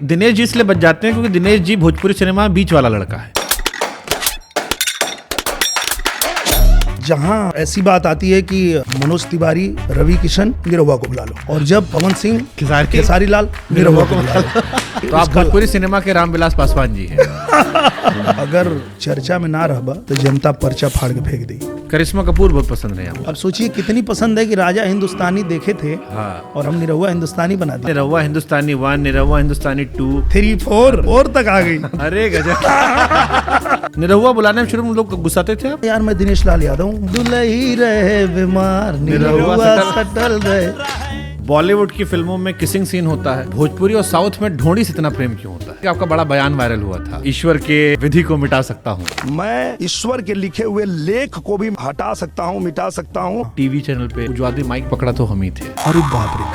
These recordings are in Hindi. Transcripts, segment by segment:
दिनेश जी इसलिए बच जाते हैं क्योंकि दिनेश जी भोजपुरी सिनेमा में बीच वाला लड़का है। जहां ऐसी बात आती है कि मनोज तिवारी, रवि किशन, निरहुआ को बुला लो, और जब पवन सिंह, खेसारी लाल, निरहुआ को बुला लो, तो आप भोजपुरी सिनेमा के रामविलास पासवान जी हैं। अगर चर्चा में ना रहबा तो जनता पर्चा फाड़ के फेंक दी। करिश्मा कपूर बहुत पसंद है आपको। अब सोचिए कितनी पसंद है कि राजा हिंदुस्तानी देखे थे और हम निरहुआ हिंदुस्तानी बना दिए। निरहुआ हिंदुस्तानी 1, निरहुआ हिंदुस्तानी 2, 3, 4 तक आ गई। अरे गजब। निरहुआ बुलाने में शुरू में लोग गुस्साते थे आप? यार मैं दिनेश लाल यादव हूँ। दुलही रहे बीमार, निरहुआ सटल रहे। बॉलीवुड की फिल्मों में किसिंग सीन होता है, भोजपुरी और साउथ में ढोंडी से इतना प्रेम क्यों होता है? कि आपका बड़ा बयान वायरल हुआ था, ईश्वर के विधि को मिटा सकता हूँ। मैं ईश्वर के लिखे हुए लेख को भी हटा सकता हूँ, मिटा सकता हूँ। टीवी चैनल पे जो आदमी माइक पकड़ा तो हम ही थे। अरे बाप रे।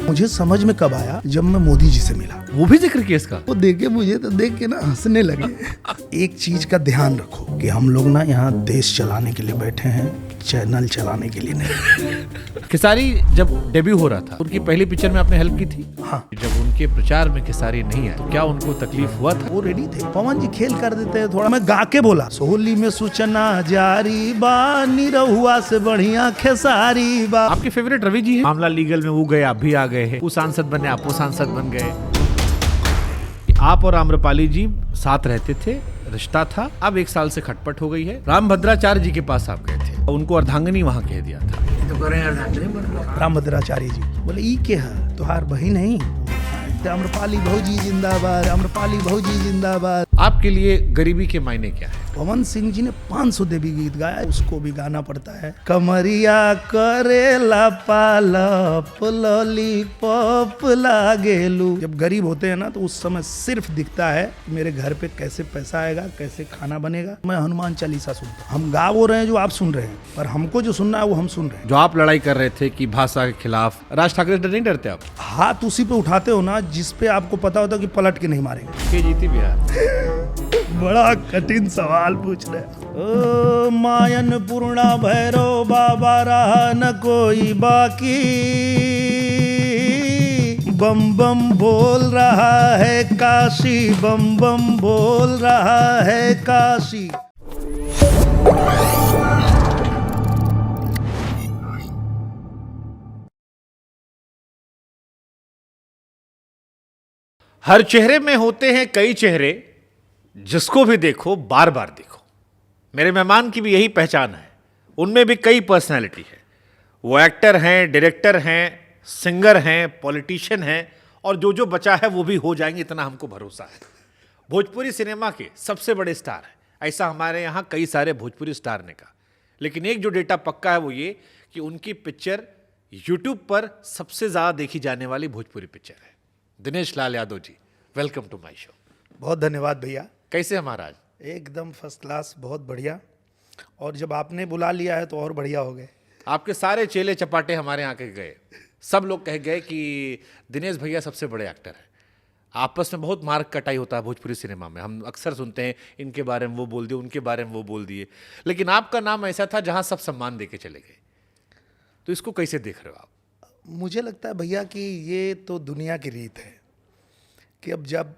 मुझे समझ में कब आया, जब मैं मोदी जी से मिला। वो भी जिक्र किया इसका? वो देखे मुझे तो देख के ना हंसने लगे। एक चीज का ध्यान रखो कि हम लोग ना यहाँ देश चलाने के लिए बैठे हैं, चैनल चलाने के लिए नहीं। खेसारी जब डेब्यू हो रहा था, उनकी पहली पिक्चर में आपने हेल्प की थी। हाँ। जब उनके प्रचार में खेसारी नहीं आए तो क्या उनको तकलीफ हुआ था? वो रेडी थे। पवन जी खेल कर देते हैं थोड़ा। मैं गा के बोला, सोहली में सूचना जारी बा, निरहुआ से बढ़िया खेसारी बा। आपके फेवरेट रवि जी हैं? मामला लीगल में वो गए, आप भी आ गए हैं। वो सांसद बने, आप वो सांसद बन गए। आप और आम्रपाली जी साथ रहते थे, रिश्ता था। अब 1 साल से खटपट हो गई है। राम भद्राचार्य जी के पास आप गए थे, उनको अर्धांगिनी वहां कह दिया था। राम भद्राचार्य जी बोले ई के है तुहार बहन नहीं। आम्रपाली भौजी जिंदाबाद, आम्रपाली भौजी जिंदाबाद। आपके लिए गरीबी के मायने क्या है? पवन सिंह जी ने 500 देवी गीत गाया, उसको भी गाना पड़ता है। कमरिया करेला पालप लॉलीपॉप लागेलू। जब गरीब होते हैं ना तो उस समय सिर्फ दिखता है मेरे घर पे कैसे पैसा आएगा, कैसे खाना बनेगा। मैं हनुमान चालीसा सुनता हूँ। हम गा वो रहे हैं जो आप सुन रहे हैं, पर हमको जो सुनना है वो हम सुन रहे हैं। जो आप लड़ाई कर रहे थे कि भाषा के खिलाफ, राज ठाकरे से नहीं डरते आप? हाथ उसी पे उठाते हो ना जिस पे आपको पता होता कि पलट के नहीं मारेंगे। के जीती बिहार। बड़ा कठिन सवाल पूछ रहे। ओ मायन पूर्णा भैरव बाबा रहा न कोई बाकी, बम बम बोल रहा है काशी, बम बम बोल रहा है काशी। हर चेहरे में होते हैं कई चेहरे, जिसको भी देखो बार बार देखो। मेरे मेहमान की भी यही पहचान है, उनमें भी कई पर्सनैलिटी है। वो एक्टर हैं, डायरेक्टर हैं, सिंगर हैं, पॉलिटिशियन हैं, और जो जो बचा है वो भी हो जाएंगे, इतना हमको भरोसा है। भोजपुरी सिनेमा के सबसे बड़े स्टार हैं, ऐसा हमारे यहाँ कई सारे भोजपुरी स्टार ने कहा। लेकिन एक जो डेटा पक्का है वो ये कि उनकी पिक्चर यूट्यूब पर सबसे ज़्यादा देखी जाने वाली भोजपुरी पिक्चर है। Dinesh Lal Yadav ji, welcome to my show. बहुत धन्यवाद भैया। कैसे हैं महाराज? एकदम फर्स्ट क्लास, बहुत बढ़िया। और जब आपने बुला लिया है तो और बढ़िया हो गए। आपके सारे चेले चपाटे हमारे यहाँ के गए, सब लोग कह गए कि दिनेश भैया सबसे बड़े एक्टर हैं। आपस में बहुत मार्क कटाई होता है भोजपुरी सिनेमा में, हम अक्सर सुनते हैं इनके बारे में वो बोल दिए, उनके बारे में वो बोल दिए। लेकिन आपका नाम ऐसा था जहाँ सब सम्मान दे के चले गए, तो इसको कैसे देख रहे हो आप? मुझे लगता है भैया कि ये तो दुनिया की रीत है कि अब जब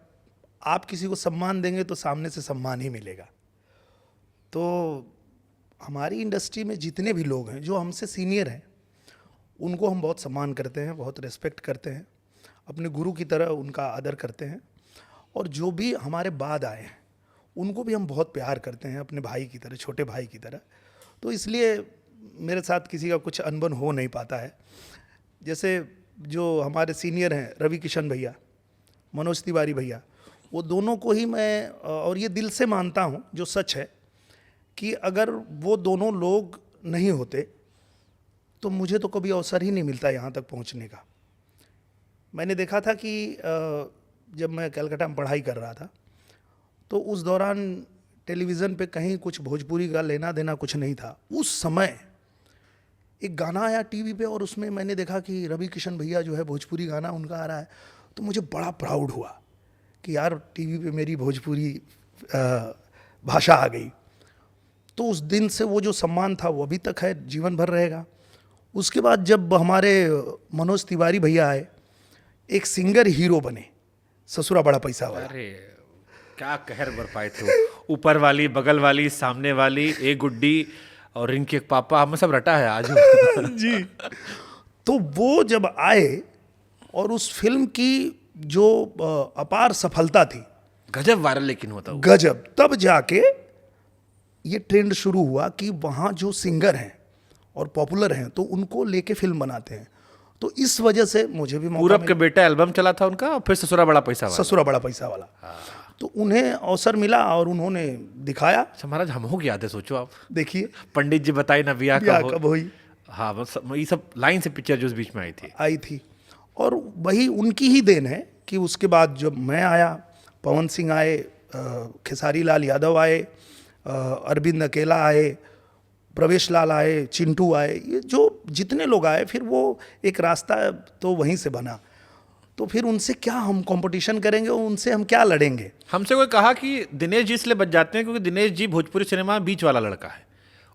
आप किसी को सम्मान देंगे तो सामने से सम्मान ही मिलेगा। तो हमारी इंडस्ट्री में जितने भी लोग हैं जो हमसे सीनियर हैं, उनको हम बहुत सम्मान करते हैं, बहुत रिस्पेक्ट करते हैं, अपने गुरु की तरह उनका आदर करते हैं। और जो भी हमारे बाद आए हैं उनको भी हम बहुत प्यार करते हैं, अपने भाई की तरह, छोटे भाई की तरह। तो इसलिए मेरे साथ किसी का कुछ अनबन हो नहीं पाता है। जैसे जो हमारे सीनियर हैं रवि किशन भैया, मनोज तिवारी भैया, वो दोनों को ही मैं, और ये दिल से मानता हूँ, जो सच है कि अगर वो दोनों लोग नहीं होते तो मुझे तो कभी अवसर ही नहीं मिलता यहाँ तक पहुँचने का। मैंने देखा था कि जब मैं कलकत्ता में पढ़ाई कर रहा था तो उस दौरान टेलीविज़न पे कहीं कुछ भोजपुरी का लेना देना कुछ नहीं था। उस समय एक गाना आया टीवी पे और उसमें मैंने देखा कि रवि किशन भैया जो है भोजपुरी गाना उनका आ रहा है, तो मुझे बड़ा प्राउड हुआ कि यार टीवी पे मेरी भोजपुरी भाषा आ गई। तो उस दिन से वो जो सम्मान था वो अभी तक है, जीवन भर रहेगा। उसके बाद जब हमारे मनोज तिवारी भैया आए, एक सिंगर हीरो बने, ससुरा बड़ा पैसा वाला। अरे क्या कहर बरपाए थे वो। ऊपर वाली, बगल वाली, सामने वाली, एक गुड्डी और इनके पापा, हमें सब रटा है आज। जी। तो वो जब आए और उस फिल्म की जो अपार सफलता थी, गजब वायरल लेकिन होता वो। गजब, तब जाके ये ट्रेंड शुरू हुआ कि वहाँ जो सिंगर हैं और पॉपुलर हैं तो उनको लेके फिल्म बनाते हैं। तो इस वजह से मुझे भी मौका पूरब के बेटा एल्बम चला था उनका, और फिर ससुरा बड़ा पैसा वाला। ससुरा बड़ा पैसा वाला, तो उन्हें अवसर मिला और उन्होंने दिखाया। अच्छा महाराज, हम हो याद है, सोचो आप, देखिए पंडित जी बताई ना बिया ब्याह कब कब हुई हाँ, बस ये सब लाइन से पिक्चर जो उस बीच में आई थी। आई थी, और वही उनकी ही देन है कि उसके बाद जब मैं आया, पवन सिंह आए, खेसारी लाल यादव आए, अरविंद अकेला आए, प्रवेश लाल आए, चिंटू आए, ये जो जितने लोग आए, फिर वो एक रास्ता तो वहीं से बना। तो फिर उनसे क्या हम कंपटीशन करेंगे, उनसे हम क्या लड़ेंगे। हमसे कोई कहा कि दिनेश जी इसलिए बच जाते हैं क्योंकि दिनेश जी भोजपुरी सिनेमा बीच वाला लड़का है।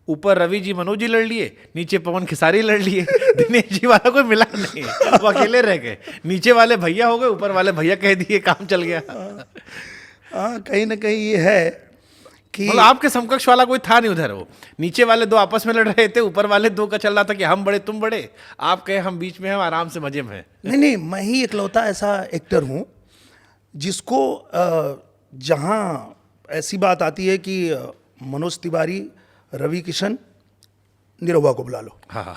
ऊपर रवि जी मनोज जी लड़ लिए, नीचे पवन खेसारी लड़ लिए, दिनेश जी वाला कोई मिला नहीं, वो अकेले रह गए। नीचे वाले भैया हो गए, ऊपर वाले भैया कह दिए, काम चल गया। हाँ, कहीं ना कहीं ये है कि मतलब आपके समकक्ष वाला कोई था नहीं उधर। वो नीचे वाले दो आपस में लड़ रहे थे, ऊपर वाले दो का चल रहा था कि हम बड़े तुम बड़े, आप कहे हम बीच में हैं, आराम से मजे में हैं। नहीं, मैं ही इकलौता ऐसा एक्टर हूँ जिसको जहाँ ऐसी बात आती है कि मनोज तिवारी, रवि किशन, निरहुआ को बुला लो, हाँ,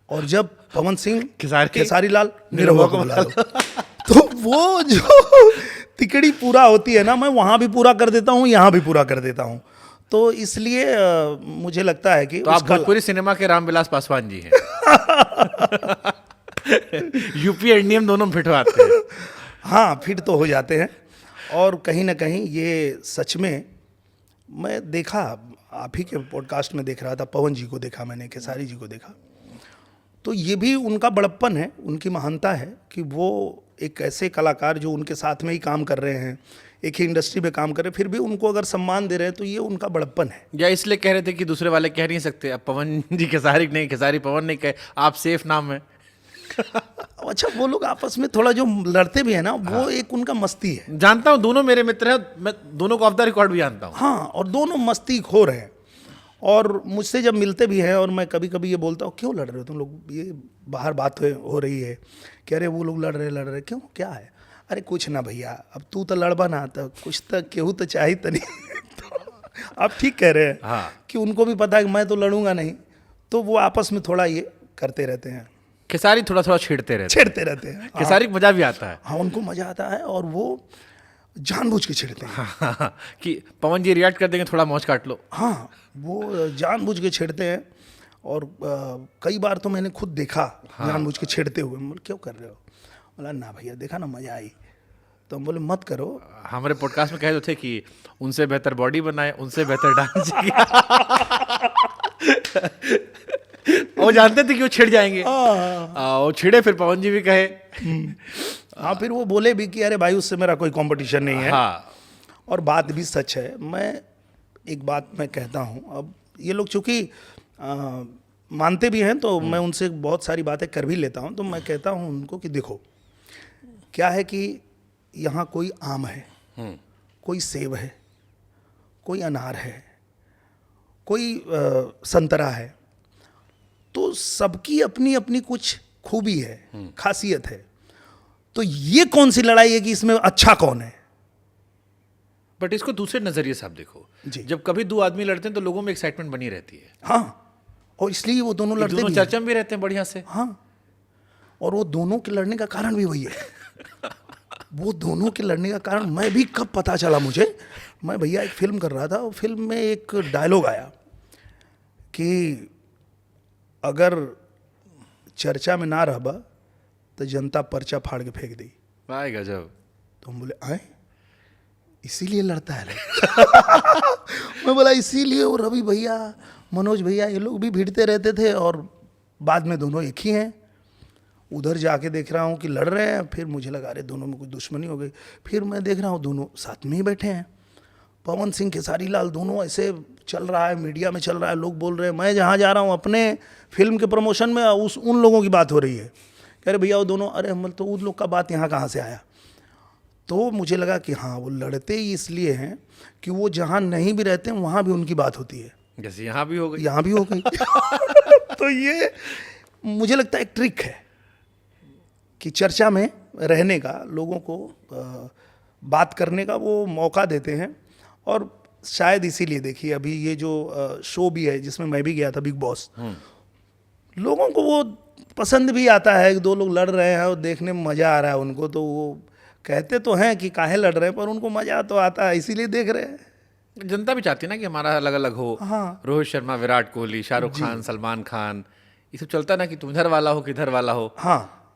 और जब पवन सिंह, खेसारी- खेसारी लाल, निरहुआ को बुला लो। तो वो जो तिकड़ी पूरा होती है ना, मैं वहाँ भी पूरा कर देता हूँ, यहाँ भी पूरा कर देता हूँ। तो इसलिए मुझे लगता है कि तो आप उसका- भोजपुरी सिनेमा के रामविलास पासवान जी हैं। यूपी एनडीएम दोनों में फिटवाते हैं। हाँ, फिट तो हो जाते हैं। और कहीं ना कहीं ये सच में मैं देखा, आप ही के पॉडकास्ट में देख रहा था, पवन जी को देखा मैंने, खेसारी जी को देखा, तो ये भी उनका बड़प्पन है, उनकी महानता है कि वो एक ऐसे कलाकार जो उनके साथ में ही काम कर रहे हैं, एक ही इंडस्ट्री में काम कर रहे हैं, फिर भी उनको अगर सम्मान दे रहे हैं तो ये उनका बड़प्पन है। या इसलिए कह रहे थे कि दूसरे वाले कह नहीं सकते, अब पवन जी खेसारी नहीं, खेसारी पवन नहीं कहे, आप सेफ नाम है। अच्छा, वो लोग आपस में थोड़ा जो लड़ते भी है ना, वो एक उनका मस्ती है। जानता हूँ, दोनों मेरे मित्र हैं, मैं दोनों को ऑफ द रिकॉर्ड भी जानता हूँ। हाँ, और दोनों मस्ती खोर हैं, और मुझसे जब मिलते भी हैं और मैं कभी कभी ये बोलता हूँ, क्यों लड़ रहे हो तुम लोग, ये बाहर बात हो रही है, कह रहे वो लोग लड़ रहे, क्यों, क्या है? अरे कुछ ना भैया, अब तू तो लड़बा ना, तो कुछ तो केहू तो चाहिए तो नहीं। तो आप ठीक कह रहे हैं। हाँ। कि उनको भी पता है कि मैं तो लड़ूंगा नहीं, तो वो आपस में थोड़ा ये करते रहते हैं, खेसारी थोड़ा थोड़ा छेड़ते रहते छेड़ते रहते हैं। हैं। खेसारी को मजा भी आता है। हाँ, उनको मजा आता है, और वो जानबूझ के छेड़ते हैं। हाँ, कि पवन जी रिएक्ट कर देंगे, थोड़ा मौज काट लो। हाँ, वो जानबूझ के छेड़ते हैं, और कई बार तो मैंने खुद देखा जानबूझ के छेड़ते हुए। मैं बोला, क्यों कर रहे हो? बोला, ना भैया, देखा ना मजा आई। तो हम बोले, मत करो। हमारे पॉडकास्ट में कहे तो थे कि उनसे बेहतर बॉडी बनाए, उनसे बेहतर डांस किया। वो जानते थे कि वो छिड़ जाएंगे। वो छिड़े, फिर पवन जी भी कहे। हाँ, फिर वो बोले भी कि अरे भाई, उससे मेरा कोई कंपटीशन नहीं है। हाँ, और बात भी सच है। मैं एक बात मैं कहता हूँ, अब ये लोग चूँकि मानते भी हैं, तो मैं उनसे बहुत सारी बातें कर भी लेता हूँ। तो मैं कहता हूँ उनको कि देखो, क्या है कि यहाँ कोई आम है, कोई सेब है, कोई अनार है, कोई संतरा है, तो सबकी अपनी अपनी कुछ खूबी है, खासियत है। तो ये कौन सी लड़ाई है कि इसमें अच्छा कौन है? बट इसको दूसरे नजरिए से आप देखो, जी। जब कभी दो आदमी लड़ते हैं तो लोगों में एक्साइटमेंट बनी रहती है, हाँ, और इसलिए वो दोनों लड़ते दोनों भी हैं। चर्चा में भी रहते हैं बढ़िया से। हाँ, और वो दोनों के लड़ने का कारण भी वही है। वो दोनों के लड़ने का कारण मैं भी कब पता चला मुझे, मैं भैया एक फिल्म कर रहा था, और फिल्म में एक डायलॉग आया कि अगर चर्चा में ना रहबा तो जनता पर्चा फाड़ के फेंक दी। वाह गजब। तो हम बोले, आए इसीलिए लड़ता है। मैं बोला, इसीलिए वो रवि भैया, मनोज भैया, ये लोग भी भिड़ते रहते थे, और बाद में दोनों एक ही हैं। उधर जाके देख रहा हूँ कि लड़ रहे हैं, फिर मुझे लगा अरे दोनों में कुछ दुश्मनी हो गई। फिर मैं देख रहा हूँ दोनों साथ में ही बैठे हैं, पवन सिंह, खेसारी लाल, दोनों ऐसे चल रहा है, मीडिया में चल रहा है, लोग बोल रहे हैं। मैं जहाँ जा रहा हूँ अपने फिल्म के प्रमोशन में, उन लोगों की बात हो रही है। कह रहे भैया वो दोनों, अरे हम तो उन लोग का बात यहाँ कहाँ से आया? तो मुझे लगा कि हाँ, वो लड़ते ही इसलिए हैं कि वो जहाँ नहीं भी रहते हैं वहाँ भी उनकी बात होती है, जैसे यहाँ भी हो गई। यहाँ भी हो गई। तो ये मुझे लगता है एक ट्रिक है कि चर्चा में रहने का, लोगों को बात करने का वो मौका देते हैं। और शायद इसीलिए देखिए अभी ये जो शो भी है जिसमें मैं भी गया था, बिग बॉस, लोगों को वो पसंद भी आता है। दो लोग लड़ रहे हैं और देखने में मज़ा आ रहा है उनको, तो वो कहते तो हैं कि काहे लड़ रहे हैं, पर उनको मज़ा तो आता है, इसीलिए देख रहे हैं। जनता भी चाहती है ना कि हमारा अलग अलग हो। हाँ। रोहित शर्मा, विराट कोहली, शाहरुख खान, सलमान खान, ये सब चलता है ना कि तुम इधर वाला हो कि इधर वाला हो। हाँ,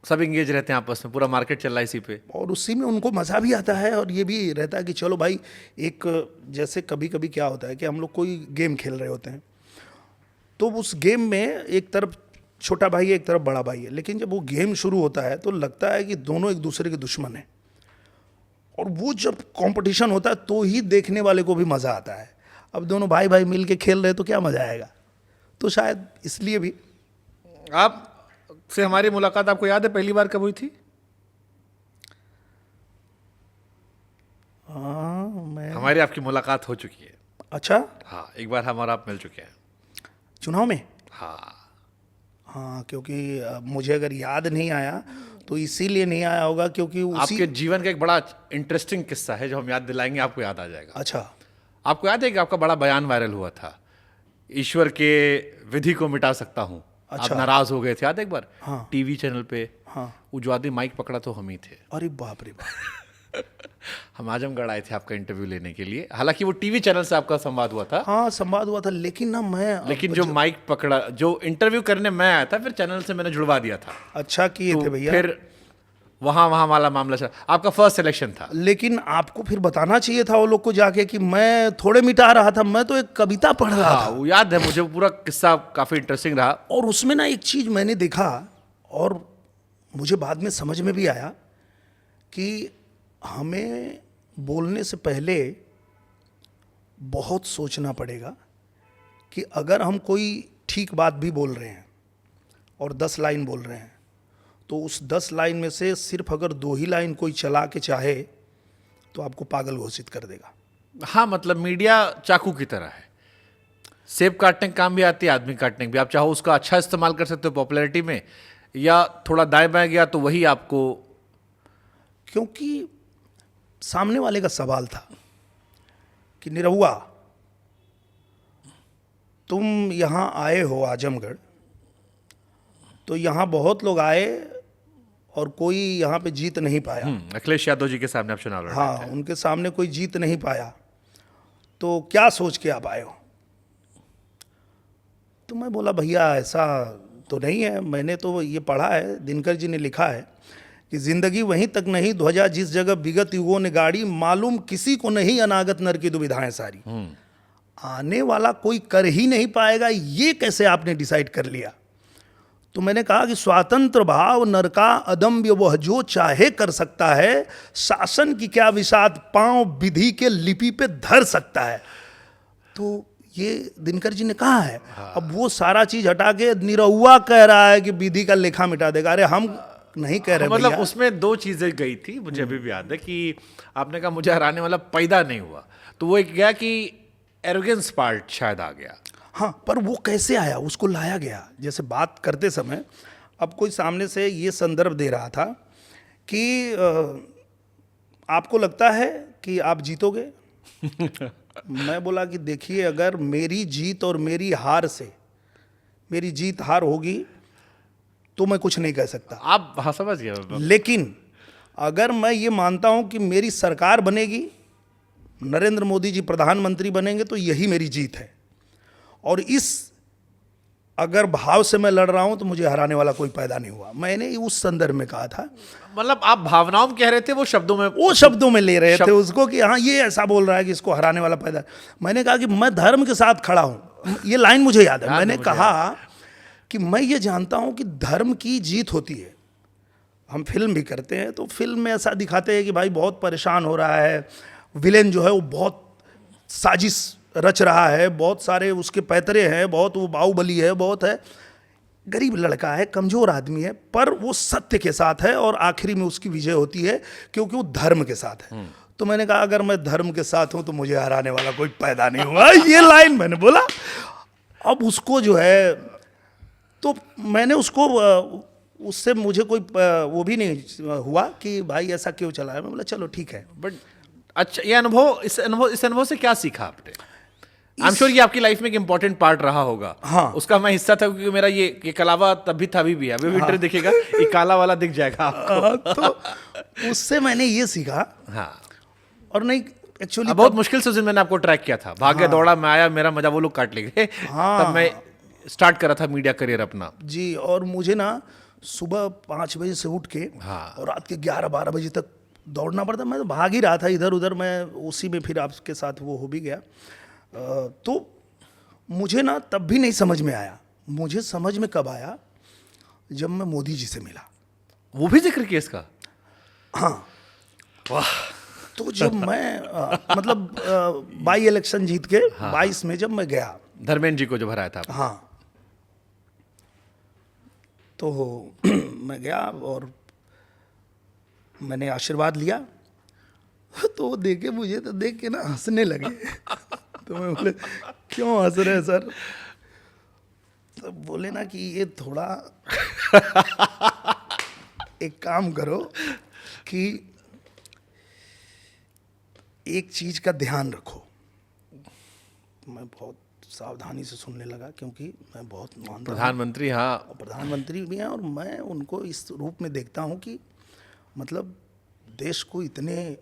सब इंगेज रहते हैं आपस में, पूरा मार्केट चल रहा है इसी पे। और उसी में उनको मज़ा भी आता है। और ये भी रहता है कि चलो भाई, एक जैसे कभी कभी क्या होता है कि हम लोग कोई गेम खेल रहे होते हैं, तो उस गेम में एक तरफ छोटा भाई है, एक तरफ बड़ा भाई है, लेकिन जब वो गेम शुरू होता है तो लगता है कि दोनों एक दूसरे के दुश्मन हैं। और वो जब कंपटीशन होता है तो ही देखने वाले को भी मज़ा आता है। अब दोनों भाई भाई मिल के खेल रहे तो क्या मज़ा आएगा। तो शायद इसलिए भी। आप से हमारी मुलाकात आपको याद है पहली बार कब हुई थी? हाँ, मैं, हमारी आपकी मुलाकात हो चुकी है। अच्छा, हाँ, एक बार हम और आप मिल चुके हैं। चुनाव में। हाँ, हाँ, क्योंकि मुझे अगर याद नहीं आया तो इसीलिए नहीं आया होगा क्योंकि उसी। आपके जीवन का एक बड़ा इंटरेस्टिंग किस्सा है जो हम याद दिलाएंगे, आपको याद आ जाएगा। अच्छा, आपको याद है कि आपका बड़ा बयान वायरल हुआ था, ईश्वर के विधि को मिटा सकता हूँ। अच्छा। आप नाराज हो गए थे, याद है एक बार? हाँ। टीवी चैनल पे। हाँ। वो जो आदमी माइक पकड़ा तो हम ही थे। अरे बाप रे बाप। हम आजमगढ़ आए थे आपका इंटरव्यू लेने के लिए, हालांकि वो टीवी चैनल से आपका संवाद हुआ था। हाँ, संवाद हुआ था, लेकिन ना मैं, लेकिन जो माइक पकड़ा, जो इंटरव्यू करने मैं आया था, फिर चैनल से मैंने जुड़वा दिया था। अच्छा किए तो थे भैया। फिर वहाँ वाला मामला चला। आपका फर्स्ट सिलेक्शन था। लेकिन आपको फिर बताना चाहिए था वो लोग को जाके कि मैं थोड़े मिटा रहा था, मैं तो एक कविता पढ़ रहा हाँ, था। वो याद है मुझे, पूरा किस्सा काफी इंटरेस्टिंग रहा। और उसमें ना एक चीज मैंने देखा और मुझे बाद में समझ में भी आया कि हमें बोलने से पहले बहुत सोचना पड़ेगा कि अगर हम कोई ठीक बात भी बोल रहे हैं और 10 लाइन बोल रहे हैं, तो उस 10 लाइन में से सिर्फ अगर 2 ही लाइन कोई चला के चाहे तो आपको पागल घोषित कर देगा। हाँ, मतलब मीडिया चाकू की तरह है, सेब काटने का काम भी आती है, आदमी काटने का भी। आप चाहो उसका अच्छा इस्तेमाल कर सकते हो पॉपुलैरिटी में, या थोड़ा दाएं बाएं गया तो वही आपको। क्योंकि सामने वाले का सवाल था कि निरहुआ, तुम यहाँ आए हो आजमगढ़, तो यहाँ बहुत लोग आए और कोई यहाँ पे जीत नहीं पाया। अखिलेश यादव जी के सामने आप चुनाव लड़ रहे हाँ, उनके सामने कोई जीत नहीं पाया, तो क्या सोच के आप आए हो? तो मैं बोला भैया ऐसा तो नहीं है, मैंने तो ये पढ़ा है, दिनकर जी ने लिखा है कि जिंदगी वहीं तक नहीं ध्वजा जिस जगह विगत युगों ने गाड़ी, मालूम किसी को नहीं अनागत नर की दुविधाएं सारी। आने वाला कोई कर ही नहीं पाएगा, ये कैसे आपने डिसाइड कर लिया? तो मैंने कहा कि स्वतंत्र भाव नर का अदम्य वह जो चाहे कर सकता है, शासन की क्या विषाद पांव विधि के लिपि पे धर सकता है। तो ये दिनकर जी ने कहा है। हाँ। अब वो सारा चीज हटा के निरहुआ कह रहा है कि विधि का लेखा मिटा देगा। अरे हम नहीं कह रहे। मतलब उसमें 2 चीजें गई थी, मुझे अभी भी याद है कि आपने कहा मुझे हराने वाला पैदा नहीं हुआ, तो वो एक गया कि एरोगेंस पार्ट शायद आ गया। हाँ, पर वो कैसे आया, उसको लाया गया। जैसे बात करते समय अब कोई सामने से ये संदर्भ दे रहा था कि आपको लगता है कि आप जीतोगे। मैं बोला कि देखिए, अगर मेरी जीत और मेरी हार से मेरी जीत हार होगी तो मैं कुछ नहीं कह सकता। आप हाँ समझ गए। लेकिन अगर मैं ये मानता हूं कि मेरी सरकार बनेगी, नरेंद्र मोदी जी प्रधानमंत्री बनेंगे, तो यही मेरी जीत है। और इस अगर भाव से मैं लड़ रहा हूं तो मुझे हराने वाला कोई पैदा नहीं हुआ। मैंने उस संदर्भ में कहा था। मतलब आप भावनाओं में कह रहे थे, वो शब्दों में ले रहे थे उसको कि हाँ ये ऐसा बोल रहा है कि इसको हराने वाला पैदा। मैंने कहा कि मैं धर्म के साथ खड़ा हूं। ये लाइन मुझे याद है। मैंने कहा कि मैं ये जानता हूं कि धर्म की जीत होती है। हम फिल्म भी करते हैं तो फिल्म में ऐसा दिखाते हैं कि भाई बहुत परेशान हो रहा है, विलेन जो है वो बहुत साजिश रच रहा है, बहुत सारे उसके पैतरे हैं, बहुत वो बाहुबली है, बहुत है। गरीब लड़का है, कमज़ोर आदमी है, पर वो सत्य के साथ है और आखिरी में उसकी विजय होती है क्योंकि वो धर्म के साथ है। तो मैंने कहा अगर मैं धर्म के साथ हूँ तो मुझे हराने वाला कोई पैदा नहीं हुआ। ये लाइन मैंने बोला। अब उसको जो है, तो मैंने उसको उससे मुझे कोई वो भी नहीं हुआ कि भाई ऐसा क्यों चला है। मैं बोला चलो ठीक है। बट अच्छा, ये अनुभव, इस अनुभव से क्या सीखा आपने? आई एम श्योर ये आपकी लाइफ में एक इंपॉर्टेंट पार्ट रहा होगा। हाँ। उसका मैं हिस्सा था, क्योंकि मेरा ये कलावा तब भी था, अभी भी है। अभी इंटरव्यू देखिएगा, ये काला वाला दिख जाएगा आपको। तो उससे मैंने ये सीखा। हाँ। और नहीं, एक्चुअली बहुत मुश्किल से उस दिन मैंने आपको ट्रैक किया था, भाग्य दौड़ा मैं आया, मेरा मजा वो लोग काट ले गए। तब मैं स्टार्ट करा था मीडिया करियर अपना जी। और मुझे ना सुबह 5 बजे से उठ के और रात के 11-12 बजे तक दौड़ना पड़ता। मैं तो भाग ही रहा था इधर उधर, मैं उसी में फिर आपके साथ वो हो भी गया। तो मुझे ना तब भी नहीं समझ में आया। मुझे समझ में कब आया, जब मैं मोदी जी से मिला। वो भी जिक्र किया इसका? हाँ। वाह। तो जब मैं मतलब बाई इलेक्शन जीत के 22 में जब मैं गया, धर्मेंद्र जी को जो हराया था। हाँ, तो मैं गया और मैंने आशीर्वाद लिया। तो वो देखे, मुझे तो देख के ना हंसने लगे। तो मैं बोले क्यों हंस रहे हैं सर? तो बोले ना कि ये थोड़ा एक काम करो कि एक चीज का ध्यान रखो। मैं बहुत सावधानी से सुनने लगा क्योंकि मैं बहुत मान रहा हूं। प्रधानमंत्री, हाँ। और प्रधानमंत्री भी हैं और मैं उनको इस रूप में देखता हूं कि मतलब देश को इतने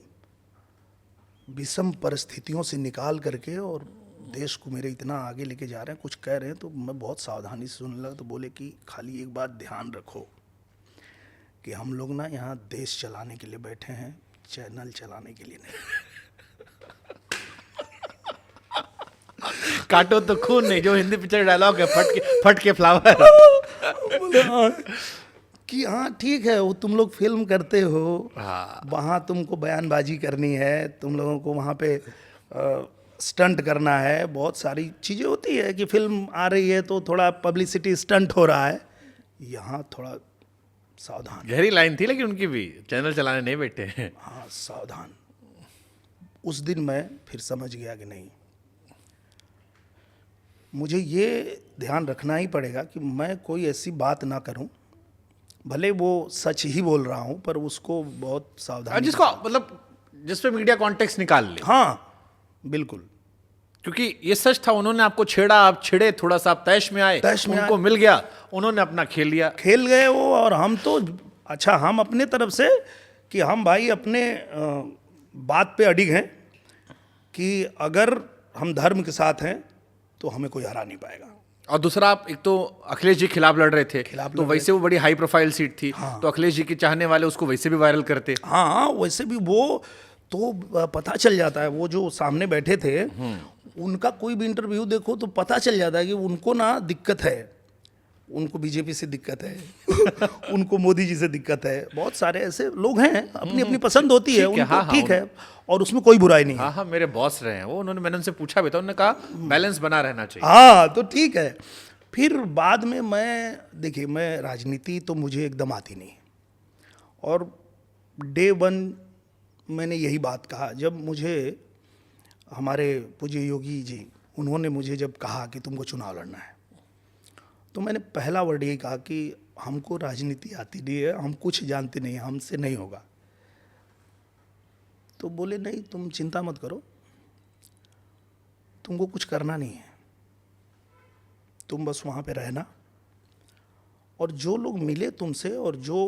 विषम परिस्थितियों से निकाल करके और देश को मेरे इतना आगे लेके जा रहे हैं, कुछ कह रहे हैं। तो मैं बहुत सावधानी से सुनने लगा। तो बोले कि खाली एक बात ध्यान रखो कि हम लोग ना यहाँ देश चलाने के लिए बैठे हैं, चैनल चलाने के लिए नहीं। काटो तो खून नहीं, जो हिंदी पिक्चर डायलॉग है, फट के फ्लावर। बोले हाँ, कि हाँ ठीक है, वो तुम लोग फिल्म करते हो, वहाँ तुमको बयानबाजी करनी है, तुम लोगों को वहाँ पे स्टंट करना है, बहुत सारी चीज़ें होती है कि फिल्म आ रही है तो थोड़ा पब्लिसिटी स्टंट हो रहा है। यहाँ थोड़ा सावधान। गहरी लाइन थी लेकिन उनकी भी, चैनल चलाने नहीं बैठे हैं। हाँ, सावधान। उस दिन मैं फिर समझ गया कि नहीं, मुझे ये ध्यान रखना ही पड़ेगा कि मैं कोई ऐसी बात ना करूं, भले वो सच ही बोल रहा हूं, पर उसको बहुत सावधानी जिसको मतलब जिस पे मीडिया कॉन्टेक्स्ट निकाल ले। हाँ, बिल्कुल। क्योंकि ये सच था, उन्होंने आपको छेड़ा, आप छिड़े, थोड़ा सा आप तैश में आए, उनको मिल गया, उन्होंने अपना खेल लिया, खेल गए वो। और हम तो अच्छा, हम अपने तरफ से कि हम भाई अपने बात पे अडिग हैं कि अगर हम धर्म के साथ हैं तो हमें कोई हरा नहीं पाएगा। और दूसरा, आप एक तो अखिलेश जी खिलाफ लड़ रहे थे, तो वैसे वो बड़ी हाई प्रोफाइल सीट थी। हाँ। तो अखिलेश जी के चाहने वाले उसको वैसे भी वायरल करते। हाँ, वैसे भी वो तो पता चल जाता है, वो जो सामने बैठे थे उनका कोई भी इंटरव्यू देखो तो पता चल जाता है कि उनको ना दिक्कत है, उनको बीजेपी से दिक्कत है, उनको मोदी जी से दिक्कत है। बहुत सारे ऐसे लोग हैं, अपनी अपनी पसंद होती है उनको, ठीक है, और उसमें कोई बुराई नहीं है। हाँ, मेरे बॉस रहे हैं वो, मैंने उनसे पूछा भी था, उन्होंने कहा बैलेंस बना रहना चाहिए। हाँ, तो ठीक है। फिर बाद में मैं, देखिए, मैं राजनीति तो मुझे एकदम आती नहीं, और डे 1 मैंने यही बात कहा। जब मुझे हमारे पूज्य योगी जी, उन्होंने मुझे जब कहा कि तुमको चुनाव लड़ना है, तो मैंने पहला वर्ड यही कहा कि हमको राजनीति आती नहीं है, हम कुछ जानते नहीं, हमसे नहीं होगा। तो बोले नहीं, तुम चिंता मत करो, तुमको कुछ करना नहीं है, तुम बस वहाँ पे रहना, और जो लोग मिले तुमसे और जो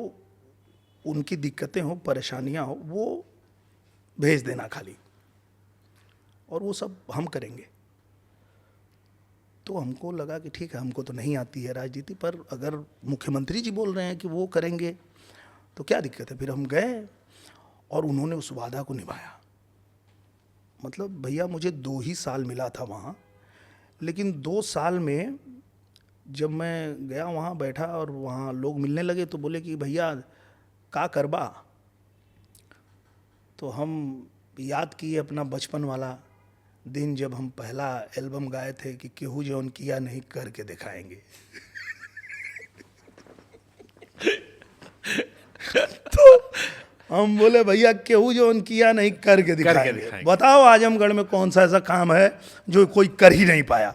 उनकी दिक्कतें हो, परेशानियाँ हो, वो भेज देना खाली, और वो सब हम करेंगे। तो हमको लगा कि ठीक है, हमको तो नहीं आती है राजनीति, पर अगर मुख्यमंत्री जी बोल रहे हैं कि वो करेंगे तो क्या दिक्कत है। फिर हम गए और उन्होंने उस वादा को निभाया। मतलब भैया, मुझे 2 ही साल मिला था वहाँ, लेकिन 2 साल में जब मैं गया, वहाँ बैठा और वहाँ लोग मिलने लगे, तो बोले कि भैया का करबा। तो हम याद किए अपना बचपन वाला दिन, जब हम पहला एल्बम गाए थे कि केहू जौन किया नहीं करके दिखाएंगे। हम बोले भैया केहू जो किया नहीं करके दिखाएंगे। दिखाएंगे। बताओ आजमगढ़ में कौन सा ऐसा काम है जो कोई कर ही नहीं पाया।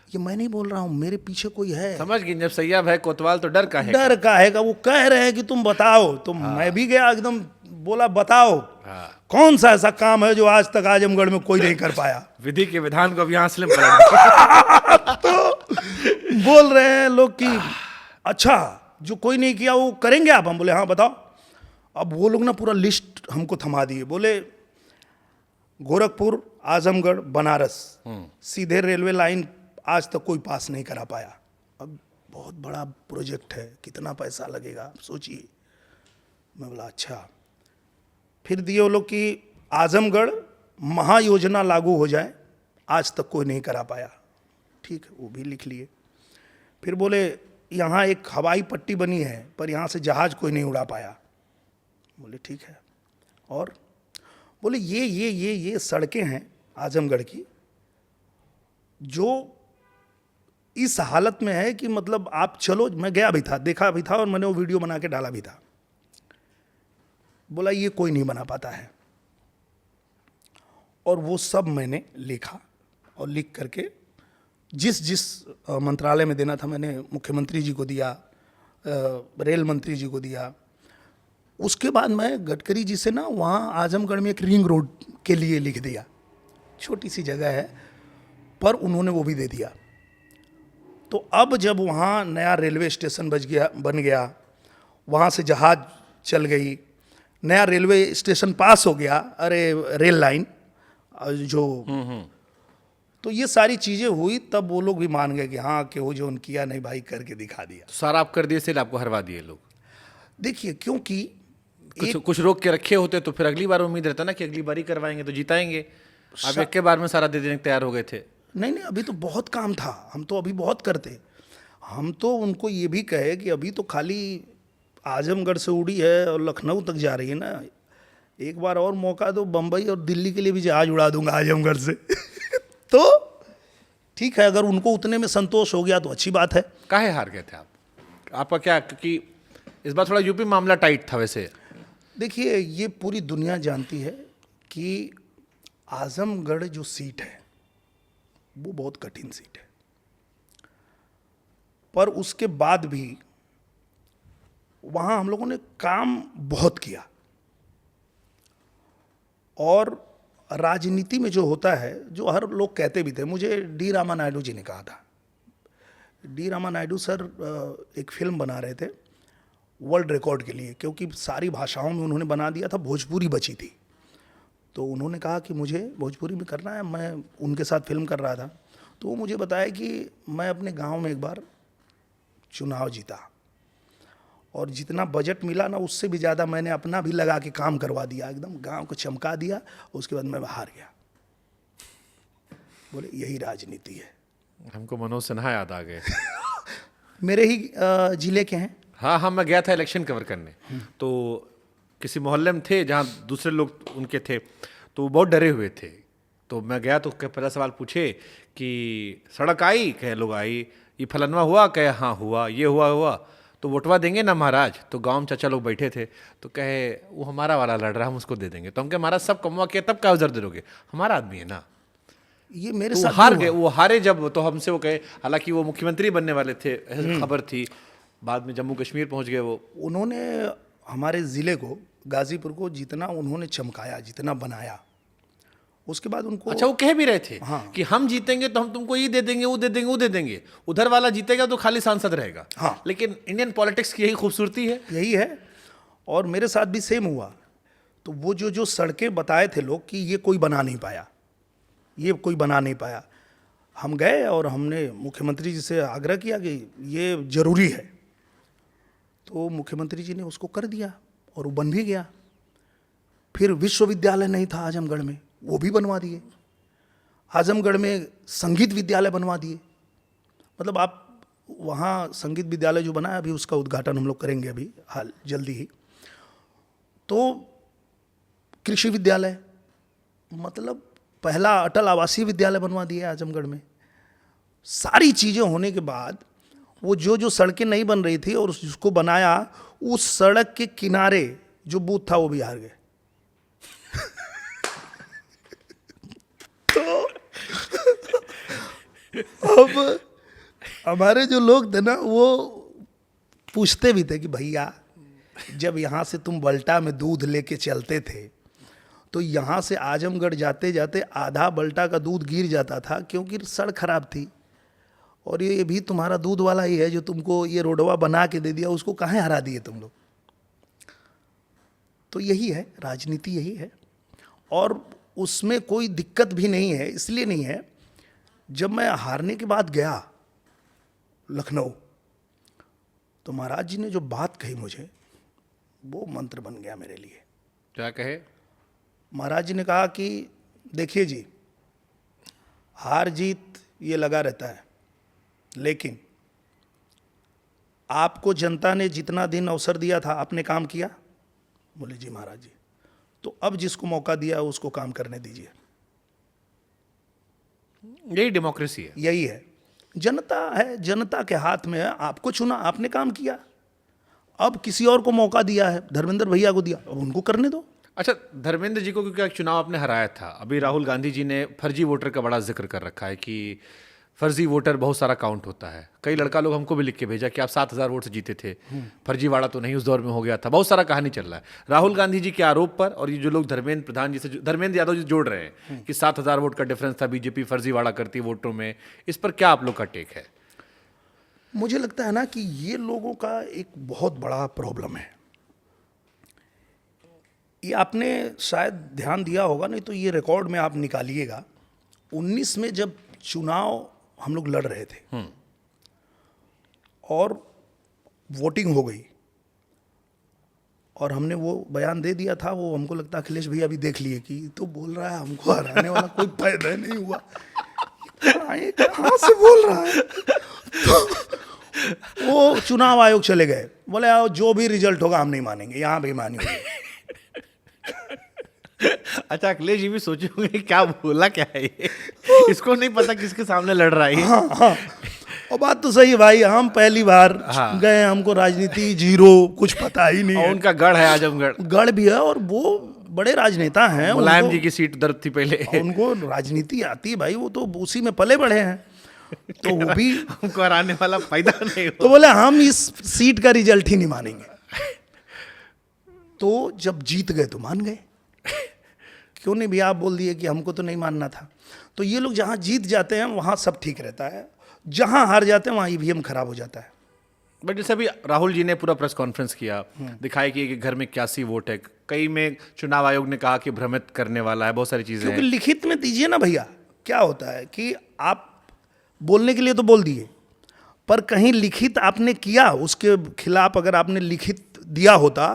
ये मैं नहीं बोल रहा हूँ, मेरे पीछे कोई है। समझ गए, जब सैय्यद है कोतवाल तो डर का है। डर का है, वो कह रहे हैं कि तुम बताओ, तो मैं भी गया एकदम, बोला बताओ कौन सा ऐसा काम है जो आज तक आजमगढ़ में कोई नहीं कर पाया। विधि के विधान को भी हासिल पलट तो बोल रहे हैं लोग कि अच्छा जो कोई नहीं किया वो करेंगे आप। हम बोले हाँ बताओ। अब वो लोग ना पूरा लिस्ट हमको थमा दिए, बोले गोरखपुर आजमगढ़ बनारस सीधे रेलवे लाइन आज तक कोई पास नहीं करा पाया। अब बहुत बड़ा प्रोजेक्ट है, कितना पैसा लगेगा आप सोचिए। मैं बोला अच्छा। फिर दिए वो लोग कि आजमगढ़ महायोजना लागू हो जाए, आज तक कोई नहीं करा पाया। ठीक है, वो भी लिख लिए। फिर बोले यहाँ एक हवाई पट्टी बनी है पर यहाँ से जहाज कोई नहीं उड़ा पाया। बोले ठीक है। और बोले ये सड़कें हैं आजमगढ़ की जो इस हालत में है कि मतलब आप चलो, मैं गया भी था, देखा भी था और मैंने वो वीडियो बना के डाला भी था। बोला ये कोई नहीं बना पाता है। और वो सब मैंने लिखा और लिख करके जिस मंत्रालय में देना था मैंने मुख्यमंत्री जी को दिया, रेल मंत्री जी को दिया। उसके बाद मैं गडकरी जी से ना वहाँ आजमगढ़ में एक रिंग रोड के लिए लिख दिया। छोटी सी जगह है पर उन्होंने वो भी दे दिया। तो अब जब वहाँ नया रेलवे स्टेशन बन गया, वहाँ से जहाज चल गई, नया रेलवे स्टेशन पास हो गया, अरे रेल लाइन जो तो ये सारी चीज़ें हुई, तब वो लोग भी मान गए कि हाँ कि वो जो किया नहीं भाई करके दिखा दिया। तो सारा आप कर दिए, इसलिए आपको हरवा दिए लोग। देखिए क्योंकि कुछ रोक के रखे होते तो फिर अगली बार उम्मीद रहता ना कि अगली बार ही करवाएंगे तो जिताएंगे। आप एक के बार में सारा दे देने को तैयार हो गए थे। नहीं अभी तो बहुत काम था, हम तो अभी बहुत करते। हम तो उनको ये भी कहे कि अभी तो खाली आजमगढ़ से उड़ी है और लखनऊ तक जा रही है ना, एक बार और मौका दो, बम्बई और दिल्ली के लिए भी जहाज उड़ा दूंगा आजमगढ़ से। तो ठीक है, अगर उनको उतने में संतोष हो गया तो अच्छी बात है। काहे हार गए थे आप? आपका क्या, क्योंकि इस बार थोड़ा यूपी मामला टाइट था वैसे। देखिए ये पूरी दुनिया जानती है कि आजमगढ़ जो सीट है वो बहुत कठिन सीट है, पर उसके बाद भी वहाँ हम लोगों ने काम बहुत किया। और राजनीति में जो होता है, जो हर लोग कहते भी थे, मुझे डी रामा नायडू जी ने कहा था। डी रामा नायडू सर एक फिल्म बना रहे थे वर्ल्ड रिकॉर्ड के लिए, क्योंकि सारी भाषाओं में उन्होंने बना दिया था, भोजपुरी बची थी। तो उन्होंने कहा कि मुझे भोजपुरी में करना है, मैं उनके साथ फिल्म कर रहा था। तो वो मुझे बताया कि मैं अपने गांव में एक बार चुनाव जीता और जितना बजट मिला ना उससे भी ज़्यादा मैंने अपना भी लगा के काम करवा दिया, एकदम गांव को चमका दिया। उसके बाद मैं हार गया। बोले यही राजनीति है। हमको मनोज सिन्हा याद आ गए। मेरे ही जिले के हैं। हाँ, मैं गया था इलेक्शन कवर करने, तो किसी मोहल्ले में थे जहाँ दूसरे लोग उनके थे, तो वो बहुत डरे हुए थे। तो मैं गया तो पहला सवाल पूछे कि सड़क आई? कहे लोग आई। ये फलनवा हुआ? कहे हाँ हुआ। ये हुआ। तो वोटवा देंगे ना महाराज? तो गांव में चाचा लोग बैठे थे, तो कहे वो हमारा वाला लड़ रहा, हम उसको दे देंगे। तो हम कहे महाराज सब कमवा के तब क्या उधर दे दोगे, हमारा आदमी है ना। ये मेरे तो साथ हार गए, वो हारे जब, तो हमसे वो कहे, हालांकि वो मुख्यमंत्री बनने वाले थे, खबर थी, बाद में जम्मू कश्मीर पहुंच गए वो। उन्होंने हमारे ज़िले को, गाजीपुर को जितना उन्होंने चमकाया, जितना बनाया, उसके बाद उनको अच्छा वो कह भी रहे थे हाँ। कि हम जीतेंगे तो हम तुमको ये दे देंगे, वो दे देंगे, वो दे देंगे। उधर वाला जीतेगा तो खाली सांसद रहेगा। हाँ। लेकिन इंडियन पॉलिटिक्स की यही खूबसूरती है। यही है। और मेरे साथ भी सेम हुआ। तो वो जो सड़कें बताए थे लोग कि ये कोई बना नहीं पाया, ये कोई बना नहीं पाया, हम गए और हमने मुख्यमंत्री जी से आग्रह किया कि ये ज़रूरी है। तो मुख्यमंत्री जी ने उसको कर दिया और वो बन भी गया। फिर विश्वविद्यालय नहीं था आजमगढ़ में, वो भी बनवा दिए। आजमगढ़ में संगीत विद्यालय बनवा दिए। मतलब आप वहाँ संगीत विद्यालय जो बना है अभी उसका उद्घाटन हम लोग करेंगे अभी हाल जल्दी ही। तो कृषि विद्यालय, मतलब पहला अटल आवासीय विद्यालय बनवा दिए आजमगढ़ में। सारी चीज़ें होने के बाद वो जो सड़कें नहीं बन रही थी और उसको बनाया, उस सड़क के किनारे जो बूथ था वो भी हार गए। तो अब हमारे जो लोग थे ना वो पूछते भी थे कि भैया जब यहाँ से तुम बल्टा में दूध लेके चलते थे तो यहाँ से आजमगढ़ जाते जाते आधा बल्टा का दूध गिर जाता था क्योंकि सड़क खराब थी, और ये भी तुम्हारा दूध वाला ही है जो तुमको ये रोडवा बना के दे दिया, उसको कहाँ हरा दिए तुम लोग। तो यही है राजनीति, यही है, और उसमें कोई दिक्कत भी नहीं है। इसलिए नहीं है, जब मैं हारने के बाद गया लखनऊ तो महाराज जी ने जो बात कही मुझे वो मंत्र बन गया मेरे लिए। क्या कहे? महाराज जी ने कहा कि देखिए जी, हार जीत ये लगा रहता है, लेकिन आपको जनता ने जितना दिन अवसर दिया था आपने काम किया। बोले जी महाराज जी, तो अब जिसको मौका दिया उसको काम करने दीजिए। यही डेमोक्रेसी है। यही है, जनता है, जनता के हाथ में है। आपको चुना, आपने काम किया, अब किसी और को मौका दिया है, धर्मेंद्र भैया को दिया, अब उनको करने दो। अच्छा, धर्मेंद्र जी को क्योंकि चुनाव आपने हराया था, अभी राहुल गांधी जी ने फर्जी वोटर का बड़ा जिक्र कर रखा है कि फर्जी वोटर बहुत सारा काउंट होता है। कई लड़का लोग हमको भी लिख के भेजा कि आप 7,000 वोट से जीते थे, फर्जीवाड़ा तो नहीं उस दौर में हो गया था। बहुत सारा कहानी चल रहा है राहुल गांधी जी के आरोप पर, और ये जो लोग धर्मेंद्र प्रधान जी से, धर्मेंद्र यादव जी जोड़ रहे हैं कि 7,000 वोट का डिफरेंस था, बीजेपी फर्जीवाड़ा करती वोटों में। इस पर क्या आप लोग का टेक है? मुझे लगता है ना कि ये लोगों का एक बहुत बड़ा प्रॉब्लम है। ये आपने शायद ध्यान दिया होगा, नहीं तो ये रिकॉर्ड में आप निकालिएगा। 19 में जब चुनाव हम लोग लड़ रहे थे और वोटिंग हो गई और हमने वो बयान दे दिया था, वो हमको लगता है अखिलेश भैया भी देख लिए कि तो बोल रहा है हमको हराने वाला कोई पैदा नहीं हुआ, कहाँ से बोल रहा है। तो वो चुनाव आयोग चले गए, बोले आओ जो भी रिजल्ट होगा हम नहीं मानेंगे, यहाँ बेईमानी होगी। अच्छा, अखिलेश जी भी सोचे होंगे क्या बोला क्या है ये, इसको नहीं पता किसके सामने लड़ रहा है। हाँ हाँ, और बात तो सही है भाई, हम पहली बार गए, हमको राजनीति जीरो, कुछ पता ही नहीं और है। उनका गढ़ है आजमगढ़, गढ़ भी है, और वो बड़े राजनेता हैं। मुलायम जी की सीट दर्द थी पहले, उनको राजनीति आती है भाई, वो तो उसी में पले बढ़े हैं, तो वो भी उनको हराने वाला पैदा नहीं हो। तो बोले हम इस सीट का रिजल्ट ही नहीं मानेंगे। तो जब जीत गए तो मान गए, क्यों नहीं भैया, आप बोल दिए कि हमको तो नहीं मानना था। तो ये लोग जहाँ जीत जाते हैं वहाँ सब ठीक रहता है, जहाँ हार जाते हैं वहाँ ईवीएम खराब हो जाता है। बट जैसे अभी राहुल जी ने पूरा प्रेस कॉन्फ्रेंस किया, दिखाया कि घर में 81 वोट है, कई में चुनाव आयोग ने कहा कि भ्रमित करने वाला है, बहुत सारी चीजें क्योंकि हैं। लिखित में दीजिए ना भैया। क्या होता है कि आप बोलने के लिए तो बोल दिए, पर कहीं लिखित आपने किया, उसके खिलाफ अगर आपने लिखित दिया होता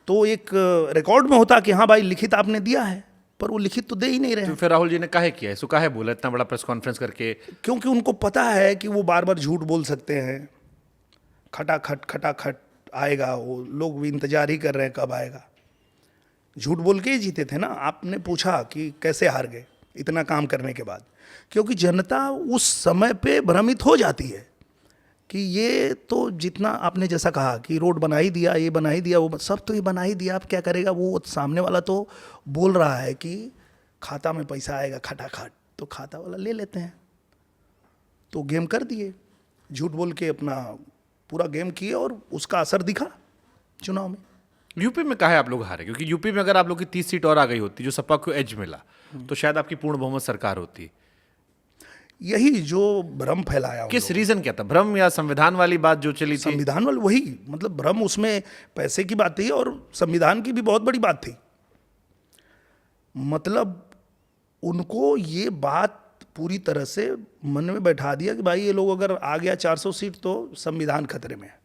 तो एक रिकॉर्ड में होता कि हाँ भाई लिखित आपने दिया है, पर वो लिखित तो दे ही नहीं रहे तो हैं। फिर राहुल जी ने काहे किया, इसको काहे बोला इतना बड़ा प्रेस कॉन्फ्रेंस करके? क्योंकि उनको पता है कि वो बार बार झूठ बोल सकते हैं, खटाखट आएगा, वो लोग भी इंतजार ही कर रहे हैं कब आएगा। झूठ बोल के ही जीते थे ना। आपने पूछा कि कैसे हार गए इतना काम करने के बाद, क्योंकि जनता उस समय पे भ्रमित हो जाती है कि ये तो जितना आपने जैसा कहा कि रोड बना ही दिया, ये बना ही दिया, वो सब तो ये बना ही दिया, अब क्या करेगा। वो सामने वाला तो बोल रहा है कि खाता में पैसा आएगा खटाखट, तो खाता वाला ले लेते हैं। तो गेम कर दिए, झूठ बोल के अपना पूरा गेम किए, और उसका असर दिखा चुनाव में। यूपी में काहे आप लोग हारे? क्योंकि यूपी में अगर आप लोग की 30 सीट और आ गई होती, जो सपा को एज मिला, तो शायद आपकी पूर्ण बहुमत सरकार होती। यही जो भ्रम फैलाया, किस रीजन क्या था? भ्रम या संविधान वाली बात जो चली थी? संविधान वाली, वही मतलब भ्रम, उसमें पैसे की बात थी और संविधान की भी बहुत बड़ी बात थी। मतलब उनको ये बात पूरी तरह से मन में बैठा दिया कि भाई ये लोग अगर आ गया 400 सीट तो संविधान खतरे में है।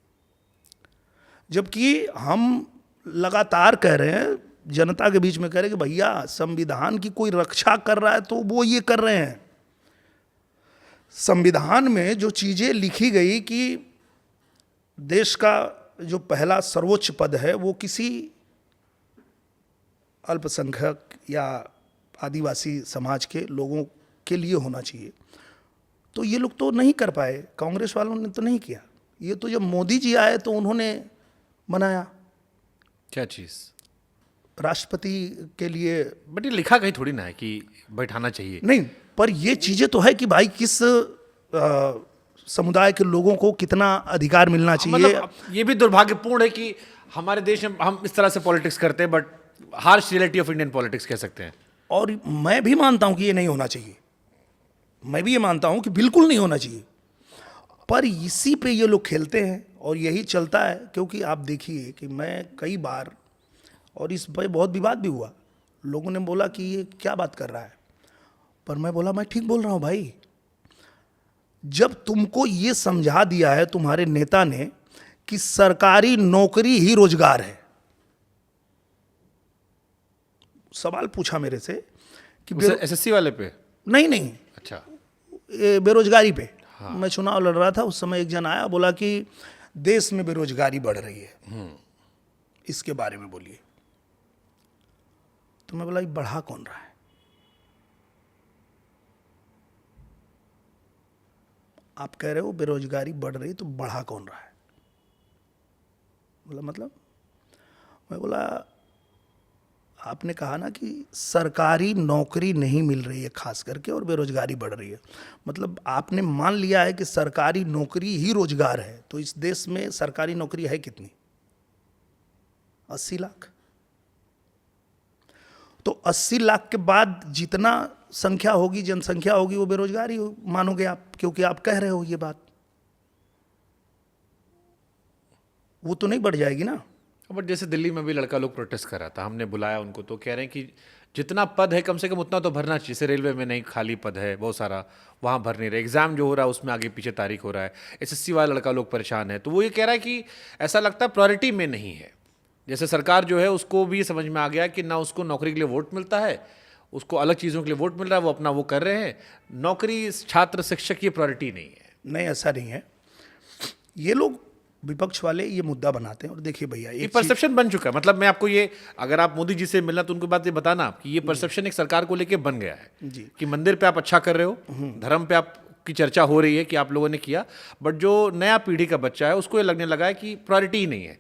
जबकि हम लगातार कह रहे हैं, जनता के बीच में कह रहे हैं कि भैया संविधान की कोई रक्षा कर रहा है तो वो ये कर रहे हैं। संविधान में जो चीज़ें लिखी गई कि देश का जो पहला सर्वोच्च पद है वो किसी अल्पसंख्यक या आदिवासी समाज के लोगों के लिए होना चाहिए, तो ये लोग तो नहीं कर पाए, कांग्रेस वालों ने तो नहीं किया। ये तो जब मोदी जी आए तो उन्होंने बनाया। क्या चीज़? राष्ट्रपति के लिए। बट ये लिखा कहीं थोड़ी ना है कि बैठाना चाहिए। नहीं, पर ये चीजें तो है कि भाई किस समुदाय के लोगों को कितना अधिकार मिलना चाहिए। मतलब ये भी दुर्भाग्यपूर्ण है कि हमारे देश में हम इस तरह से पॉलिटिक्स करते हैं, but harsh reality of Indian politics कह सकते हैं। और मैं भी मानता हूं कि ये नहीं होना चाहिए, मैं भी ये मानता हूं कि बिल्कुल नहीं होना चाहिए, पर इसी पे ये लोग खेलते हैं और यही चलता है। क्योंकि आप देखिए कि मैं कई बार, और इस पे बहुत विवाद भी हुआ, लोगों ने बोला कि ये क्या बात कर रहा है, पर मैं बोला मैं ठीक बोल रहा हूं भाई। जब तुमको ये समझा दिया है तुम्हारे नेता ने कि सरकारी नौकरी ही रोजगार है, सवाल पूछा मेरे से कि एसएससी वाले पे? नहीं नहीं, अच्छा। बेरोजगारी पे। मैं चुनाव लड़ रहा था उस समय, एक जन आया बोला कि देश में बेरोजगारी बढ़ रही है, इसके बारे में बोलिए। तो मैं बोला ये बढ़ा कौन रहा है? आप कह रहे हो बेरोजगारी बढ़ रही, तो बढ़ा कौन रहा है? बोला मतलब? मैं बोला आपने कहा ना कि सरकारी नौकरी नहीं मिल रही है खास करके और बेरोजगारी बढ़ रही है, मतलब आपने मान लिया है कि सरकारी नौकरी ही रोजगार है। तो इस देश में सरकारी नौकरी है कितनी? 80 लाख। तो 80 लाख के बाद जितना संख्या होगी, जनसंख्या होगी, वो बेरोजगारी मानोगे आप, क्योंकि आप कह रहे हो ये बात। वो तो नहीं बढ़ जाएगी ना। बट जैसे दिल्ली में भी लड़का लोग प्रोटेस्ट कर रहा था, हमने बुलाया उनको, तो कह रहे हैं कि जितना पद है कम से कम उतना तो भरना चाहिए। जैसे रेलवे में नहीं, खाली पद है बहुत सारा, वहाँ भर नहीं रहे। एग्जाम जो हो रहा है उसमें आगे पीछे तारीख हो रहा है। एसएससी वाला लड़का लोग परेशान है। तो वो ये कह रहा है कि ऐसा लगता है प्रायोरिटी में नहीं है। जैसे सरकार जो है उसको भी समझ में आ गया कि ना उसको नौकरी के लिए वोट मिलता है, उसको अलग चीज़ों के लिए वोट मिल रहा है, वो अपना वो कर रहे हैं। नौकरी, छात्र, शिक्षक ये प्रायोरिटी नहीं है। नहीं, ऐसा नहीं है। ये लोग विपक्ष वाले ये मुद्दा बनाते हैं। और देखिए भैया, ये परसेप्शन बन चुका है। मतलब मैं आपको ये, अगर आप मोदी जी से मिलना तो उनको बात ये बताना कि ये परसेप्शन एक सरकार को लेके बन गया है जी। कि मंदिर पे आप अच्छा कर रहे हो, धर्म पे आपकी चर्चा हो रही है कि आप लोगों ने किया, बट जो नया पीढ़ी का बच्चा है उसको ये लगने लगा है कि प्रायोरिटी ही नहीं है।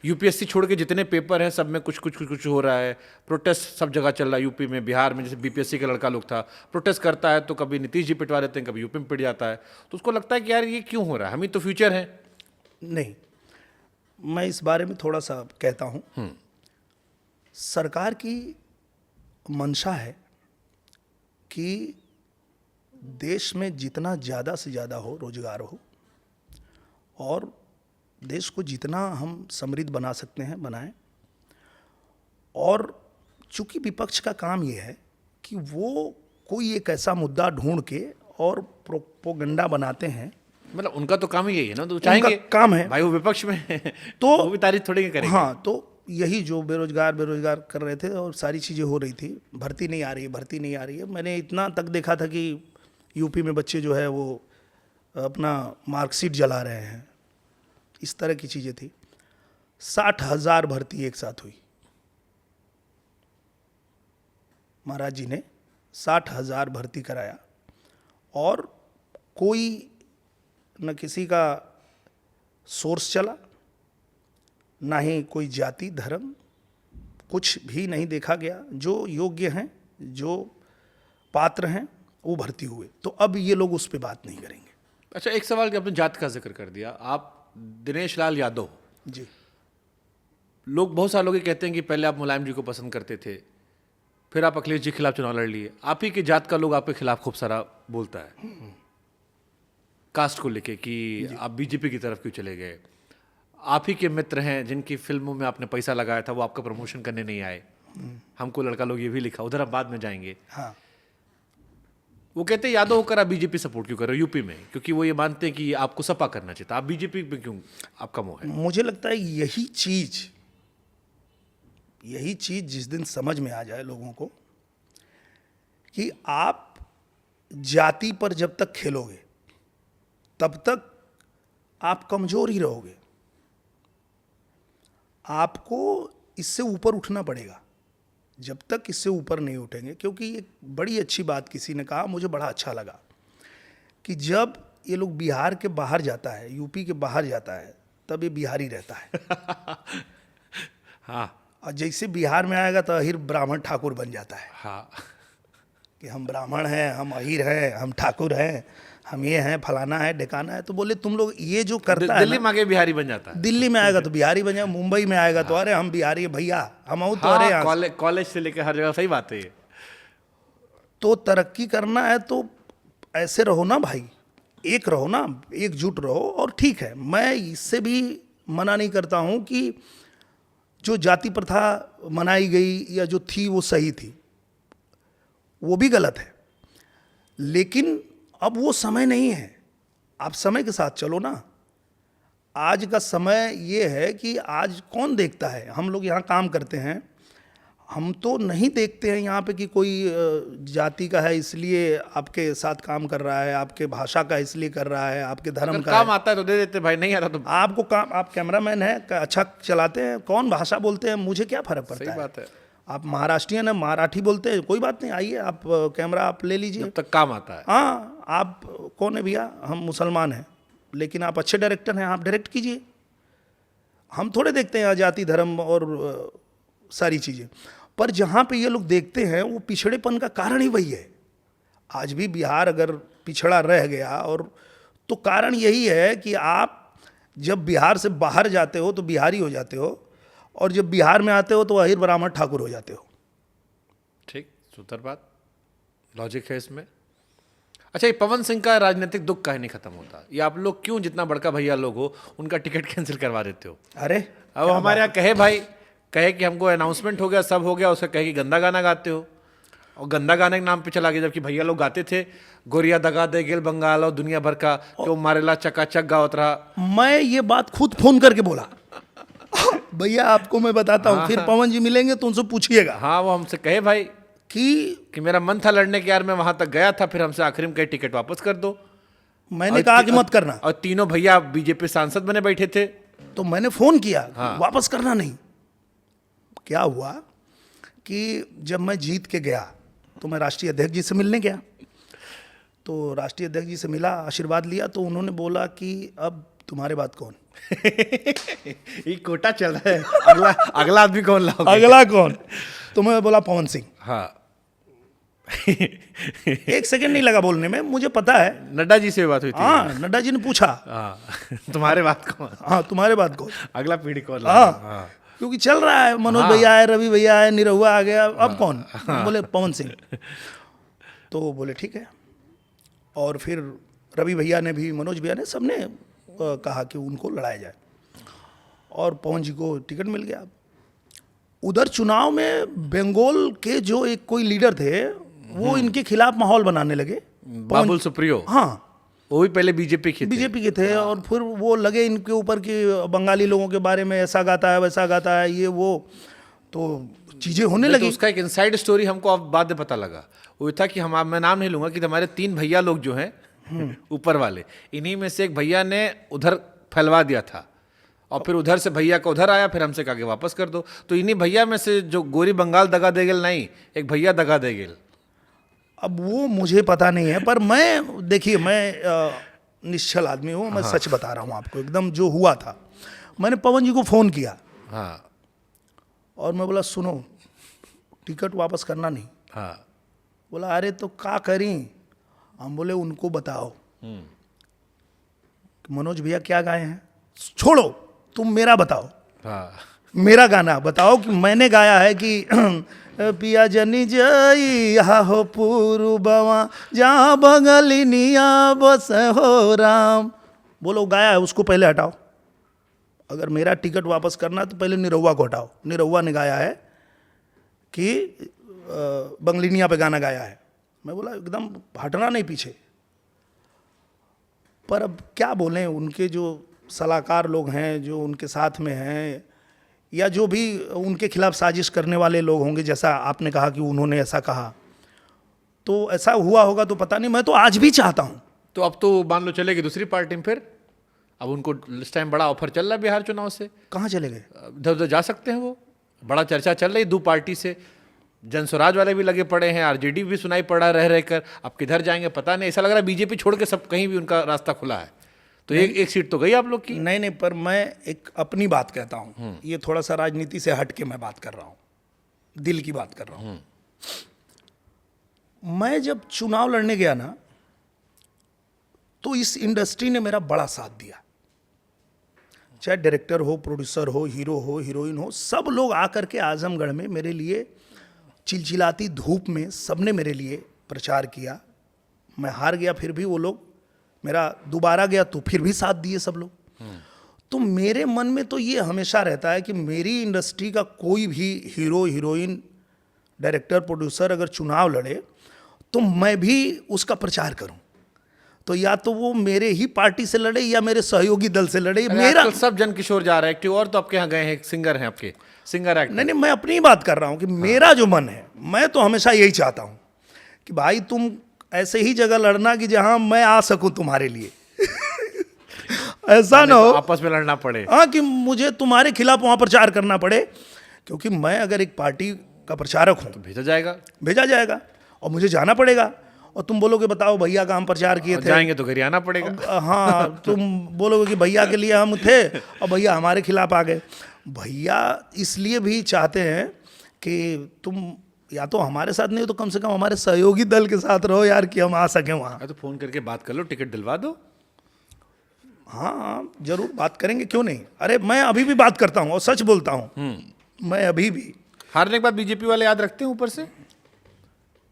यूपीएससी छोड़ के जितने पेपर हैं सब में कुछ कुछ कुछ कुछ हो रहा है। प्रोटेस्ट सब जगह चल रहा है, यूपी में, बिहार में। जैसे बीपीएससी का लड़का लोग था, प्रोटेस्ट करता है तो कभी नीतीश जी पिटवा देते हैं, कभी यूपी में पिट जाता है। तो उसको लगता है कि यार ये क्यों हो रहा है, हम ही तो फ्यूचर है। नहीं, मैं इस बारे में थोड़ा सा कहता हूं। सरकार की मंशा है कि देश में जितना ज़्यादा से ज़्यादा हो, रोजगार हो, और देश को जितना हम समृद्ध बना सकते हैं बनाएं। और चूंकि विपक्ष का काम ये है कि वो कोई एक ऐसा मुद्दा ढूंढ के और प्रोपोगंडा बनाते हैं। मतलब उनका तो काम ही यही है ना, तो चाहेंगे काम है भाई वो विपक्ष में है, तो वो भी तारीफ थोड़ी करेंगे। हाँ, तो यही जो बेरोजगार कर रहे थे और सारी चीज़ें हो रही थी, भर्ती नहीं आ रही है, भर्ती नहीं आ रही है। मैंने इतना तक देखा था कि यूपी में बच्चे जो है वो अपना मार्कशीट जला रहे हैं, इस तरह की चीज़ें थी। 60,000 भर्ती एक साथ हुई। महाराज जी ने 60,000 भर्ती कराया और कोई न किसी का सोर्स चला, ना ही कोई जाति धर्म, कुछ भी नहीं देखा गया। जो योग्य हैं, जो पात्र हैं, वो भर्ती हुए। तो अब ये लोग उस पर बात नहीं करेंगे। अच्छा, एक सवाल कि आपने जात का जिक्र कर दिया, आप दिनेश लाल यादव जी। लोग, बहुत सारे लोग ये कहते हैं कि पहले आप मुलायम जी को पसंद करते थे, फिर आप अखिलेश जी के खिलाफ चुनाव लड़ लिए। आप ही के जात का लोग आपके खिलाफ खूब सारा बोलता है कास्ट को लेके कि आप बीजेपी की तरफ क्यों चले गए। आप ही के मित्र हैं जिनकी फिल्मों में आपने पैसा लगाया था, वो आपका प्रमोशन करने नहीं आए। हमको लड़का लोग ये भी लिखा, उधर हम बाद में जाएंगे। हाँ, वो कहते हैं यादव होकर आप बीजेपी सपोर्ट क्यों कर रहे हो यूपी में, क्योंकि वो ये मानते हैं कि आपको सपा करना चाहिए था, आप बीजेपी में क्यों आपका मोह है। मुझे लगता है यही चीज जिस दिन समझ में आ जाए लोगों को कि आप जाति पर जब तक खेलोगे तब तक आप कमजोर ही रहोगे। आपको इससे ऊपर उठना पड़ेगा। जब तक इससे ऊपर नहीं उठेंगे, क्योंकि एक बड़ी अच्छी बात किसी ने कहा, मुझे बड़ा अच्छा लगा, कि जब ये लोग बिहार के बाहर जाता है, यूपी के बाहर जाता है, तब ये बिहारी रहता है। हाँ और जैसे बिहार में आएगा तो अहिर ब्राह्मण ठाकुर बन जाता है हाँ। कि हम ब्राह्मण हैं, हम अहिर हैं, हम ठाकुर हैं, हम ये हैं, फलाना है, ढिकाना है। तो बोले तुम लोग ये जो करता है दिल्ली ना, में आके बिहारी बन जाता है। दिल्ली में आएगा तो बिहारी बन जाएगा, मुंबई में आएगा तो अरे हम बिहारी हैं भैया, हम तो अरे हाँ, यहाँ से। कॉलेज से लेकर हर जगह, सही बात है ये। तो तरक्की करना है तो ऐसे रहो ना भाई, एक रहो ना, एकजुट रहो। और ठीक है, मैं इससे भी मना नहीं करता हूँ कि जो जाति प्रथा मनाई गई या जो थी वो सही थी, वो भी गलत है, लेकिन अब वो समय नहीं है। आप समय के साथ चलो ना। आज का समय ये है कि आज कौन देखता है, हम लोग यहाँ काम करते हैं, हम तो नहीं देखते हैं यहाँ पे कि कोई जाति का है इसलिए आपके साथ काम कर रहा है, आपके भाषा का इसलिए कर रहा है, आपके धर्म अगर का काम है। आता है तो दे देते भाई, नहीं आता तो आपको काम, आप कैमरामैन है, अच्छा चलाते हैं, कौन भाषा बोलते हैं, मुझे क्या फर्क पड़ता सही है। बात है। आप महाराष्ट्रियन है, मराठी बोलते हैं, कोई बात नहीं, आइए आप कैमरा आप ले लीजिए। जब तक काम आता है। हाँ, आप कौन है भैया, हम मुसलमान हैं, लेकिन आप अच्छे डायरेक्टर हैं, आप डायरेक्ट कीजिए। हम थोड़े देखते हैं जाति धर्म और सारी चीज़ें। पर जहाँ पे ये लोग देखते हैं वो पिछड़ेपन का कारण ही वही है। आज भी बिहार अगर पिछड़ा रह गया, और तो कारण यही है कि आप जब बिहार से बाहर जाते हो तो बिहारी हो जाते हो, और जब बिहार में आते हो तो अहिर ब्राह्मण ठाकुर हो जाते हो। ठीक, सुतर बात, लॉजिक है इसमें। अच्छा, ये पवन सिंह का राजनीतिक दुख काहे नहीं खत्म होता? ये आप लोग क्यों, जितना बड़का भैया लोग हो, उनका टिकट कैंसिल करवा देते हो? अरे अब हमारे यहाँ कहे भाई, कहे कि हमको अनाउंसमेंट हो गया, सब हो गया, उसका कहे कि गंदा गाना गाते हो, और गंदा गाने के नाम पे चला गया, जबकि भैया लोग गाते थे गोरिया दगा दे गेल बंगाल और दुनिया भर का, क्यों मारेला चकाचक गावत रहा। मैं ये बात खुद फोन करके बोला भैया आपको मैं बताता हूँ, फिर पवन जी मिलेंगे तो उनसे पूछिएगा हाँ, वो हमसे कहे भाई कि मेरा मन था लड़ने के, यार मैं वहां तक गया था, फिर हमसे आखिरी में कहे टिकट वापस कर दो। मैंने कहा कि मत करना, और तीनों भैया बीजेपी सांसद बने बैठे थे। तो मैंने फोन किया हाँ। वापस करना नहीं। क्या हुआ कि जब मैं जीत के गया तो मैं राष्ट्रीय अध्यक्ष जी से मिलने गया, तो राष्ट्रीय अध्यक्ष जी से मिला, आशीर्वाद लिया, तो उन्होंने बोला कि अब तुम्हारे बाद कौन ये कोटा चल रहा है, अगला अगला आदमी कौन लाओगे? अगला कौन? तो मैं बोला पवन सिंह। हाँ। एक सेकंड नहीं लगा बोलने में, मुझे पता है। नड्डा जी से बात हुई थी। हाँ, नड्डा जी ने पूछा, हाँ। तुम्हारे बाद कौन? हाँ तुम्हारे बाद कौन? अगला पीढ़ी कौन? हाँ, क्योंकि चल रहा है, मनोज भैया आए, रवि भैया आए, निरहुआ आ गया, अब कौन? बोले पवन सिंह। तो बोले ठीक है। और फिर रवि भैया ने भी, मनोज भैया ने, सबने कहा कि उनको लड़ाया जाए, और पवन जी को टिकट मिल गया। उधर चुनाव में बंगाल के जो एक कोई लीडर थे, वो इनके खिलाफ माहौल बनाने लगे। बाबुल सुप्रियो, हाँ, वो भी पहले बीजेपी के थे। बीजेपी के थे, और फिर वो लगे इनके ऊपर कि बंगाली लोगों के बारे में ऐसा गाता है, वैसा गाता है, ये वो, तो चीजें होने तो लगी। उसका एक इनसाइड स्टोरी हमको अब बाद में पता लगा। वो था कि मैं नाम नहीं लूंगा, कि हमारे 3 भैया लोग जो हैं ऊपर वाले, इन्हीं में से एक भैया ने उधर फैलवा दिया था, और फिर उधर से भैया का उधर आया, फिर हमसे कहा कि वापस कर दो। तो इन्हीं भैया में से जो गोरी बंगाल दगा दे गेल, नहीं, एक भैया दगा दे गेल। अब वो मुझे पता नहीं है, पर मैं, देखिए मैं निश्चल आदमी हूँ, मैं सच बता रहा हूँ आपको, एकदम जो हुआ था। मैंने पवन जी को फ़ोन किया, हाँ और मैं बोला सुनो, टिकट वापस करना नहीं। हाँ। बोला अरे तो क्या करें? हम बोले उनको बताओ कि मनोज भैया क्या गाए हैं, छोड़ो तुम मेरा बताओ, हाँ। मेरा गाना बताओ कि मैंने गाया है कि पिया जनी जई हो पूर्ववा जहाँ बंगलिनिया बस हो राम। बोलो गाया है, उसको पहले हटाओ। अगर मेरा टिकट वापस करना तो पहले निरहुआ को हटाओ। निरहुआ ने गाया है कि बंगलिनिया पे गाना गाया है। मैं बोला एकदम हटना नहीं पीछे। पर अब क्या बोलें, उनके जो सलाहकार लोग हैं, जो उनके साथ में हैं, या जो भी उनके खिलाफ साजिश करने वाले लोग होंगे, जैसा आपने कहा कि उन्होंने ऐसा कहा, तो ऐसा हुआ होगा तो पता नहीं। मैं तो आज भी चाहता हूँ। तो अब तो मान लो चलेगी दूसरी पार्टी में, फिर अब उनको इस टाइम बड़ा ऑफर चल रहा है बिहार चुनाव से। कहाँ चले गए? इधर उधर जा सकते हैं, वो बड़ा चर्चा चल रही 2 पार्टी से। जन स्वराज वाले भी लगे पड़े हैं, आरजेडी भी सुनाई पड़ा रह कर। अब किधर जाएंगे पता नहीं। ऐसा लग रहा है बीजेपी छोड़ के सब कहीं भी उनका रास्ता खुला है। तो एक सीट तो गई आप लोग की। नहीं नहीं, पर मैं एक अपनी बात कहता हूँ, ये थोड़ा सा राजनीति से हट के मैं बात कर रहा हूँ, दिल की बात कर रहा हूँ। मैं जब चुनाव लड़ने गया ना, तो इस इंडस्ट्री ने मेरा बड़ा साथ दिया। चाहे डायरेक्टर हो, प्रोड्यूसर हो, हीरो हो, हीरोइन हो, सब लोग आकर के आजमगढ़ में मेरे लिए चिलचिलाती धूप में सबने मेरे लिए प्रचार किया। मैं हार गया फिर भी वो लोग, मेरा दोबारा गया तो फिर भी साथ दिए सब लोग। तो मेरे मन में तो ये हमेशा रहता है कि मेरी इंडस्ट्री का कोई भी हीरो, हीरोइन, डायरेक्टर, प्रोड्यूसर अगर चुनाव लड़े तो मैं भी उसका प्रचार करूं। तो या तो वो मेरे ही पार्टी से लड़े या मेरे सहयोगी दल से लड़े। मेरा आजकल सब जन किशोर जा रहा है एक्टिव, और तो आपके यहाँ गए हैं, सिंगर हैं आपके, सिंगर एक्टर। नहीं, मैं अपनी ही बात कर रहा हूं कि मेरा जो मन है, मैं तो हमेशा यही चाहता हूं कि भाई तुम ऐसे ही जगह लड़ना कि जहां मैं आ सकूं तुम्हारे लिए। ऐसा ना हो आपस में लड़ना पड़े। हाँ, कि मुझे तुम्हारे खिलाफ वहां प्रचार करना पड़े, क्योंकि मैं अगर एक पार्टी का प्रचारक हूं, भेजा जाएगा और मुझे जाना पड़ेगा। और तुम बोलोगे बताओ भैया का हम प्रचार किए थे, जाएंगे तो घर आना पड़ेगा। हाँ, तुम बोलोगे कि भैया के लिए हम थे और भैया हमारे खिलाफ आ गए। भैया इसलिए भी चाहते हैं कि तुम या तो हमारे साथ नहीं हो तो कम से कम हमारे सहयोगी दल के साथ रहो यार, कि हम आ सकें वहाँ। तो फोन करके बात कर लो, टिकट दिलवा दो। हाँ, जरूर बात करेंगे, क्यों नहीं। अरे मैं अभी भी बात करता हूँ और सच बोलता हूँ, मैं अभी भी। हारने के बाद बीजेपी वाले याद रखते हैं ऊपर से?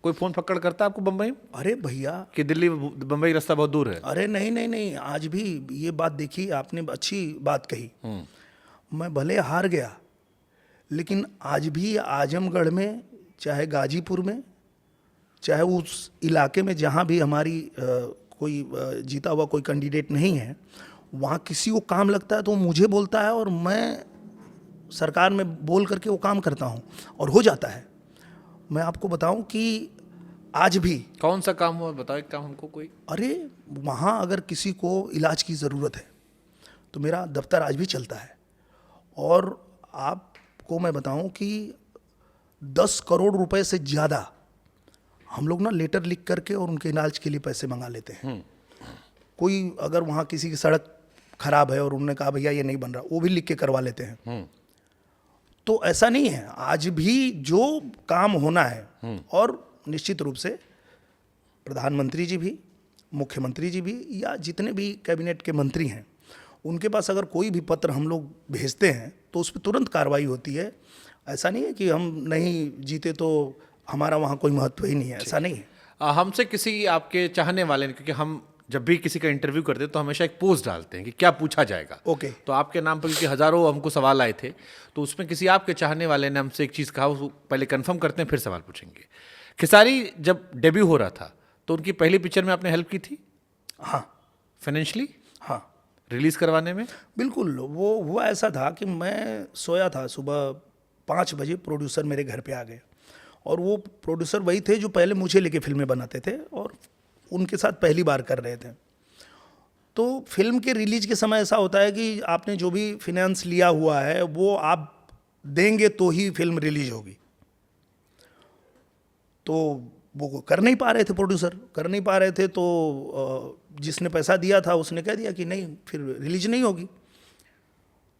कोई फोन पकड़ करता है आपको बम्बई? अरे भैया, कि दिल्ली बम्बई रास्ता बहुत दूर है? अरे नहीं नहीं नहीं, आज भी ये बात देखी आपने, अच्छी बात कही। मैं भले हार गया, लेकिन आज भी आजमगढ़ में, चाहे गाजीपुर में, चाहे उस इलाके में जहाँ भी हमारी कोई जीता हुआ कोई कैंडिडेट नहीं है, वहाँ किसी को काम लगता है तो मुझे बोलता है और मैं सरकार में बोल करके वो काम करता हूँ और हो जाता है। मैं आपको बताऊं कि आज भी कौन सा काम हुआ बताओ, एक काम हमको कोई। अरे वहाँ अगर किसी को इलाज की ज़रूरत है तो मेरा दफ्तर आज भी चलता है। और आपको मैं बताऊं कि 10 करोड़ रुपए से ज़्यादा हम लोग ना लेटर लिख करके और उनके इलाज के लिए पैसे मंगा लेते हैं। कोई अगर वहाँ किसी की सड़क खराब है और उन्होंने कहा भैया ये नहीं बन रहा, वो भी लिख के करवा लेते हैं। तो ऐसा नहीं है, आज भी जो काम होना है, और निश्चित रूप से प्रधानमंत्री जी भी, मुख्यमंत्री जी भी, या जितने भी कैबिनेट के मंत्री हैं, उनके पास अगर कोई भी पत्र हम लोग भेजते हैं तो उस पर तुरंत कार्रवाई होती है। ऐसा नहीं है कि हम नहीं जीते तो हमारा वहाँ कोई महत्व ही नहीं है, ऐसा नहीं है। हमसे किसी आपके चाहने वाले ने, क्योंकि हम जब भी किसी का इंटरव्यू करते हैं तो हमेशा एक पोस्ट डालते हैं कि क्या पूछा जाएगा। ओके। तो आपके नाम पर क्योंकि हजारों हमको सवाल आए थे, तो उसमें किसी आपके चाहने वाले ने हमसे एक चीज़ कहा, उसको पहले कंफर्म करते हैं फिर सवाल पूछेंगे। खेसारी जब डेब्यू हो रहा था तो उनकी पहली पिक्चर में आपने हेल्प की थी? हाँ, फाइनेंशियली? हाँ, रिलीज करवाने में? बिल्कुल। वो हुआ ऐसा था कि मैं सोया था, सुबह 5 बजे प्रोड्यूसर मेरे घर पे आ गए, और वो प्रोड्यूसर वही थे जो पहले मुझे लेके फिल्में बनाते थे और उनके साथ पहली बार कर रहे थे। तो फिल्म के रिलीज के समय ऐसा होता है कि आपने जो भी फिनेंस लिया हुआ है वो आप देंगे तो ही फिल्म रिलीज होगी। तो वो कर नहीं पा रहे थे, प्रोड्यूसर कर नहीं पा रहे थे, तो जिसने पैसा दिया था उसने कह दिया कि नहीं, फिर रिलीज नहीं होगी।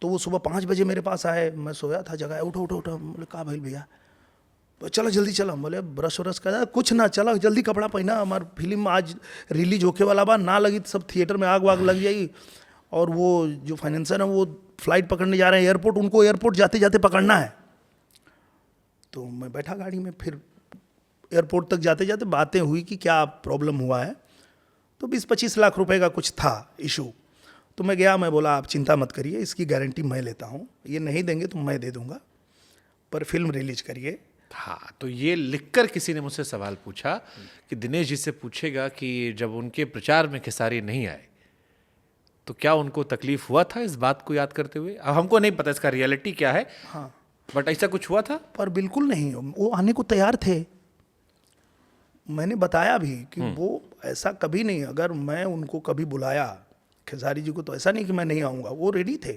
तो वो सुबह 5 बजे मेरे पास आए, मैं सोया था, जगह उठो उठो उठो। बोले कहा भाई भैया, चलो जल्दी चलो। बोले ब्रश व्रश कर, कुछ ना, चलो जल्दी कपड़ा पहना, हमारी फिल्म आज रिलीज होके वाला बा, ना लगी तो सब थिएटर में आग वाग लग जाएगी। और वो जो फाइनेंसर है वो फ्लाइट पकड़ने जा रहे हैं एयरपोर्ट, उनको एयरपोर्ट जाते जाते पकड़ना है। तो मैं बैठा गाड़ी में, फिर एयरपोर्ट तक जाते जाते बातें हुई कि क्या प्रॉब्लम हुआ है। तो 20-25 लाख रुपए का कुछ था इशू। तो मैं गया, मैं बोला आप चिंता मत करिए, इसकी गारंटी मैं लेता हूँ, ये नहीं देंगे तो मैं दे दूँगा, पर फिल्म रिलीज करिए। हाँ, तो ये लिखकर किसी ने मुझसे सवाल पूछा कि दिनेश जी से पूछेगा कि जब उनके प्रचार में खेसारी नहीं आए तो क्या उनको तकलीफ हुआ था इस बात को याद करते हुए। अब हमको नहीं पता इसका रियलिटी क्या है, हाँ, बट ऐसा कुछ हुआ था। पर बिल्कुल नहीं, वो आने को तैयार थे। मैंने बताया भी कि वो ऐसा कभी नहीं, अगर मैं उनको कभी बुलाया खेसारी जी को तो ऐसा नहीं कि मैं नहीं आऊँगा, वो रेडी थे।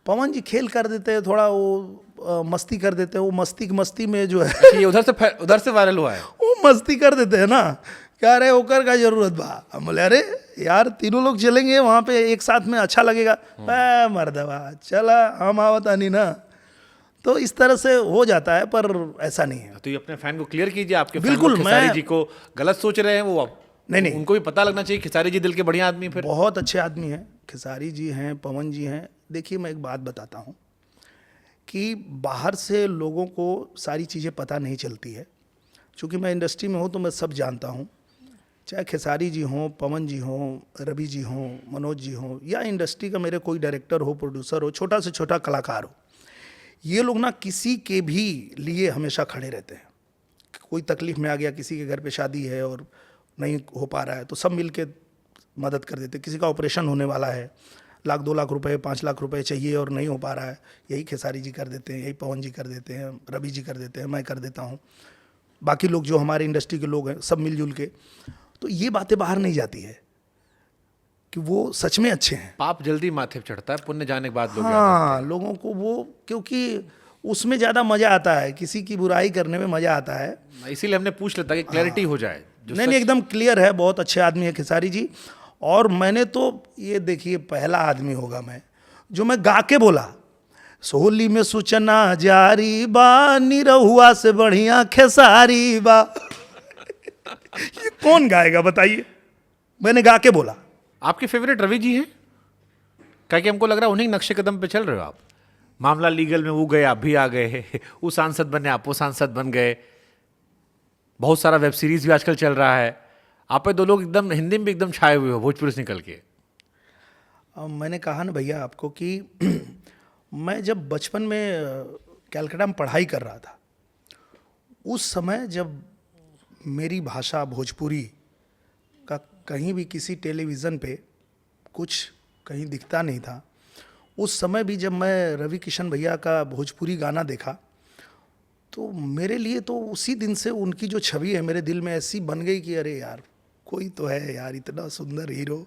पवन जी खेल कर देते हैं थोड़ा, वो मस्ती कर देते हैं, वो मस्ती में जो है ये उधर से वायरल हुआ है। वो मस्ती कर देते हैं ना कह रहे होकर का जरूरत बा। हम बोले अरे यार तीनों लोग चलेंगे वहाँ पे एक साथ में, अच्छा लगेगा। मर्दवा चला, हम आवतानी ना। तो इस तरह से हो जाता है, पर ऐसा नहीं है। तो ये अपने फैन को क्लियर कीजिए, आपके बिल्कुल, फैन लोग खेसारी मैं- जी को गलत सोच रहे हैं वो आप नहीं। उनको भी पता लगना चाहिए खेसारी जी दिल के बढ़िया आदमी। फिर बहुत अच्छे आदमी हैं, खेसारी जी हैं, पवन जी हैं। देखिए मैं एक बात बताता हूँ कि बाहर से लोगों को सारी चीज़ें पता नहीं चलती है। चूँकि मैं इंडस्ट्री में हूँ तो मैं सब जानता हूँ, चाहे खेसारी जी हों, पवन जी हों, रवि जी हों, मनोज जी हों, या इंडस्ट्री का मेरे कोई डायरेक्टर हो, प्रोड्यूसर हो, छोटा से छोटा कलाकार हो, ये लोग ना किसी के भी लिए हमेशा खड़े रहते हैं। कोई तकलीफ में आ गया, किसी के घर पे शादी है और नहीं हो पा रहा है, तो सब मिल के मदद कर देते। किसी का ऑपरेशन होने वाला है, 1 लाख 2 लाख रुपए 5 लाख रुपए चाहिए और नहीं हो पा रहा है, यही खेसारी जी कर देते हैं, यही पवन जी कर देते हैं, रवि जी कर देते हैं, मैं कर देता हूँ, बाकी लोग जो हमारे इंडस्ट्री के लोग हैं सब मिलजुल के। तो ये बातें बाहर नहीं जाती है कि वो सच में अच्छे हैं। पाप जल्दी माथे पे चढ़ता है, पुण्य जाने के बाद लोग याद हाँ, लोगों को वो, क्योंकि उसमें ज़्यादा मज़ा आता है, किसी की बुराई करने में मज़ा आता है। आते हैं। इसीलिए हमने पूछ लेता कि क्लैरिटी हो जाए। जो नहीं, एकदम क्लियर है, बहुत अच्छे आदमी है खेसारी जी। और मैंने तो ये देखिए पहला आदमी होगा मैं जो मैं गा के बोला, सोली में सूचना जारी बा, निरहुआ से बढ़िया खेसारी बा। ये कौन गाएगा बताइए? मैंने गा के बोला। आपके फेवरेट रवि जी हैं? क्या कि हमको लग रहा है उन्हीं नक्शे कदम पे चल रहे हो आप। मामला लीगल में वो गए, आप भी आ गए, वो सांसद बने, आप वो सांसद बन गए, बहुत सारा वेब सीरीज भी आजकल चल रहा है। आप पे 2 लोग एकदम हिंदी में भी एकदम छाए हुए हो, भोजपुरी से निकल के। मैंने कहा ना भैया आपको कि मैं जब बचपन में कलकत्ता में पढ़ाई कर रहा था, उस समय जब मेरी भाषा भोजपुरी का कहीं भी किसी टेलीविज़न पे कुछ कहीं दिखता नहीं था, उस समय भी जब मैं रवि किशन भैया का भोजपुरी गाना देखा, तो मेरे लिए तो उसी दिन से उनकी जो छवि है मेरे दिल में ऐसी बन गई कि अरे यार कोई तो है यार, इतना सुंदर हीरो,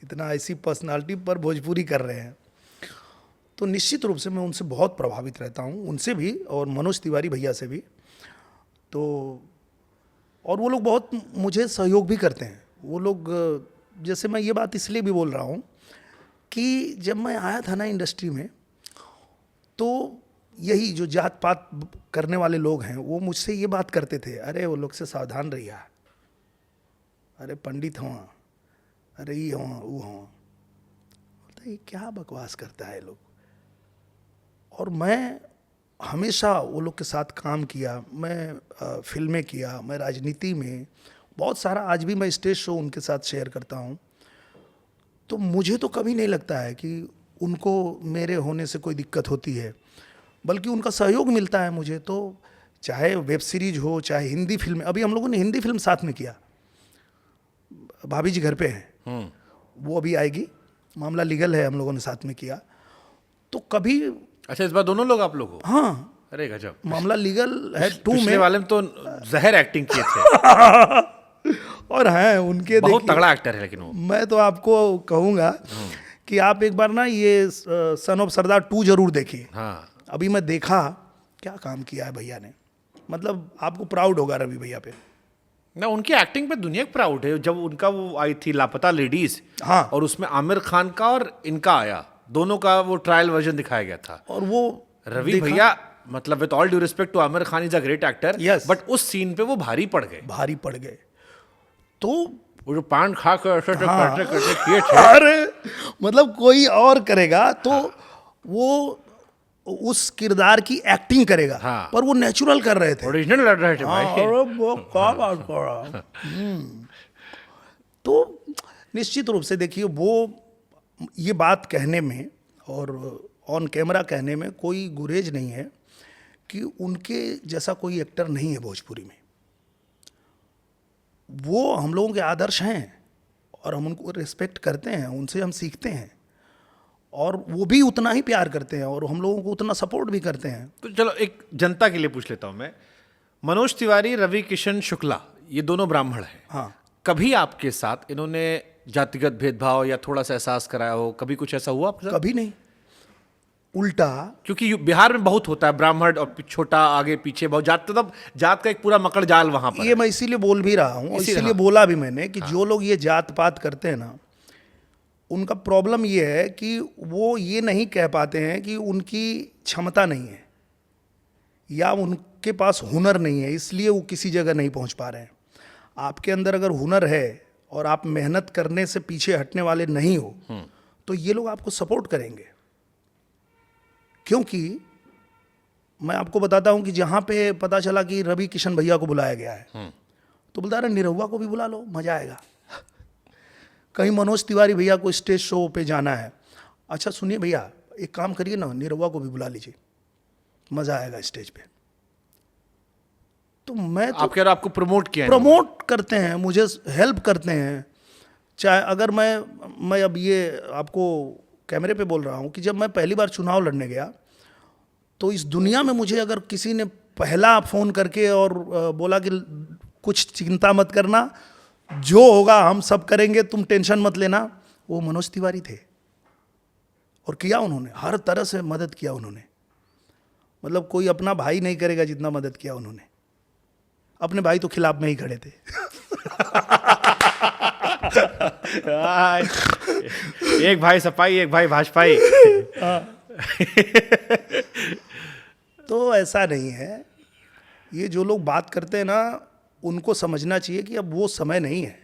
इतना ऐसी पर्सनालिटी पर भोजपुरी कर रहे हैं। तो निश्चित रूप से मैं उनसे बहुत प्रभावित रहता हूँ, उनसे भी और मनोज तिवारी भैया से भी। तो और वो लोग बहुत मुझे सहयोग भी करते हैं। वो लोग, जैसे मैं ये बात इसलिए भी बोल रहा हूँ कि जब मैं आया था ना इंडस्ट्री में, तो यही जो जात पात करने वाले लोग हैं वो मुझसे ये बात करते थे, अरे वो लोग से सावधान रहिए, अरे पंडित हों, अरे ये हों वो हों। बोलता ये क्या बकवास करता है लोग। और मैं हमेशा वो लोग के साथ काम किया, मैं फिल्में किया, मैं राजनीति में बहुत सारा, आज भी मैं स्टेज शो उनके साथ शेयर करता हूँ। तो मुझे तो कभी नहीं लगता है कि उनको मेरे होने से कोई दिक्कत होती है, बल्कि उनका सहयोग मिलता है मुझे। तो चाहे वेब सीरीज हो, चाहे हिंदी फिल्म, अभी हम लोगों ने हिंदी फिल्म साथ में किया, भाभी जी घर पे हैं, वो अभी आएगी, मामला लीगल है, हम लोगों ने साथ में किया। तो कभी, अच्छा, इस बार दोनों लोग आप लोग हो? हाँ, अरे गजब। मामला लीगल है 2 पिछले में। वाले में तो जहर एक्टिंग किए थे। और हैं उनके, बहुत देखिए, तगड़ा एक्टर है लेकिन वो। मैं तो आपको कहूँगा कि आप एक बार ना ये सन ऑफ सरदार 2 जरूर देखिए। हाँ, अभी मैं देखा, क्या काम किया है भैया ने, मतलब आपको प्राउड होगा रवि भैया पे। ना उनकी एक्टिंग पे दुनिया प्राउड है। जब उनका वो आई थी लापता लेडीज, हाँ, और उसमें आमिर खान का और इनका आया, दोनों का वो ट्रायल वर्जन दिखाया गया था। और वो रवि भैया, मतलब with all due respect to Aamir Khan, is a great actor, Yes. But उस सीन पे वो भारी पड़ गए। भारी पड़ गए। तो वो जो पान खा कर ऐसे हाँ। करते करते किए थे, अरे मतलब कोई और करेगा तो वो उस किरदार की एक्टिंग करेगा, हाँ। पर वो नेचुरल कर रहे थे। ओरिजिनल लड़ रहे थे हाँ, भाई। अरे वो क्या बात कर रहा। तो निश्चित रूप से देखिए, वो ये बात कहने में और ऑन कैमरा कहने में कोई गुरेज नहीं है कि उनके जैसा कोई एक्टर नहीं है भोजपुरी में। वो हम लोगों के आदर्श हैं और हम उनको रिस्पेक्ट करते हैं, उनसे हम सीखते हैं, और वो भी उतना ही प्यार करते हैं और हम लोगों को उतना सपोर्ट भी करते हैं। तो चलो एक जनता के लिए पूछ लेता हूं मैं, मनोज तिवारी, रवि किशन शुक्ला, ये दोनों ब्राह्मण हैं। हाँ, कभी आपके साथ इन्होंने जातिगत भेदभाव या थोड़ा सा एहसास कराया हो? कभी कुछ ऐसा हुआ आपके साथ? कभी नहीं। उल्टा क्योंकि बिहार में बहुत होता है, ब्राह्मण और छोटा आगे पीछे बहुत जात, मतलब जात का एक पूरा मकड़ जाल वहां पर ये है। मैं इसीलिए बोल भी रहा हूँ, इसीलिए हाँ। बोला भी मैंने कि जो लोग ये जात पात करते हैं ना, उनका प्रॉब्लम ये है कि वो ये नहीं कह पाते हैं कि उनकी क्षमता नहीं है या उनके पास हुनर नहीं है, इसलिए वो किसी जगह नहीं पहुंच पा रहे हैं। आपके अंदर अगर हुनर है और आप मेहनत करने से पीछे हटने वाले नहीं हो, तो ये लोग आपको सपोर्ट करेंगे। क्योंकि मैं आपको बताता हूं कि जहां पे पता चला कि रवि किशन भैया को बुलाया गया है, तो बोलता रहा निरहुआ को भी बुला लो, मजा आएगा। कहीं मनोज तिवारी भैया को स्टेज शो पे जाना है, अच्छा सुनिए भैया एक काम करिए ना, निरहुआ को भी बुला लीजिए, मजा आएगा स्टेज पे। तो मैं तो आप कह रहे हो आपको प्रमोट किया है प्रमोट करते हैं, मुझे हेल्प करते हैं। चाहे अगर मैं अब ये आपको कैमरे पे बोल रहा हूँ कि जब मैं पहली बार चुनाव लड़ने गया, तो इस दुनिया में मुझे अगर किसी ने पहला फ़ोन करके और बोला कि कुछ चिंता मत करना, जो होगा हम सब करेंगे, तुम टेंशन मत लेना, वो मनोज तिवारी थे। और किया उन्होंने, हर तरह से मदद किया उन्होंने। मतलब कोई अपना भाई नहीं करेगा जितना मदद किया उन्होंने। अपने भाई तो खिलाफ में ही खड़े थे। एक भाई सपाई एक भाई भाजपाई। तो ऐसा नहीं है, ये जो लोग बात करते हैं ना, उनको समझना चाहिए कि अब वो समय नहीं है।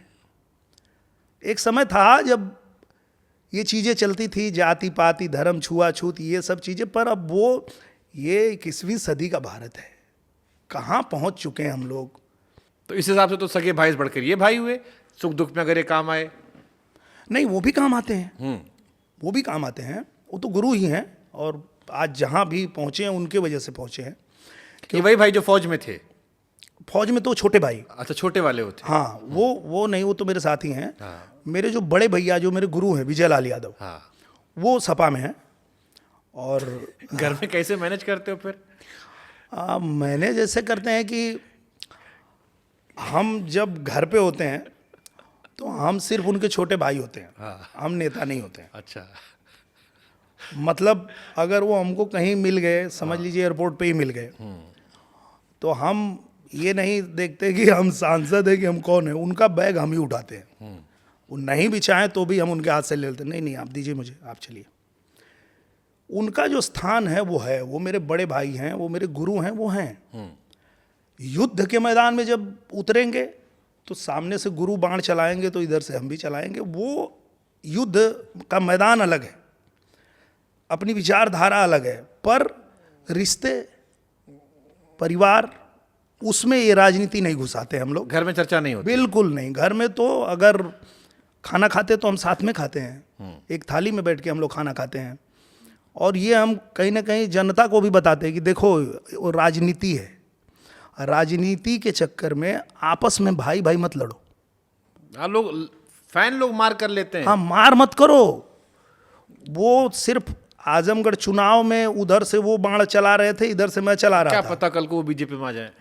एक समय था जब ये चीज़ें चलती थी, जाति पाति धर्म छुआछूत ये सब चीज़ें, पर अब वो ये 21वीं सदी का भारत है, कहाँ पहुँच चुके हैं हम लोग। तो इस हिसाब से तो सगे भाई से बढ़कर ये भाई हुए, सुख दुख में अगर ये काम आए। नहीं, वो भी काम आते हैं, वो भी काम आते हैं, वो तो गुरु ही हैं, और आज जहाँ भी पहुँचे हैं उनके वजह से पहुँचे हैं। कि वही भाई जो फौज में थे। फौज में तो छोटे भाई, अच्छा, छोटे वाले होते। हाँ, वो नहीं, वो तो मेरे साथी हैं। हाँ। मेरे जो बड़े भैया जो मेरे गुरु हैं, विजय लाल यादव, हाँ। वो सपा में हैं। और घर में कैसे मैनेज करते हो फिर? मैंने जैसे करते हैं कि हम जब घर पे होते हैं तो हम सिर्फ उनके छोटे भाई होते हैं। हाँ। हम नेता नहीं होते हैं। अच्छा। मतलब अगर वो हमको कहीं मिल गए, समझ लीजिए एयरपोर्ट पे ही मिल गए, तो हम ये नहीं देखते कि हम सांसद है कि हम कौन है, उनका बैग हम ही उठाते हैं। वो नहीं भी चाहें तो भी हम उनके हाथ से ले लेते हैं, नहीं नहीं आप दीजिए मुझे, आप चलिए। उनका जो स्थान है वो है, वो मेरे बड़े भाई हैं, वो मेरे गुरु हैं, वो हैं। युद्ध के मैदान में जब उतरेंगे तो सामने से गुरु बाण चलाएंगे तो इधर से हम भी चलाएंगे। वो युद्ध का मैदान अलग है, अपनी विचारधारा अलग है, पर रिश्ते परिवार उसमें ये राजनीति नहीं घुसाते हम लोग। घर में चर्चा नहीं होती? बिल्कुल नहीं। घर में तो अगर खाना खाते तो हम साथ में खाते हैं, एक थाली में बैठ के हम लोग खाना खाते हैं। और ये हम कहीं ना कहीं जनता को भी बताते हैं कि देखो वो राजनीति है, राजनीति के चक्कर में आपस में भाई भाई मत लड़ो। आप लोग फैन लोग मार कर लेते हैं। हाँ, मार मत करो। वो सिर्फ आजमगढ़ चुनाव में उधर से वो बाण चला रहे थे, इधर से मैं चला रहा क्या था। पता कल को वो बीजेपी में आ जाए।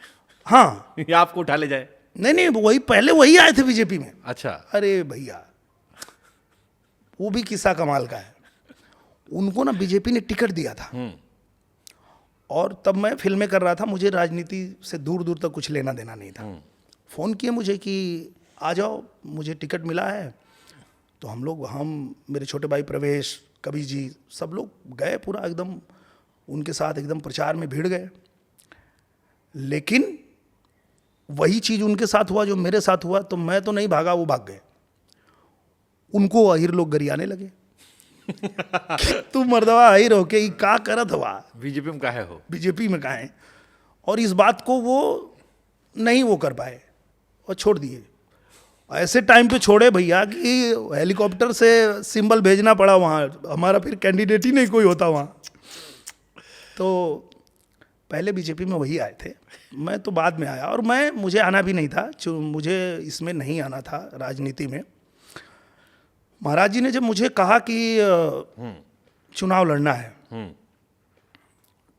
हाँ, या आपको उठा ले जाए। नहीं, वही पहले वही आए थे बीजेपी में। अच्छा। अरे भैया, वो भी किस्सा कमाल का है। उनको ना बीजेपी ने टिकट दिया था, और तब मैं फिल्में कर रहा था, मुझे राजनीति से दूर दूर तक कुछ लेना देना नहीं था। फ़ोन किए मुझे कि आ जाओ, मुझे टिकट मिला है। तो हम मेरे छोटे भाई प्रवेश, कबीर जी, सब लोग गए, पूरा एकदम उनके साथ एकदम प्रचार में भिड़ गए। लेकिन वही चीज़ उनके साथ हुआ जो मेरे साथ हुआ। तो मैं तो नहीं भागा, वो भाग गए। उनको अहिर लोग गरियाने लगे। तू मर्दवा अहिर हो के का करत हुआ, बीजेपी में काहे हो? बीजेपी में कहाँ है? और इस बात को वो नहीं वो कर पाए और छोड़ दिए। ऐसे टाइम पे छोड़े भैया कि हेलीकॉप्टर से सिंबल भेजना पड़ा वहाँ, हमारा फिर कैंडिडेट ही नहीं कोई होता वहाँ। तो पहले बीजेपी में वही आए थे, मैं तो बाद में आया। और मुझे आना भी नहीं था, मुझे इसमें नहीं आना था राजनीति में। महाराज जी ने जब मुझे कहा कि चुनाव लड़ना है,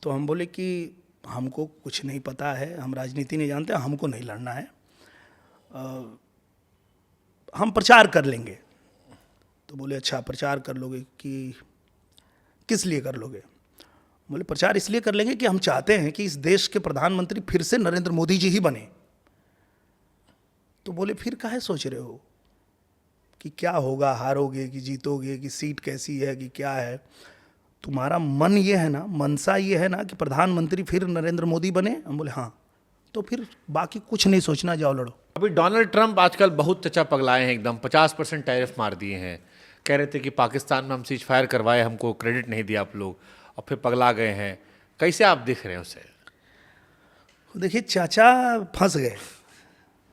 तो हम बोले कि हमको कुछ नहीं पता है, हम राजनीति नहीं जानते, हमको नहीं लड़ना है, हम प्रचार कर लेंगे। तो बोले अच्छा प्रचार कर लोगे कि किस लिए कर लोगे? बोले प्रचार इसलिए कर लेंगे कि हम चाहते हैं कि इस देश के प्रधानमंत्री फिर से नरेंद्र मोदी जी ही बने। तो बोले फिर काहे सोच रहे हो कि क्या होगा, हारोगे कि जीतोगे, कि सीट कैसी है, कि क्या है। तुम्हारा मन ये है ना, मनसा ये है ना कि प्रधानमंत्री फिर नरेंद्र मोदी बने। हम बोले हाँ, तो फिर बाकी कुछ नहीं सोचना, जाओ लड़ो। अभी डोनाल्ड ट्रंप आजकल बहुत चचा पगलाए हैं, एकदम 50% टैरिफ मार दिए हैं। कह रहे थे कि पाकिस्तान में हम सीज फायर करवाए, हमको क्रेडिट नहीं दिया आप लोग, और फिर पगला गए हैं। कैसे आप देख रहे हैं उसे? देखिए चाचा फंस गए,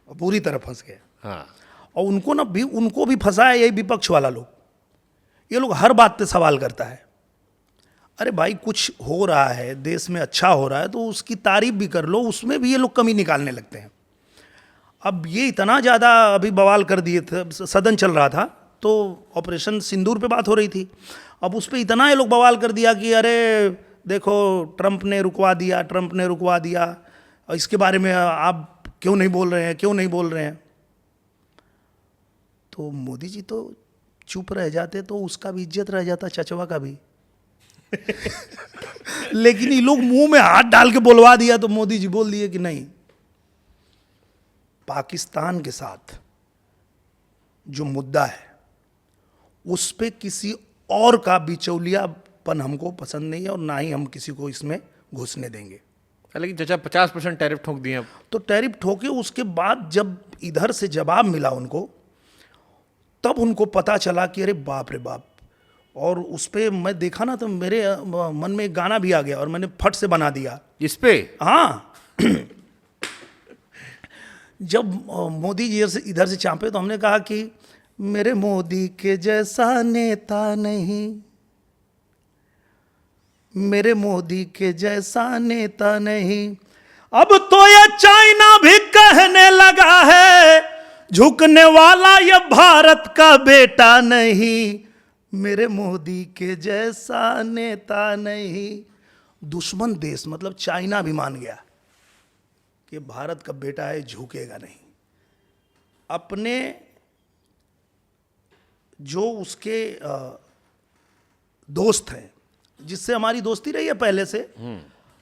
पूरी तरह फंस गए। हाँ, और उनको भी फंसा है यही विपक्ष वाला लोग। ये लोग हर बात पे सवाल करता है। अरे भाई कुछ हो रहा है देश में, अच्छा हो रहा है तो उसकी तारीफ भी कर लो, उसमें भी ये लोग कमी निकालने लगते हैं। अब ये इतना ज़्यादा अभी बवाल कर दिए थे, सदन चल रहा था तो ऑपरेशन सिंदूर पे बात हो रही थी। अब उस पर इतना ये लोग बवाल कर दिया कि अरे देखो ट्रंप ने रुकवा दिया, ट्रंप ने रुकवा दिया, और इसके बारे में आप क्यों नहीं बोल रहे हैं, क्यों नहीं बोल रहे हैं। तो मोदी जी तो चुप रह जाते तो उसका भी इज्जत रह जाता, चचवा का भी। लेकिन ये लोग मुंह में हाथ डाल के बोलवा दिया तो मोदी जी बोल दिए कि नहीं, पाकिस्तान के साथ जो मुद्दा है उस पे किसी और का बिचौलियापन हमको पसंद नहीं है, और ना ही हम किसी को इसमें घुसने देंगे। लेकिन चचा 50% टैरिफ ठोक दिए अब। तो टैरिफ ठोके, उसके बाद जब इधर से जवाब मिला उनको, तब उनको पता चला कि अरे बाप रे बाप। और उस पर मैं देखा ना तो मेरे मन में एक गाना भी आ गया और मैंने फट से बना दिया इस पे। हाँ। जब मोदी जी से इधर से चांपे तो हमने कहा कि मेरे मोदी के जैसा नेता नहीं, मेरे मोदी के जैसा नेता नहीं। अब तो ये चाइना भी कहने लगा है झुकने वाला ये भारत का बेटा नहीं, मेरे मोदी के जैसा नेता नहीं। दुश्मन देश मतलब चाइना भी मान गया कि भारत का बेटा है, झुकेगा नहीं। अपने जो उसके दोस्त हैं जिससे हमारी दोस्ती रही है पहले से,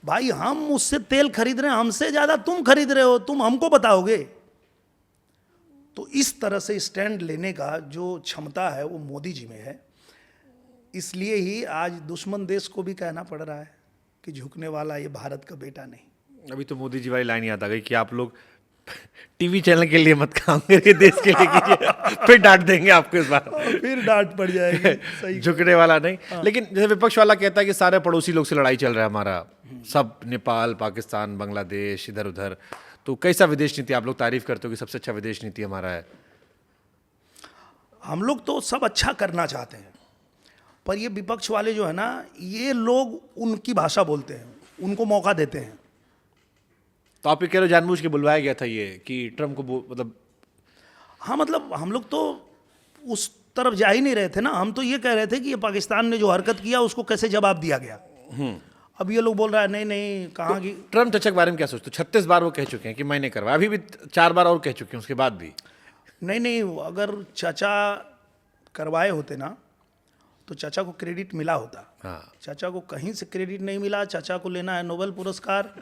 भाई हम उससे तेल खरीद रहे हैं, हमसे ज्यादा तुम खरीद रहे हो, तुम हमको बताओगे। तो इस तरह से स्टैंड लेने का जो क्षमता है वो मोदी जी में है। इसलिए ही आज दुश्मन देश को भी कहना पड़ रहा है कि झुकने वाला ये भारत का बेटा नहीं। अभी तो मोदी जी वाली लाइन याद आ गई कि आप लोग टीवी चैनल के लिए मत काम करिए, देश के लिए कीजिए, फिर डांट देंगे आपको इस बार। फिर डांट पड़ जाएगी। सही। झुकने वाला नहीं। लेकिन जैसे विपक्ष वाला कहता है कि सारे पड़ोसी लोग से लड़ाई चल रहा है हमारा, सब नेपाल, पाकिस्तान, बांग्लादेश, इधर उधर। तो कैसा विदेश नीति आप लोग तारीफ करते हो कि सबसे अच्छा विदेश नीति हमारा है? हम लोग तो सब अच्छा करना चाहते हैं, पर ये विपक्ष वाले जो है ना, ये लोग उनकी भाषा बोलते हैं, उनको मौका देते हैं। तो आप ये कह रहे हो जानबूझ के बुलवाया गया था ये कि ट्रम्प को मतलब? हाँ, मतलब हम लोग तो उस तरफ जा ही नहीं रहे थे ना। हम तो ये कह रहे थे कि ये पाकिस्तान ने जो हरकत किया उसको कैसे जवाब दिया गया। अब ये लोग बोल रहा है नहीं नहीं, कहाँ की। ट्रम्प चचा के बारे में क्या सोचते हो? 36 बार वो कह चुके हैं कि मैंने करवाया, अभी भी 4 बार और कह चुके हैं उसके बाद भी। नहीं, अगर चाचा करवाए होते ना तो चाचा को क्रेडिट मिला होता। हाँ। चाचा को कहीं से क्रेडिट नहीं मिला, चाचा को लेना है नोबेल पुरस्कार।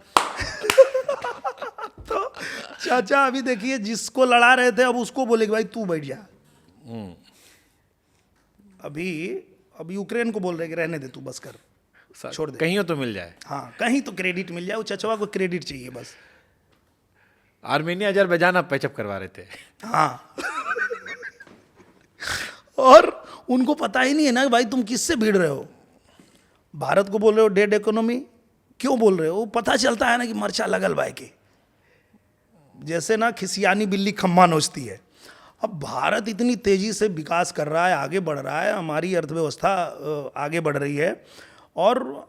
तो चाचा अभी देखिए जिसको लड़ा रहे थे अब उसको बोले कि भाई तू बैठ जा। अब यूक्रेन को बोल रहे कि रहने दे तू, बस कर, छोड़ दे, कहीं तो मिल जाए। हाँ, कहीं तो क्रेडिट मिल जाए। वो चचवा को क्रेडिट चाहिए बस। आर्मेनिया, अजरबैजान आप पैचअप करवा रहे थे। हाँ। और उनको पता ही नहीं है ना कि भाई तुम किससे भिड़ रहे हो। भारत को बोल रहे हो डेड इकोनॉमी, क्यों बोल रहे हो? पता चलता है ना कि मर्चा लगल भाई के, जैसे ना खिसियानी बिल्ली खम्मा नोचती है। अब भारत इतनी तेजी से विकास कर रहा है, आगे बढ़ रहा है, हमारी अर्थव्यवस्था आगे बढ़ रही है, और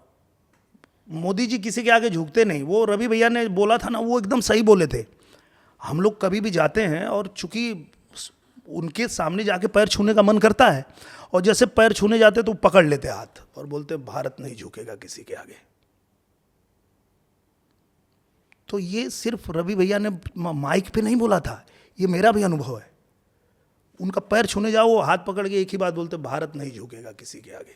मोदी जी किसी के आगे झुकते नहीं। वो रवि भैया ने बोला था ना, वो एकदम सही बोले थे। हम लोग कभी भी जाते हैं और चूंकि उनके सामने जाके पैर छूने का मन करता है, और जैसे पैर छूने जाते तो पकड़ लेते हाथ और बोलते भारत नहीं झुकेगा किसी के आगे। तो ये सिर्फ रवि भैया ने माइक पे नहीं बोला था, ये मेरा भी अनुभव है। उनका पैर छूने जाओ, वो हाथ पकड़ के एक ही बात बोलते, भारत नहीं झुकेगा किसी के आगे।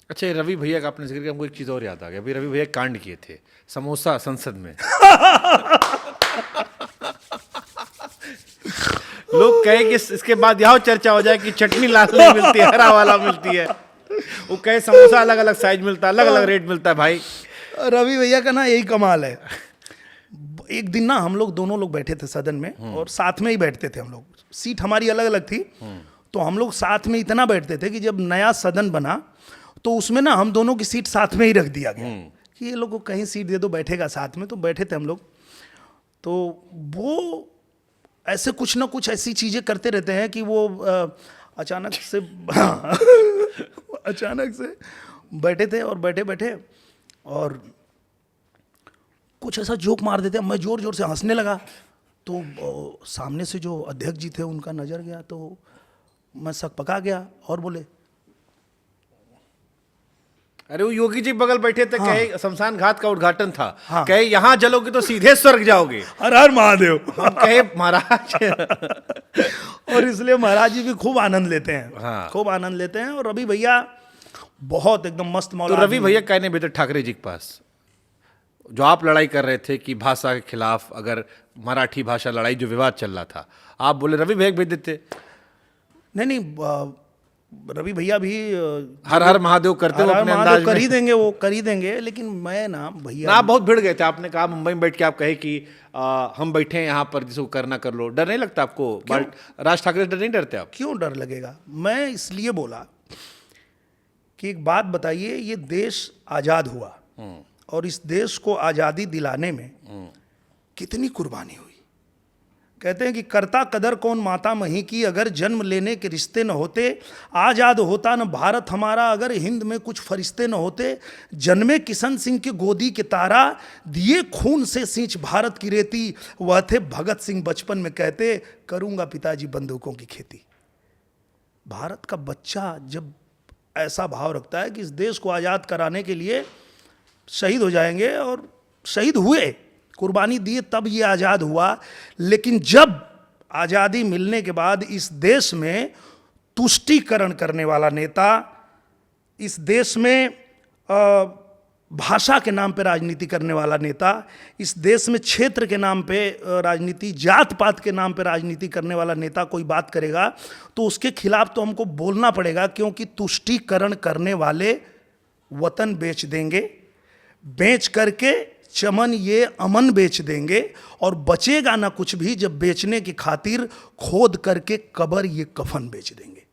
अच्छा, ये रवि भैया का आपने जिक्र किया, हमको एक चीज़ और याद आ गया। अभी रवि भैया कांड किए थे समोसा संसद में। लोग कहे कि इसके बाद यह चर्चा हो जाए कि चटनी लाल नहीं मिलती है, हरा वाला मिलती है। वो कहे समोसा अलग अलग साइज मिलता है, अलग अलग रेट मिलता है। भाई रवि भैया का ना यही कमाल है। एक दिन ना हम लोग दोनों लोग बैठे थे सदन में, और साथ में ही बैठते थे हम लोग, सीट हमारी अलग अलग थी। तो हम लोग साथ में इतना बैठते थे कि जब नया सदन बना तो उसमें ना हम दोनों की सीट साथ में ही रख दिया गया कि ये लोग को कहीं सीट दे दो, बैठेगा साथ में। तो बैठे थे हम लोग। तो वो ऐसे कुछ ना कुछ ऐसी चीज़ें करते रहते हैं कि वो अचानक से अचानक से बैठे थे, और बैठे बैठे और कुछ ऐसा जोक मार देते हैं। मैं जोर जोर से हंसने लगा, तो सामने से जो अध्यक्ष जी थे उनका नज़र गया, तो मैं सकपका गया और बोले, अरे वो योगी जी बगल बैठे थे। कहे शमशान घाट का उद्घाटन था। हाँ। कहे यहाँ जलोगे तो सीधे स्वर्ग जाओगे। हर हर महादेव। हम कहे महाराज। और इसलिए महाराज जी भी खूब आनंद लेते हैं। हाँ। खूब आनंद लेते हैं। और रवि भैया बहुत एकदम मस्त मौला। तो रवि भैया कहने भेजे ठाकरे जी के पास, जो आप लड़ाई कर रहे थे कि भाषा के खिलाफ, अगर मराठी भाषा लड़ाई जो विवाद चल रहा था, आप बोले रवि भैया भेज देते। नहीं, रवि भैया भी हर हर महादेव करते हो अपने अंदाज में। कर ही देंगे, वो कर ही देंगे। लेकिन मैं ना भैया, आप बहुत भिड़ गए थे। आपने कहा मुंबई में बैठ के आप कहे कि हम बैठे हैं यहाँ पर, जिसको करना कर लो। डर नहीं लगता आपको? राज ठाकरे से डर नहीं डरते आप? क्यों डर लगेगा? मैं इसलिए बोला कि एक बात बताइए, ये देश आज़ाद हुआ और इस देश को आज़ादी दिलाने में कितनी कुर्बानी हुई। कहते हैं कि करता कदर कौन माता मही की, अगर जन्म लेने के रिश्ते न होते, आज़ाद होता न भारत हमारा, अगर हिंद में कुछ फरिश्ते न होते, जन्मे किशन सिंह के गोदी के तारा, दिए खून से सींच भारत की रेती, वह थे भगत सिंह बचपन में कहते, करूँगा पिताजी बंदूकों की खेती। भारत का बच्चा जब ऐसा भाव रखता है कि इस देश को आज़ाद कराने के लिए शहीद हो जाएंगे, और शहीद हुए, कुर्बानी दिए, तब ये आज़ाद हुआ। लेकिन जब आज़ादी मिलने के बाद इस देश में तुष्टीकरण करने वाला नेता, इस देश में भाषा के नाम पे राजनीति करने वाला नेता, इस देश में क्षेत्र के नाम पे राजनीति, जात पात के नाम पे राजनीति करने वाला नेता कोई बात करेगा तो उसके खिलाफ तो हमको बोलना पड़ेगा, क्योंकि तुष्टीकरण करने वाले वतन बेच देंगे, बेच करके चमन ये अमन बेच देंगे, और बचेगा ना कुछ भी जब बेचने की खातिर खोद करके कबर ये कफन बेच देंगे।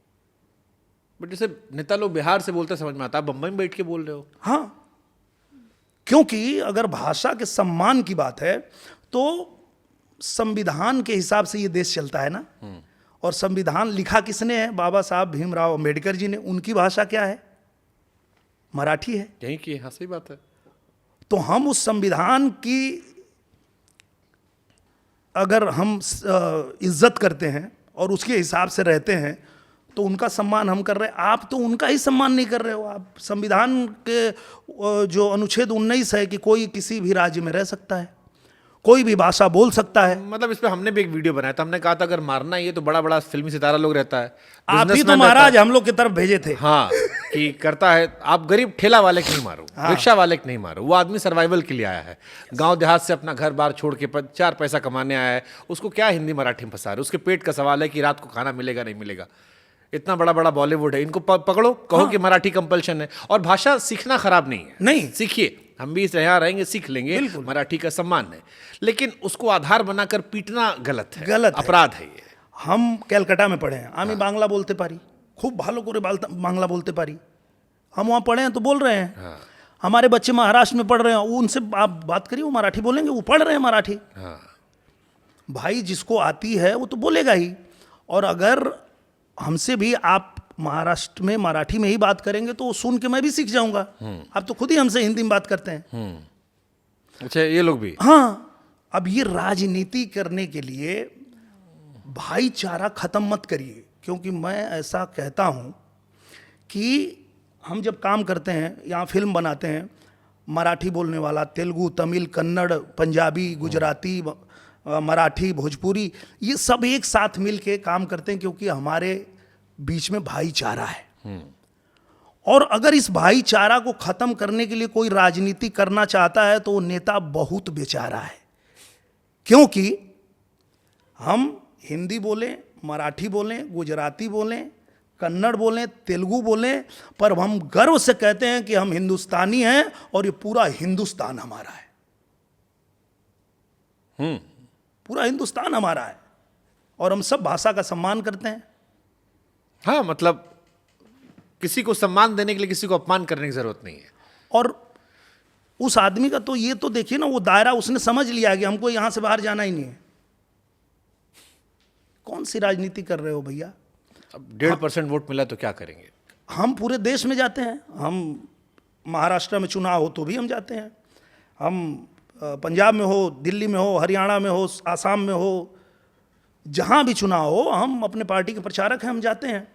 बट जैसे नेता लोग बिहार से बोलते समझ में आता, आप बम्बई में बैठ के बोल रहे हो। हाँ, क्योंकि अगर भाषा के सम्मान की बात है तो संविधान के हिसाब से ये देश चलता है ना। और संविधान लिखा किसने है? बाबा साहब भीमराव अंबेडकर जी ने। उनकी भाषा क्या है? मराठी है। यही की, हाँ सही बात है। तो हम उस संविधान की अगर हम इज्जत करते हैं और उसके हिसाब से रहते हैं तो उनका सम्मान हम कर रहे हैं। आप तो उनका ही सम्मान नहीं कर रहे हो। आप संविधान के जो अनुच्छेद 19 है कि कोई किसी भी राज्य में रह सकता है, कोई भी भाषा बोल सकता है। मतलब इस पे हमने भी एक वीडियो बनाया था। हमने कहा था अगर मारना ही है तो बड़ा बड़ा फिल्मी सितारा लोग रहता है, आप ही तो बिजनेसमैन महाराज हम लोग की तरफ भेजे थे। हाँ, कि करता है। आप गरीब ठेला वाले के नहीं मारो, रिक्शा वाले के नहीं मारो। वो आदमी सर्वाइवल के लिए आया है, गांव देहात से अपना घर बार छोड़ के 4 पैसा कमाने आया है। उसको क्या हिंदी मराठी में फंसा रहे? उसके पेट का सवाल है कि रात को खाना मिलेगा नहीं मिलेगा। इतना बड़ा बड़ा बॉलीवुड है, इनको पकड़ो, कहो कि मराठी कंपल्शन है। और भाषा सीखना खराब नहीं है, नहीं सीखिए। हम भी यहाँ रहेंगे, सीख लेंगे, मराठी का सम्मान है। लेकिन उसको आधार बनाकर पीटना गलत है, गलत है। अपराध है ये। हम कलकत्ता में पढ़े हैं, आमी बांग्ला बोलते पारी, खूब भालो करे बांग्ला बोलते पारी। हम वहाँ पढ़े हैं तो बोल रहे हैं। हमारे बच्चे महाराष्ट्र में पढ़ रहे हैं, उनसे आप बात करिए, वो मराठी बोलेंगे, वो पढ़ रहे हैं मराठी। भाई जिसको आती है वो तो बोलेगा ही। और अगर हमसे भी आप महाराष्ट्र में मराठी में ही बात करेंगे तो सुन के मैं भी सीख जाऊंगा। आप तो खुद ही हमसे हिंदी में बात करते हैं। अच्छा, ये लोग भी। हाँ, अब ये राजनीति करने के लिए भाईचारा खत्म मत करिए। क्योंकि मैं ऐसा कहता हूं कि हम जब काम करते हैं, यहाँ फिल्म बनाते हैं, मराठी बोलने वाला, तेलुगु, तमिल, कन्नड़, पंजाबी, गुजराती, मराठी, भोजपुरी, ये सब एक साथ मिल के काम करते हैं, क्योंकि हमारे बीच में भाईचारा है। और अगर इस भाईचारा को खत्म करने के लिए कोई राजनीति करना चाहता है तो वो नेता बहुत बेचारा है, क्योंकि हम हिंदी बोलें, मराठी बोलें, गुजराती बोलें, कन्नड़ बोलें, तेलुगु बोलें, पर हम गर्व से कहते हैं कि हम हिंदुस्तानी हैं और ये पूरा हिंदुस्तान हमारा है। पूरा हिंदुस्तान हमारा है और हम सब भाषा का सम्मान करते हैं। हाँ, मतलब किसी को सम्मान देने के लिए किसी को अपमान करने की जरूरत नहीं है। और उस आदमी का तो ये तो देखिए ना, वो दायरा उसने समझ लिया कि हमको यहां से बाहर जाना ही नहीं है। कौन सी राजनीति कर रहे हो भैया? अब 1.5% वोट मिला तो क्या करेंगे? हम पूरे देश में जाते हैं, हम महाराष्ट्र में चुनाव हो तो भी हम जाते हैं, हम पंजाब में हो, दिल्ली में हो, हरियाणा में हो, आसाम में हो, जहां भी चुनाव हो हम अपने पार्टी के प्रचारक हैं, हम जाते हैं।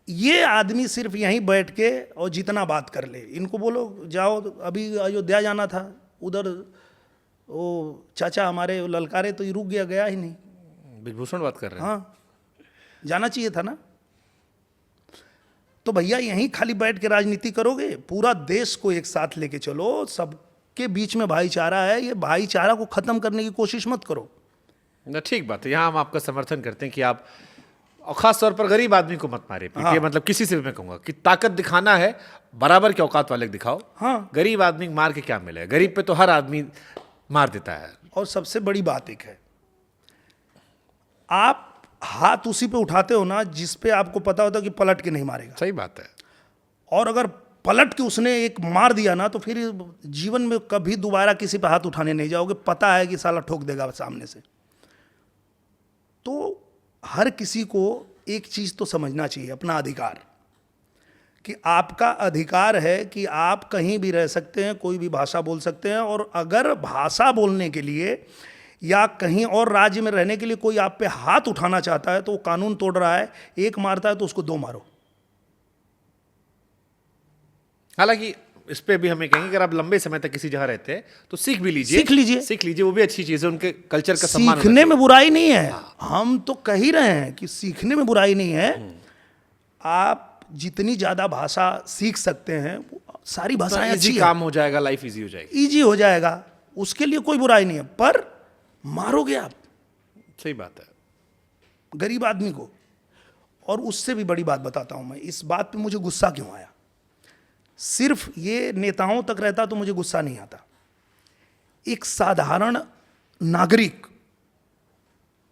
ये आदमी सिर्फ यहीं बैठ के और जितना बात कर ले, इनको बोलो जाओ, अभी अयोध्या जाना था, उधर वो चाचा हमारे ललकारे तो ये रुक गया, गया ही नहीं। ब्रिजभूषण बात कर रहे हैं। हाँ, जाना चाहिए था ना। तो भैया यहीं खाली बैठ के राजनीति करोगे? पूरा देश को एक साथ लेके चलो, सबके बीच में भाईचारा है, ये भाईचारा को खत्म करने की कोशिश मत करो। ना, ठीक बात है, यहाँ हम आपका समर्थन करते हैं कि आप, और खास तौर पर गरीब आदमी को मत मारे पीटिए। हाँ। मतलब किसी से भी मैं कहूंगा कि ताकत दिखाना है, बराबर के औकात वाले को दिखाओ। हाँ। गरीब आदमी को मार के क्या मिलेगा? गरीब पे तो हर आदमी मार देता है। और सबसे बड़ी बात एक है, आप हाथ उसी पे उठाते हो ना जिस पे आपको पता होता है कि पलट के नहीं मारेगा। सही बात है। और अगर पलट के उसने एक मार दिया ना तो फिर जीवन में कभी दोबारा किसी पे हाथ उठाने नहीं जाओगे, पता है कि साला ठोक देगा सामने से। तो हर किसी को एक चीज तो समझना चाहिए, अपना अधिकार, कि आपका अधिकार है कि आप कहीं भी रह सकते हैं, कोई भी भाषा बोल सकते हैं। और अगर भाषा बोलने के लिए या कहीं और राज्य में रहने के लिए कोई आप पे हाथ उठाना चाहता है तो वो कानून तोड़ रहा है। एक मारता है तो उसको 2 मारो। हालांकि इस पे भी हमें कहेंगे, अगर आप लंबे समय तक किसी जगह रहते हैं तो सीख भी लीजिए। सीख लीजिए, वो भी अच्छी चीज है, उनके कल्चर का सम्मान होना सीखने में बुराई नहीं है। हम तो कह ही रहे हैं कि सीखने में बुराई नहीं है। आप जितनी ज्यादा भाषा सीख सकते हैं, सारी भाषाएं अच्छी इजी काम हो जाएगा, लाइफ इजी हो जाएगी। इजी हो जाएगा, उसके लिए कोई बुराई नहीं है। पर मारोगे आप, सही बात है, गरीब आदमी को। और उससे भी बड़ी बात बताता हूं मैं, इस बात पे मुझे गुस्सा क्यों आया। सिर्फ ये नेताओं तक रहता तो मुझे गुस्सा नहीं आता। एक साधारण नागरिक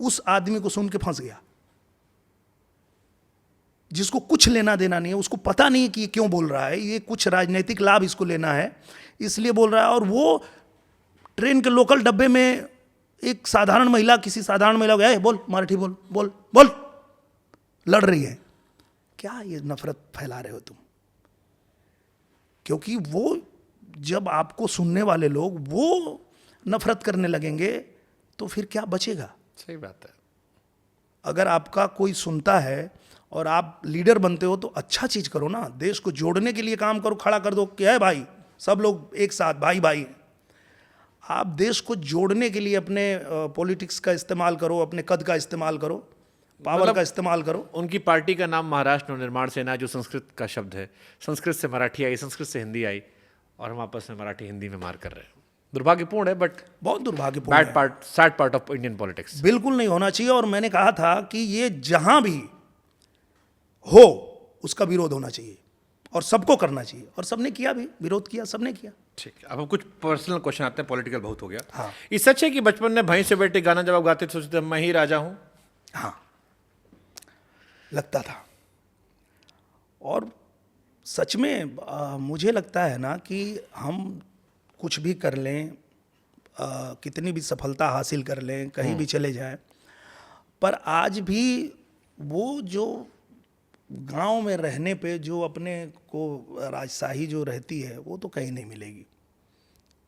उस आदमी को सुन के फंस गया, जिसको कुछ लेना देना नहीं है, उसको पता नहीं है कि ये क्यों बोल रहा है, ये कुछ राजनीतिक लाभ इसको लेना है इसलिए बोल रहा है। और वो ट्रेन के लोकल डब्बे में एक साधारण महिला, किसी साधारण महिला को, ए बोल मराठी बोल बोल बोल, लड़ रही है। क्या ये नफरत फैला रहे हो तुम? क्योंकि वो जब आपको सुनने वाले लोग वो नफरत करने लगेंगे तो फिर क्या बचेगा? सही बात है। अगर आपका कोई सुनता है और आप लीडर बनते हो तो अच्छा चीज करो ना, देश को जोड़ने के लिए काम करो, खड़ा कर दो कि है भाई सब लोग एक साथ भाई भाई। आप देश को जोड़ने के लिए अपने पॉलिटिक्स का इस्तेमाल करो, अपने कद का इस्तेमाल करो, पावर का इस्तेमाल करो। उनकी पार्टी का नाम महाराष्ट्र नवनिर्माण सेना, जो संस्कृत का शब्द है, संस्कृत से मराठी आई, संस्कृत से हिंदी आई, और हम आपस में मराठी हिंदी में मार कर रहे हैं। दुर्भाग्यपूर्ण है, बट बहुत दुर्भाग्यपूर्ण है। Sad part of Indian politics. बिल्कुल नहीं होना चाहिए। और मैंने कहा था कि ये जहां भी हो उसका विरोध होना चाहिए और सबको करना चाहिए, और सबने किया भी, विरोध किया, सबने किया। ठीक है, अब हम कुछ पर्सनल क्वेश्चन आते हैं, पॉलिटिकल बहुत हो गया। हाँ। ये सच है कि बचपन में भैंस से बैठे गाना जब आप गाते थे सोचते मैं ही राजा हूं? हाँ, लगता था। और सच में मुझे लगता है ना कि हम कुछ भी कर लें, कितनी भी सफलता हासिल कर लें, कहीं भी चले जाएं, पर आज भी वो जो गांव में रहने पे जो अपने को राजशाही जो रहती है वो तो कहीं नहीं मिलेगी।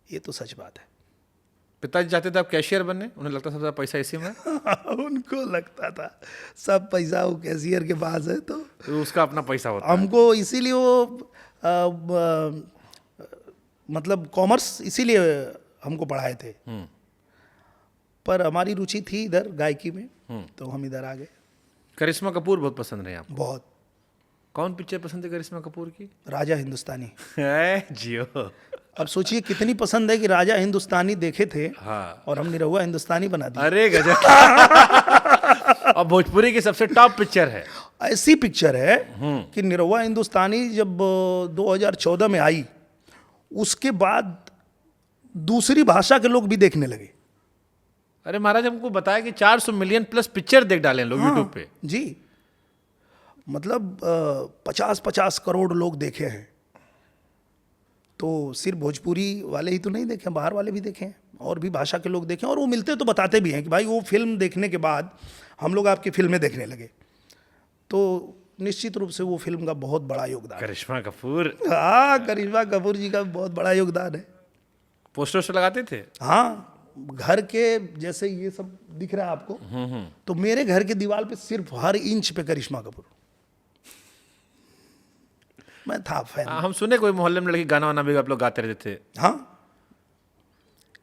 ये तो सच बात है। पिताजी चाहते थे आप कैशियर बनने, उन्हें लगता था पैसा इसी में उनको लगता था सब पैसा वो कैशियर के पास है, तो उसका अपना पैसा होता है। हमको इसीलिए वो मतलब कॉमर्स इसीलिए हमको पढ़ाए थे। पर हमारी रुचि थी इधर गायकी में, तो हम इधर आ गए। करिश्मा कपूर बहुत पसंद रहे आपको? बहुत। कौन पिक्चर पसंद है करिश्मा कपूर की? राजा हिंदुस्तानी। जियो। अब सोचिए कितनी पसंद है कि राजा हिंदुस्तानी देखे थे हाँ। और हम निरहुआ हिंदुस्तानी बना दिए। अरे गजब। और भोजपुरी की सबसे टॉप पिक्चर है। ऐसी पिक्चर है कि निरहुआ हिंदुस्तानी जब 2014 में आई, उसके बाद दूसरी भाषा के लोग भी देखने लगे। अरे महाराज, हमको बताया कि 400 मिलियन प्लस पिक्चर देख डाले हैं लोग यूट्यूब पे। जी, मतलब 50-50 करोड़ लोग देखे हैं। तो सिर्फ भोजपुरी वाले ही तो नहीं देखे, बाहर वाले भी देखे हैं और भी भाषा के लोग देखे हैं। और वो मिलते तो बताते भी हैं कि भाई वो फिल्म देखने के बाद हम लोग आपकी फिल्में देखने लगे। तो निश्चित रूप से वो फिल्म का बहुत बड़ा योगदान है। करिश्मा कपूर। हाँ, करिश्मा कपूर जी का बहुत बड़ा योगदान है। पोस्टर से लगाते थे? हाँ, घर के जैसे ये सब दिख रहा है आपको, तो मेरे घर के दीवार पे सिर्फ हर इंच पे करिश्मा कपूर। मैं था फैन। हम सुने कोई मोहल्ले में लड़की गाना वाना भी आप लोग गाते रहते थे। हाँ,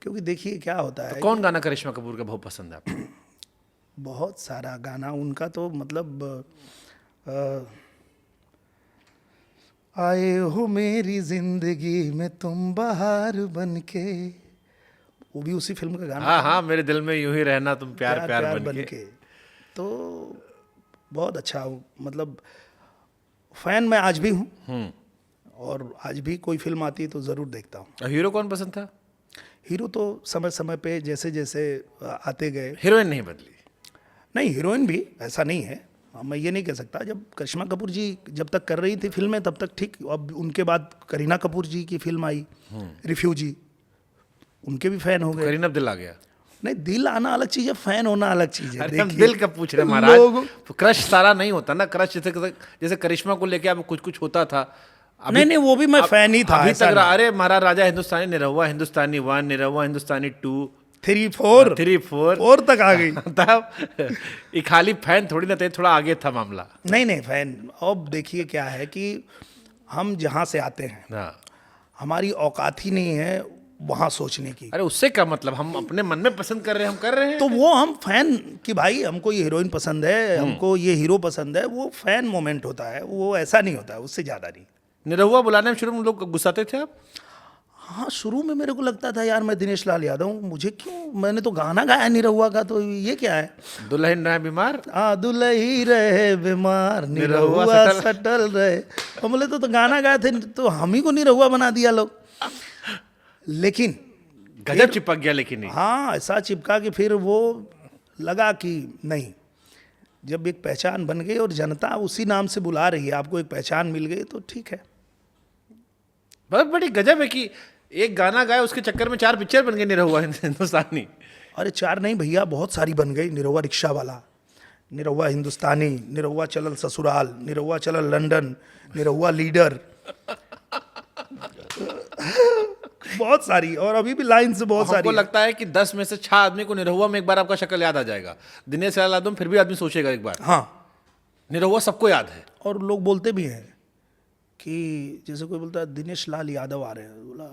क्योंकि देखिए क्या होता है, तो कौन गाना करिश्मा कपूर का बहुत पसंद है आपको? बहुत सारा गाना उनका तो मतलब आए हो मेरी जिंदगी में तुम बहार बनके, वो भी उसी फिल्म का गाना। हाँ हाँ, मेरे दिल में यूं ही रहना तुम प्यार प्यार बन के। तो बहुत अच्छा, मतलब फैन मैं आज भी हूँ और आज भी कोई फिल्म आती है तो ज़रूर देखता हूँ। और हीरो कौन पसंद था? हीरो तो समय समय पे जैसे जैसे आते गए। हीरोइन नहीं बदली? नहीं, हीरोइन भी ऐसा नहीं है, मैं ये नहीं कह सकता। जब करिश्मा कपूर जी जब तक कर रही थी फिल्में तब तक ठीक। अब उनके बाद करीना कपूर जी की फिल्म आई रिफ्यूजी, उनके भी फैन हो गए। करीना दिल आ गया? नहीं, दिल आना अलग चीज़ है, फैन होना अलग चीज़ है। अरे हम देखिए, दिल का पूछ रहे हैं महाराज, क्रश सारा नहीं होता ना। क्रश जैसे करिश्मा को लेके अब कुछ कुछ होता था। नहीं नहीं, वो भी मैं फैन ही था अभी ऐसा तक। अरे महाराज, राजा हिंदुस्तानी, निरहुआ हिंदुस्तानी 1, निरहुआ हिंदुस्तानी 2, 3, 4 4 तक आ गई। तब ये खाली फैन थोड़ी ना थे, थोड़ा आगे था मामला। नहीं नहीं, फैन। अब देखिए क्या है कि हम जहाँ से आते हैं, हाँ। हमारी औकात ही नहीं है वहाँ सोचने की। अरे उससे क्या मतलब, हम अपने मन में पसंद कर रहे हैं, हम कर रहे हैं। तो वो हम फैन कि भाई हमको ये हीरोइन पसंद है, हमको ये हीरो पसंद है, वो फैन मोमेंट होता है, वो ऐसा नहीं होता है, उससे ज़्यादा नहीं। निरहुआ बुलाने में शुरू में लोग गुस्साते थे आप? हाँ, शुरू में मेरे को लगता था यार मैं दिनेश लाल यादव हूँ, मुझे क्यों, मैंने तो गाना गाया निरहुआ का, तो ये क्या है। दुल्हन रहे बीमार, हाँ, दुल्ही रहे बीमार, निरहुआ सटल रहे। और बोले तो गाना गाए थे, तो हम ही को निरहुआ बना दिया लोग। लेकिन गजब चिपक गया। लेकिन नहीं। हाँ, ऐसा चिपका कि फिर वो लगा कि नहीं, जब एक पहचान बन गई और जनता उसी नाम से बुला रही है, आपको एक पहचान मिल गई, तो ठीक है। बहुत बड़ी गजब है कि एक गाना गाया, उसके चक्कर में 4 पिक्चर बन गए निरहुआ हिंदुस्तानी। अरे 4 नहीं भैया, बहुत सारी बन गई। निरहुआ रिक्शा वाला, निरहुआ हिंदुस्तानी, निरहुआ चलल ससुराल, निरहुआ चलल लंदन, निरहुआ लीडर, बहुत सारी। और अभी भी लाइन से बहुत सारी। हमको लगता है कि 10 में से 6 आदमी को निरहुआ में एक बार आपका शक्ल याद आ जाएगा। दिनेश लाल यादव फिर भी आदमी सोचेगा एक बार। हाँ, निरहुआ सबको याद है। और लोग बोलते भी हैं कि जैसे कोई बोलता है दिनेश लाल यादव आ रहे हैं, बोला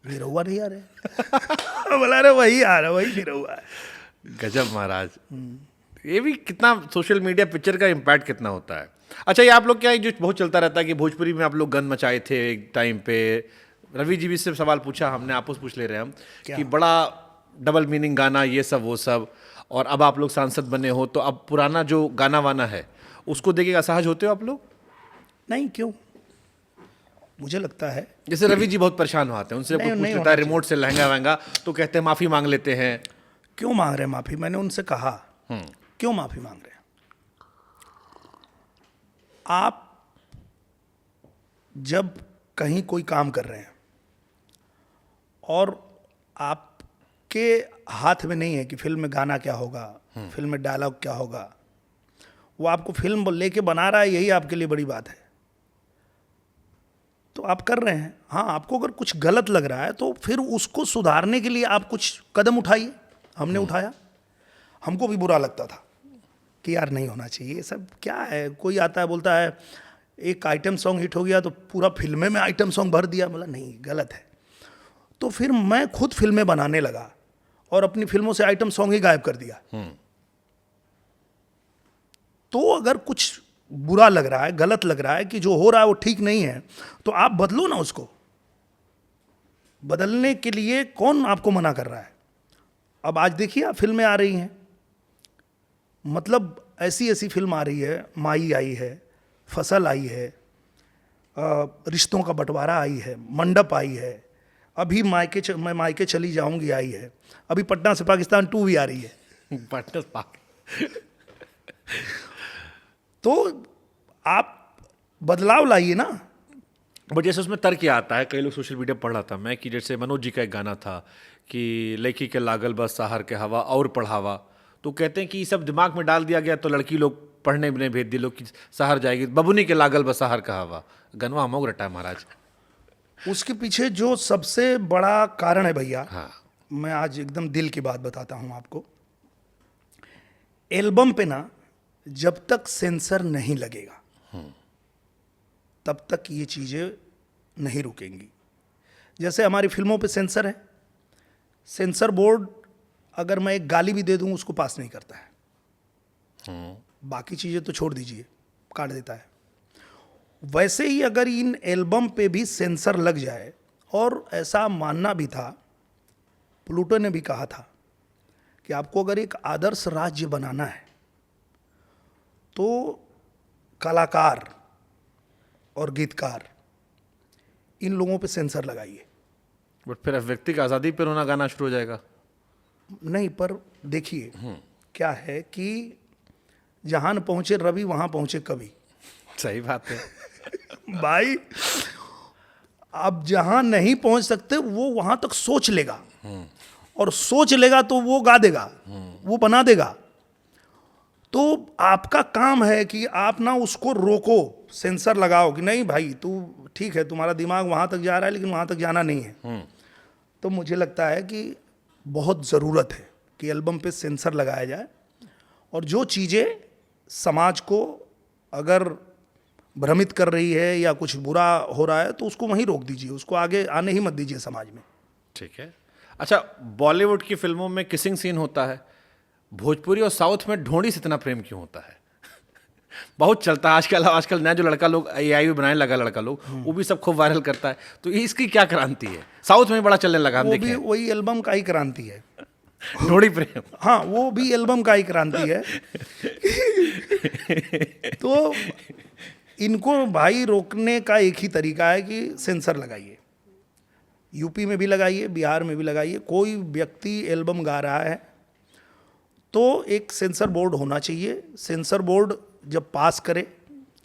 निरहुआ नहीं आ रहे। बोला अरे वही आ रहा है, वही निरहुआ है। गजब महाराज। ये भी कितना सोशल मीडिया पिक्चर का इम्पैक्ट कितना होता है। अच्छा, ये आप लोग क्या, जो बहुत चलता रहता है कि भोजपुरी में आप लोग गन मचाए थे एक टाइम पे। रवि जी भी से सवाल पूछा हमने, आपस पूछ ले रहे हैं हम कि बड़ा डबल मीनिंग गाना, ये सब वो सब, और अब आप लोग सांसद बने हो, तो अब पुराना जो गाना वाना है उसको देखे असहज होते हो आप लोग? नहीं, क्यों, मुझे लगता है जैसे रवि जी बहुत परेशान होते हैं, उनसे नहीं, पूछ नहीं लेता है रिमोट से लहंगा वहंगा, तो कहते हैं माफी मांग लेते हैं। क्यों मांग रहे हैं माफी? मैंने उनसे कहा क्यों माफी मांग रहे हैं? आप जब कहीं कोई काम कर रहे हैं और आपके हाथ में नहीं है कि फिल्म में गाना क्या होगा, फिल्म में डायलॉग क्या होगा, वो आपको फिल्म लेके बना रहा है, यही आपके लिए बड़ी बात है, तो आप कर रहे हैं। हाँ, आपको अगर कुछ गलत लग रहा है तो फिर उसको सुधारने के लिए आप कुछ कदम उठाइए। हमने उठाया, हमको भी बुरा लगता था कि यार नहीं होना चाहिए ये सब, क्या है। कोई आता है बोलता है एक आइटम सॉन्ग हिट हो गया तो पूरा फिल्में में आइटम सॉन्ग भर दिया, बोला नहीं, गलत है। तो फिर मैं खुद फिल्में बनाने लगा और अपनी फिल्मों से आइटम सॉन्ग ही गायब कर दिया। तो अगर कुछ बुरा लग रहा है, गलत लग रहा है कि जो हो रहा है वो ठीक नहीं है, तो आप बदलो ना उसको। बदलने के लिए कौन आपको मना कर रहा है? अब आज देखिए आप फिल्में आ रही हैं, मतलब ऐसी ऐसी फिल्म आ रही है, माई आई है, फसल आई है, रिश्तों का बंटवारा आई है, मंडप आई है, अभी मैं मायके चली जाऊंगी आई है, अभी पटना से पाकिस्तान 2 भी आ रही है। बटन पाक। तो आप बदलाव लाइए ना। बट जैसे उसमें तर्क क्या आता है, कई लोग सोशल मीडिया पढ़ रहा था मैं कि जैसे मनोज जी का एक गाना था कि लड़की के लागल बस सहार के हवा और पढ़ावा, तो कहते हैं कि ये सब दिमाग में डाल दिया गया तो लड़की लोग पढ़ने में नहीं भेज दिए लोग कि सहार जाएगी, बबुनी के लागल बस सहार का हवा, गनवा मोग रटा है महाराज। उसके पीछे जो सबसे बड़ा कारण है भैया, हाँ मैं आज एकदम दिल की बात बताता हूं आपको। एल्बम पे ना जब तक सेंसर नहीं लगेगा तब तक ये चीज़ें नहीं रुकेंगी। जैसे हमारी फिल्मों पे सेंसर है, सेंसर बोर्ड अगर मैं एक गाली भी दे दूं उसको पास नहीं करता है, बाकी चीज़ें तो छोड़ दीजिए, काट देता है। वैसे ही अगर इन एल्बम पे भी सेंसर लग जाए, और ऐसा मानना भी था, प्लूटो ने भी कहा था कि आपको अगर एक आदर्श राज्य बनाना है तो कलाकार और गीतकार इन लोगों पे सेंसर लगाइए। बट फिर व्यक्ति की आज़ादी पर रोना गाना शुरू हो जाएगा। नहीं, पर देखिए क्या है कि जहां न पहुंचे रवि वहां पहुंचे कवि। सही बात है। भाई अब जहां नहीं पहुंच सकते वो वहां तक सोच लेगा, और सोच लेगा तो वो गा देगा, वो बना देगा। तो आपका काम है कि आप ना उसको रोको, सेंसर लगाओ कि नहीं भाई तू ठीक है, तुम्हारा दिमाग वहां तक जा रहा है लेकिन वहां तक जाना नहीं है। तो मुझे लगता है कि बहुत ज़रूरत है कि एल्बम पे सेंसर लगाया जाए, और जो चीज़ें समाज को अगर भ्रमित कर रही है या कुछ बुरा हो रहा है तो उसको वहीं रोक दीजिए, उसको आगे आने ही मत दीजिए समाज में। ठीक है। अच्छा, बॉलीवुड की फिल्मों में किसिंग सीन होता है, भोजपुरी और साउथ में ढोंडी से इतना प्रेम क्यों होता है? बहुत चलता है आजकल नया जो लड़का लोग AI बनाने लगा, लड़का लोग वो भी सब खूब वायरल करता है, तो इसकी क्या क्रांति है? साउथ में बड़ा चलने लगा, हम वो भी देखें वही एल्बम का ही क्रांति है। ढोंडी प्रेम। हाँ, वो भी एल्बम का ही क्रांति है। तो इनको भाई रोकने का एक ही तरीका है कि सेंसर लगाइए। यूपी में भी लगाइए, बिहार में भी लगाइए। कोई व्यक्ति एल्बम गा रहा है तो एक सेंसर बोर्ड होना चाहिए। सेंसर बोर्ड जब पास करे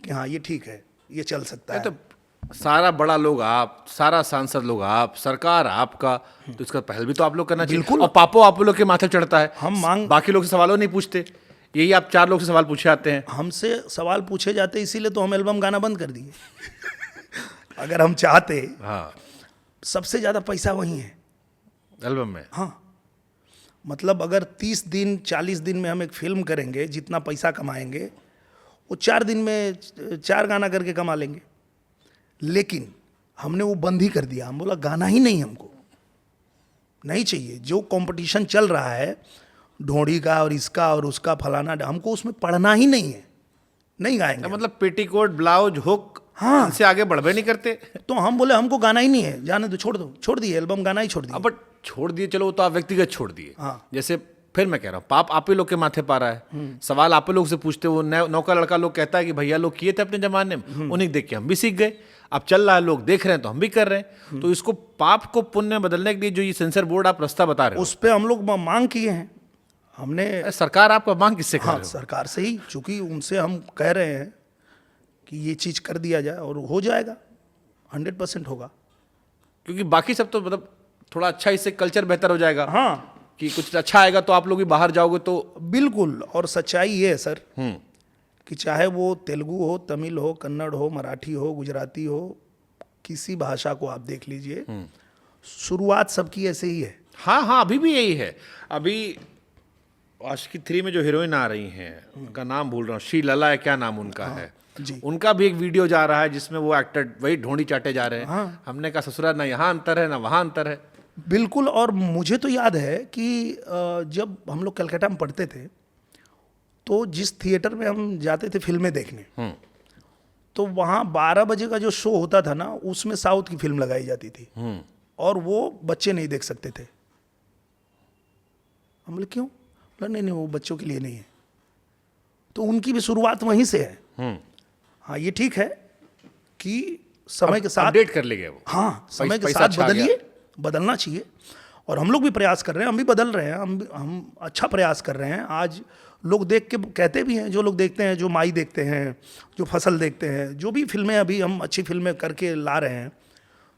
कि हाँ ये ठीक है, ये चल सकता है, तो सारा बड़ा लोग आप, सारा सांसद लोग आप, सरकार आपका, तो इसका पहल भी तो आप लोग करना चाहिए। बिल्कुल। और पापो आप लोग के माथे चढ़ता है, हम मांग, बाकी लोग से सवालों नहीं पूछते, यही आप 4 लोग से सवाल पूछे आते हैं। हमसे सवाल पूछे जाते, इसीलिए तो हम एल्बम गाना बंद कर दिए। अगर हम चाहते, हाँ, सबसे ज़्यादा पैसा वही है एल्बम में। हाँ, मतलब अगर 30 दिन 40 दिन में हम एक फिल्म करेंगे, जितना पैसा कमाएंगे वो 4 दिन में 4 गाना करके कमा लेंगे। लेकिन हमने वो बंद ही कर दिया। हम बोला गाना ही नहीं, हमको नहीं चाहिए। जो कंपटीशन चल रहा है ढोड़ी का और इसका और उसका फलाना, हमको उसमें पढ़ना ही नहीं है, नहीं गाएंगे। मतलब पेटीकोट, ब्लाउज, हुक, हाँ, इनसे आगे बढ़ भी नहीं करते। तो हम बोले हमको गाना ही नहीं है, जाने दो, छोड़ दो, छोड़ दिए एल्बम, गाना ही छोड़ दिया। बट छोड़ दिए, चलो वो तो आप व्यक्तिगत छोड़ दिए। हाँ। जैसे फिर मैं कह रहा हूँ, पाप आप ही लोग के माथे पा रहा है, सवाल आप ही लोग से पूछते, वो नौका लड़का लोग कहता है कि भैया लोग किए थे अपने जमाने में, उन्हें देख के हम भी सीख गए, अब चल रहा है, लोग देख रहे हैं तो हम भी कर रहे हैं। तो इसको पाप को पुण्य में बदलने के लिए जो ये सेंसर बोर्ड आप रास्ता बता रहे हो, उस पर हम लोग मांग किए हैं हमने। सरकार आपका मांग किससे कर हाँ, रहे हो? सरकार से ही, चूंकि उनसे हम कह रहे हैं कि ये चीज़ कर दिया जाए, और हो जाएगा, 100% होगा। क्योंकि बाकी सब तो मतलब थोड़ा अच्छा, इससे कल्चर बेहतर हो जाएगा। हाँ, कि कुछ अच्छा आएगा तो आप लोग भी बाहर जाओगे तो। बिल्कुल। और सच्चाई ये है सर कि चाहे वो तेलुगु हो, तमिल हो, कन्नड़ हो, मराठी हो, गुजराती हो, किसी भाषा को आप देख लीजिए, शुरुआत सबकी ऐसे ही है। हाँ हाँ, अभी भी यही है। अभी आशिकी 3 में जो हीरोइन आ रही हैं, उनका नाम भूल रहा हूँ, श्री लला है, क्या नाम उनका है जी, उनका भी एक वीडियो जा रहा है जिसमें वो एक्टर वही ढोंडी चाटे जा रहे हैं। हमने कहा ससुरा ना यहाँ अंतर है ना वहाँ अंतर है। बिल्कुल। और मुझे तो याद है कि जब हम लोग कलकत्ता में पढ़ते थे तो जिस थिएटर में हम जाते थे फिल्में देखने, तो वहाँ 12 बजे का जो शो होता था ना, उसमें साउथ की फिल्म लगाई जाती थी और वो बच्चे नहीं देख सकते थे। हम बोले क्यों? बोला नहीं नहीं, वो बच्चों के लिए नहीं है। तो उनकी भी शुरुआत वहीं से है। हाँ, ये ठीक है कि समय के साथ अपडेट कर ले गए वो। हाँ, समय के पैसा साथ छा बदलिए, गया। बदलना चाहिए। और हम लोग भी प्रयास कर रहे हैं, हम भी बदल रहे हैं, हम अच्छा प्रयास कर रहे हैं। आज लोग देख के कहते भी हैं, जो लोग देखते हैं, जो माई देखते हैं, जो फसल देखते हैं, जो भी फिल्में अभी हम अच्छी फिल्में करके ला रहे हैं,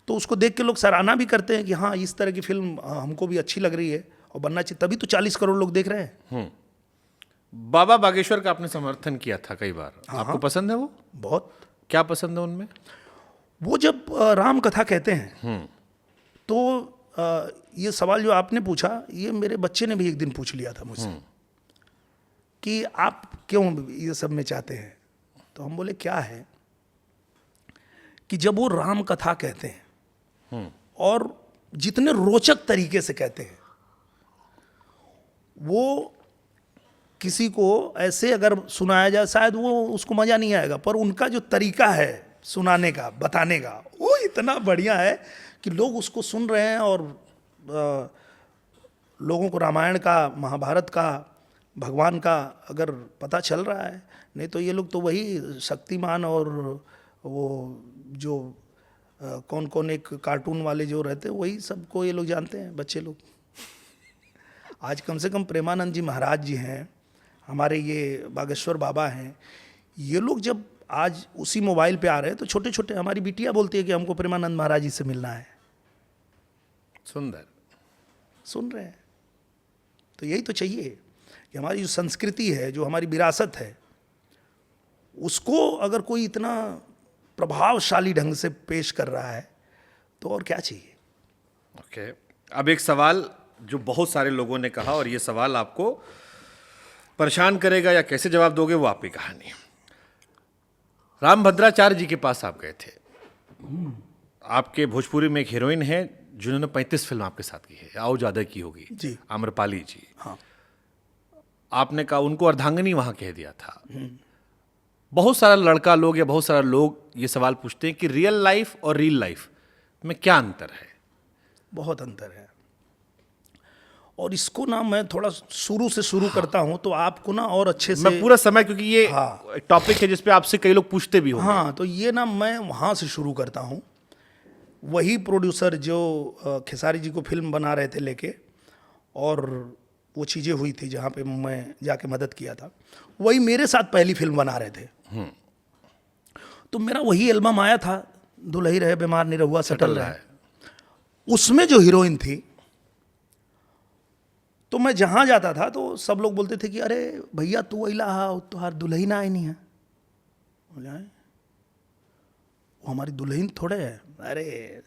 तो उसको देख के लोग सराहना भी करते हैं कि हाँ, इस तरह की फिल्म हमको भी अच्छी लग रही है और बनना चाहिए। तभी तो 40 करोड़ लोग देख रहे हैं। बाबा बागेश्वर का आपने समर्थन किया था कई बार। आपको पसंद है वो? बहुत। क्या पसंद है उनमें? वो जब राम कथा कहते हैं तो ये सवाल जो आपने पूछा, ये मेरे बच्चे ने भी एक दिन पूछ लिया था मुझसे कि आप क्यों ये सब में चाहते हैं। तो हम बोले क्या है कि जब वो राम कथा कहते हैं और जितने रोचक तरीके से कहते हैं, वो किसी को ऐसे अगर सुनाया जाए शायद वो उसको मजा नहीं आएगा, पर उनका जो तरीका है सुनाने का, बताने का, वो इतना बढ़िया है कि लोग उसको सुन रहे हैं। और लोगों को रामायण का, महाभारत का, भगवान का अगर पता चल रहा है, नहीं तो ये लोग तो वही शक्तिमान और वो जो कौन कौन एक कार्टून वाले जो रहते हैं, वही सबको ये लोग जानते हैं, बच्चे लोग। आज कम से कम प्रेमानंद जी महाराज जी हैं, हमारे ये बागेश्वर बाबा हैं, ये लोग जब आज उसी मोबाइल पे आ रहे हैं, तो छोटे छोटे, हमारी बिटिया बोलती है कि हमको प्रेमानंद महाराज जी से मिलना है। सुंदर। सुन रहे हैं। तो यही तो चाहिए कि हमारी जो संस्कृति है, जो हमारी विरासत है, उसको अगर कोई इतना प्रभावशाली ढंग से पेश कर रहा है तो और क्या चाहिए। ओके, अब एक सवाल जो बहुत सारे लोगों ने कहा, और ये सवाल आपको परेशान करेगा या कैसे जवाब दोगे वो आपकी कहानी। रामभद्राचार्य जी के पास आप गए थे। आपके भोजपुरी में एक हीरोइन है जिन्होंने 35 फिल्म आपके साथ की है, आओ ज्यादा की होगी जी, आम्रपाली जी। हाँ। आपने कहा उनको अर्धांगिनी वहां कह दिया था। बहुत सारा लड़का लोग या बहुत सारा लोग ये सवाल पूछते हैं कि रियल लाइफ और रियल लाइफ में क्या अंतर है? बहुत अंतर है। और इसको ना मैं थोड़ा शुरू से शुरू करता हूं तो आपको ना और अच्छे से, मैं पूरा समय, क्योंकि ये हाँ, टॉपिक है जिसपे आपसे कई लोग पूछते भी होंगे। हाँ, तो ये ना मैं वहाँ से शुरू करता हूँ। वही प्रोड्यूसर जो खेसारी जी को फिल्म बना रहे थे लेके, और वो चीज़ें हुई थी जहाँ पे मैं जाके मदद किया था, वही मेरे साथ पहली फिल्म बना रहे थे। तो मेरा वही एल्बम आया था, दुल्ही रहे बीमार निरहुआ सटल रहा है। उसमें जो हीरोइन थी, तो मैं जहाँ जाता था तो सब लोग बोलते थे कि अरे भैया तू अला तुहार दुल्हन आए नहीं है। बोले आए? वो हमारी दुल्हन थोड़े है। अरे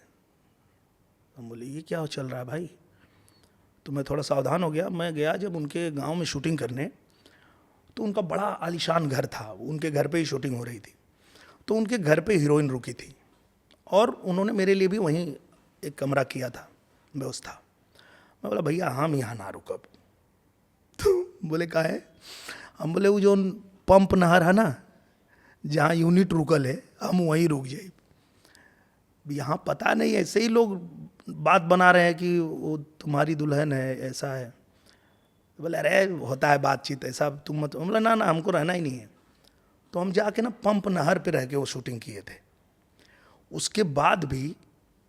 हम बोले ये क्या चल रहा है भाई? तो मैं थोड़ा सावधान हो गया। मैं गया जब उनके गांव में शूटिंग करने, तो उनका बड़ा आलीशान घर था, उनके घर पे ही शूटिंग हो रही थी। तो उनके घर पे हीरोइन रुकी थी और उन्होंने मेरे लिए भी वहीं एक कमरा किया था, व्यवस्था। मैं बोला भैया हम यहाँ ना रुकब। तो बोले का है? हम बोले वो जो पंप नहर है ना, जहाँ यूनिट रुकल है, हम वहीं रुक जाए। यहाँ पता नहीं, ऐसे ही लोग बात बना रहे हैं कि वो तुम्हारी दुल्हन है, ऐसा है। बोले अरे होता है बातचीत, ऐसा तुम मत। बोला ना ना, हमको रहना ही नहीं है। तो हम जाके ना पंप नहर पे रह के वो शूटिंग किए थे। उसके बाद भी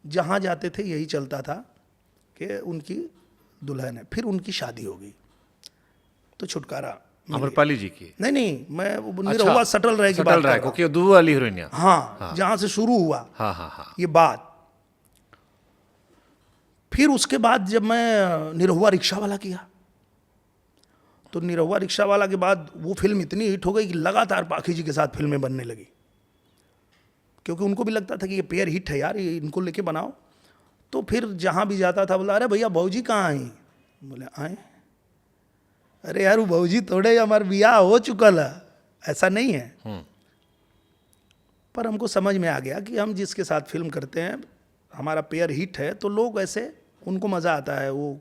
जहाँ जाते थे यही चलता था कि उनकी दुल्हन है। फिर उनकी शादी हो गई तो छुटकारा। आम्रपाली जी की? नहीं नहीं, मैं वो निरहुआ सटल रहे की बात कर रहा हूं। ओके, दो वाली हीरोइन। हाँ, जहाँ से शुरू हुआ हाँ हाँ हाँ ये बात। फिर उसके बाद जब मैं निरहुआ रिक्शा वाला किया, तो निरहुआ रिक्शा वाला के बाद वो फिल्म इतनी हिट हो गई कि लगातार पाखी जी के साथ फिल्में बनने लगी, क्योंकि उनको भी लगता था कि ये पेयर हिट है यार, ये इनको लेके बनाओ। तो फिर जहाँ भी जाता था बोला अरे भैया भौजी कहाँ आई? बोले आए। अरे यार वो भौजी थोड़े, हमारा ब्याह हो चुका है, ऐसा नहीं है। पर हमको समझ में आ गया कि हम जिसके साथ फिल्म करते हैं, हमारा पेयर हिट है, तो लोग ऐसे, उनको मज़ा आता है वो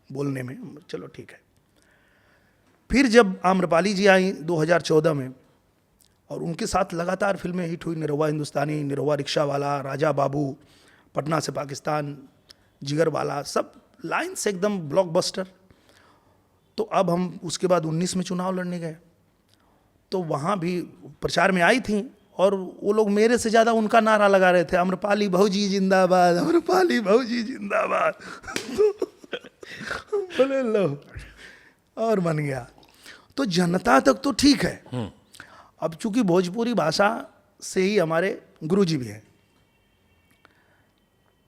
बोलने में, चलो ठीक है। फिर जब आम्रपाली जी आई 2014 में, और उनके साथ लगातार फिल्में हिट हुई, निरहुआ हिंदुस्तानी, निरहुआ रिक्शा वाला, राजा बाबू, पटना से पाकिस्तान, जिगर वाला, सब लाइन से एकदम ब्लॉकबस्टर। तो अब हम उसके बाद 19 में चुनाव लड़ने गए, तो वहाँ भी प्रचार में आई थी, और वो लोग मेरे से ज़्यादा उनका नारा लगा रहे थे, आम्रपाली भौजी जिंदाबाद, आम्रपाली भौजी जिंदाबाद। तो बोले लो, और बन गया। तो जनता तक तो ठीक है। अब चूंकि भोजपुरी भाषा से ही हमारे गुरुजी भी हैं,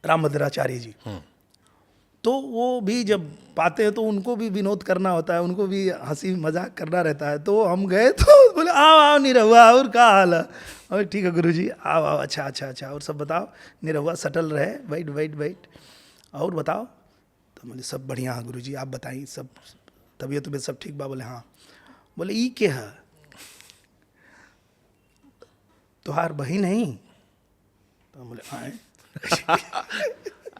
रामभद्राचार्य जी, तो वो भी जब पाते हैं तो उनको भी विनोद करना होता है, उनको भी हंसी मजाक करना रहता है। तो हम गए तो बोले आओ आओ निरहुआ, और क्या हाल है? और ठीक है गुरुजी, आओ आओ, अच्छा अच्छा अच्छा, और सब बताओ। निरहुआ सटल रहे, बैठ बैठ बैठ, और बताओ। तो बोले सब बढ़िया है गुरुजी, आप बताइए, सब तबीयत में सब ठीक बा? बोले हाँ। बोले ई क्या है, तुहार बहन नहीं? तो बोले हाँ।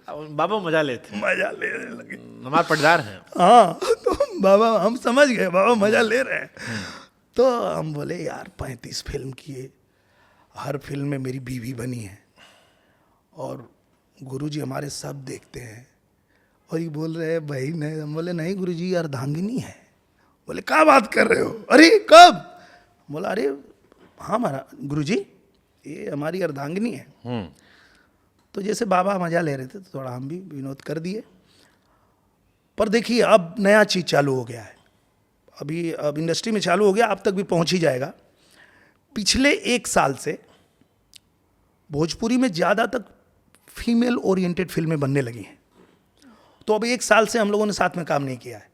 बाबा मजा लेते, मजा ले लगे, हमारे पटदार हैं। हाँ। तो बाबा हम समझ गए, बाबा मजा ले रहे हैं। तो हम बोले यार 35 फिल्म किए, हर फिल्म में मेरी बीवी बनी है, और गुरुजी हमारे सब देखते हैं, और ये बोल रहे हैं बहन है। हम बोले नहीं गुरुजी, अर्धांगिनी है। बोले क्या बात कर रहे हो? अरे कब? बोला अरे हाँ महाराज गुरुजी, ये हमारी अर्धांगिनी है। तो जैसे बाबा मजा ले रहे थे, तो थोड़ा हम भी विनोद कर दिए। पर देखिए अब नया चीज़ चालू हो गया है, अभी अब इंडस्ट्री में चालू हो गया, अब तक भी पहुंच ही जाएगा। पिछले 1 साल से भोजपुरी में ज़्यादा तक फीमेल ओरिएंटेड फिल्में बनने लगी हैं। तो अब 1 साल से हम लोगों ने साथ में काम नहीं किया है,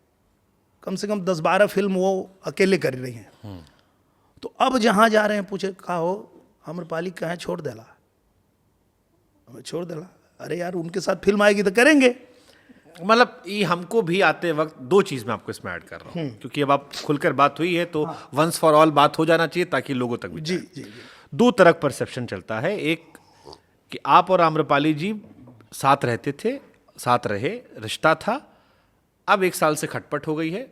कम से कम 10-12 फिल्म वो अकेले कर रही हैं। तो अब जहाँ जा रहे हैं, पूछे कहा हो आम्रपाली कहाँ छोड़ देला, छोड़ देला। अरे यार उनके साथ फिल्म आएगी तो करेंगे। मतलब ये हमको भी आते वक्त 2 चीज़ मैं आपको इसमें ऐड कर रहा हूँ, क्योंकि अब आप खुलकर बात हुई है तो वंस फॉर ऑल बात हो जाना चाहिए, ताकि लोगों तक भी जी जाए। जी जी। 2 तरह परसेप्शन चलता है, एक कि आप और आम्रपाली जी साथ रहते थे, साथ रहे, रिश्ता था, अब 1 साल से खटपट हो गई है,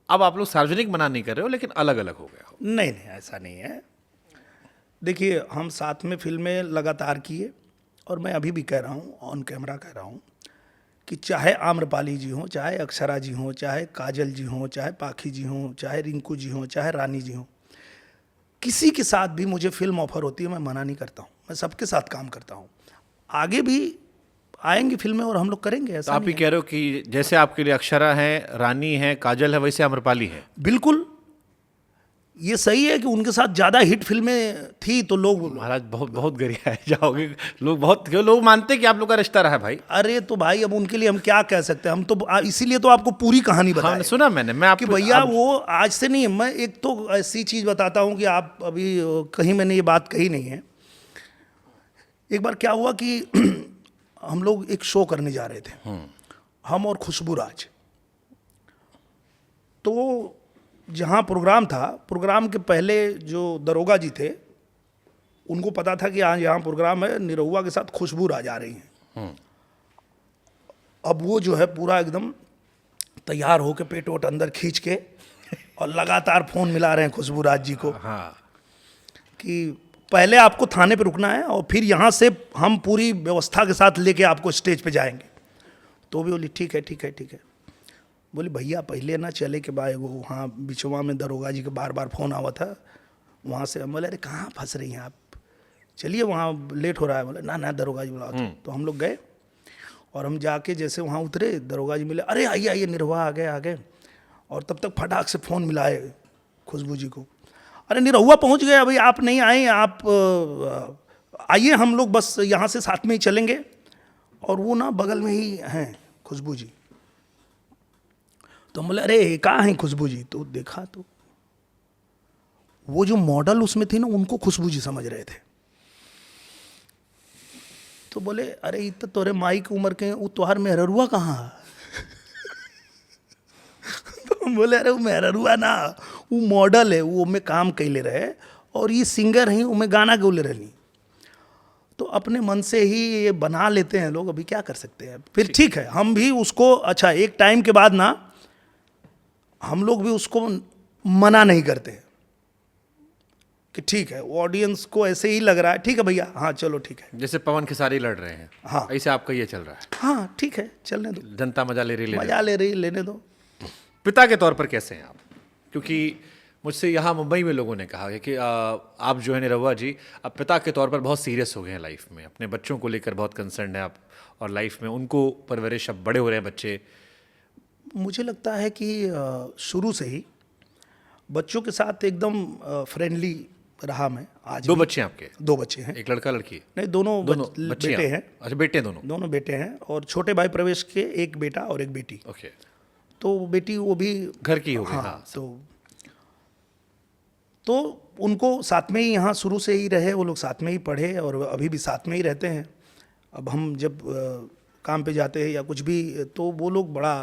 अब आप लोग सार्वजनिक मना नहीं कर रहे हो, लेकिन अलग अलग हो गया हो। नहीं नहीं, ऐसा नहीं है। देखिए हम साथ में फिल्में लगातार किए, और मैं अभी भी कह रहा हूँ, ऑन कैमरा कह रहा हूँ, कि चाहे आम्रपाली जी हों, चाहे अक्षरा जी हों, चाहे काजल जी हों, चाहे पाखी जी हों, चाहे रिंकू जी हों, चाहे रानी जी हों, किसी के साथ भी मुझे फिल्म ऑफर होती है, मैं मना नहीं करता हूँ, मैं सबके साथ काम करता हूँ। आगे भी आएंगी फिल्में और हम लोग करेंगे, तो ऐसा आप ही नहीं कह रहे हो कि जैसे आपके लिए अक्षरा है, रानी है, काजल है, वैसे आम्रपाली है। है। बिल्कुल ये सही है कि उनके साथ ज़्यादा हिट फिल्में थी, तो लोग महाराज बहुत बहुत गरियाए जाओगे, लोग बहुत, क्यों लोग मानते हैं कि आप लोग का रिश्ता रहा है भाई। अरे तो भाई अब उनके लिए हम क्या कह सकते हैं, हम तो इसीलिए तो आपको पूरी कहानी हाँ बताई सुना मैंने, मैं कि आपको भैया वो आज से नहीं है। मैं एक तो ऐसी चीज़ बताता हूँ कि आप अभी कहीं मैंने ये बात कही नहीं है। एक बार क्या हुआ कि हम लोग एक शो करने जा रहे थे, हम और खुशबू राज। तो जहाँ प्रोग्राम था, प्रोग्राम के पहले जो दरोगा जी थे, उनको पता था कि आज यहाँ प्रोग्राम है, निरहुआ के साथ खुशबू राज आ रही हैं। अब वो जो है पूरा एकदम तैयार होकर पेट वोट अंदर खींच के और लगातार फोन मिला रहे हैं खुशबू राज जी को, हाँ कि पहले आपको थाने पे रुकना है और फिर यहाँ से हम पूरी व्यवस्था के साथ लेके आपको स्टेज पे जाएंगे। तो भी बोली ठीक है ठीक है ठीक है। बोली भैया पहले ना चले के बाद वो वहाँ बिचवा में दरोगा जी के बार बार फ़ोन आवा था वहाँ से। हम बोले अरे कहाँ फंस रही हैं आप, चलिए वहाँ लेट हो रहा है। बोले ना ना दरोगा जी बुलाओ। तो हम लोग गए और हम जाके जैसे वहाँ उतरे, दरोगा जी मिले, अरे आइए आइए निरहुआ आ गए। और तब तक फटाक से फ़ोन मिलाए खुशबू जी को, अरे निरहुआ पहुँच गए, अभी आप नहीं आए, आप आइए, हम लोग बस यहाँ से साथ में ही चलेंगे। और वो ना बगल में ही हैं खुशबू जी। तो हम बोले अरे कहाँ हैं खुशबू जी? तो देखा तो वो जो मॉडल उसमें थी ना, उनको खुशबू जी समझ रहे थे। तो बोले अरे ये तो तोरे माई की उम्र के, वो तोहार मेहरुआ कहाँ है? तो हम बोले अरे वो मेहरुआ ना, वो मॉडल है, वो में काम कैले रहे और ये सिंगर हैं, वो में गाना गौले रहनी। तो अपने मन से ही ये बना लेते हैं लोग, अभी क्या कर सकते हैं। फिर ठीक है, हम भी उसको, अच्छा एक टाइम के बाद ना हम लोग भी उसको मना नहीं करते कि ठीक है, ऑडियंस को ऐसे ही लग रहा है, ठीक है भैया, हाँ चलो ठीक है, जैसे पवन खेसारी लड़ रहे हैं, हाँ। ऐसे आपका ये चल रहा है, हाँ ठीक है, चलने दो, जनता मजा ले रही है। मजा ले रही, लेने दो। पिता के तौर पर कैसे हैं आप? क्योंकि मुझसे यहाँ मुंबई में लोगों ने कहा है कि आप जो है निरहुआ जी अब पिता के तौर पर बहुत सीरियस हो गए हैं लाइफ में, अपने बच्चों को लेकर बहुत कंसर्न है आप, और लाइफ में उनको परवरिश, अब बड़े हो रहे हैं बच्चे। मुझे लगता है कि शुरू से ही बच्चों के साथ एकदम फ्रेंडली रहा मैं। आज दो भी बच्चे हैं आपके? 2 बच्चे हैं। एक लड़का लड़की? नहीं, दोनों बच्चे बेटे हैं। अच्छा, बेटे दोनों? दोनों बेटे हैं, और छोटे भाई प्रवेश के एक बेटा और एक बेटी। ओके। तो बेटी वो भी घर की हो गई? हाँ, हाँ। तो उनको साथ में ही यहाँ शुरू से ही रहे, वो लोग साथ में ही पढ़े और अभी भी साथ में ही रहते हैं। अब हम जब काम पे जाते हैं या कुछ भी, तो वो लोग बड़ा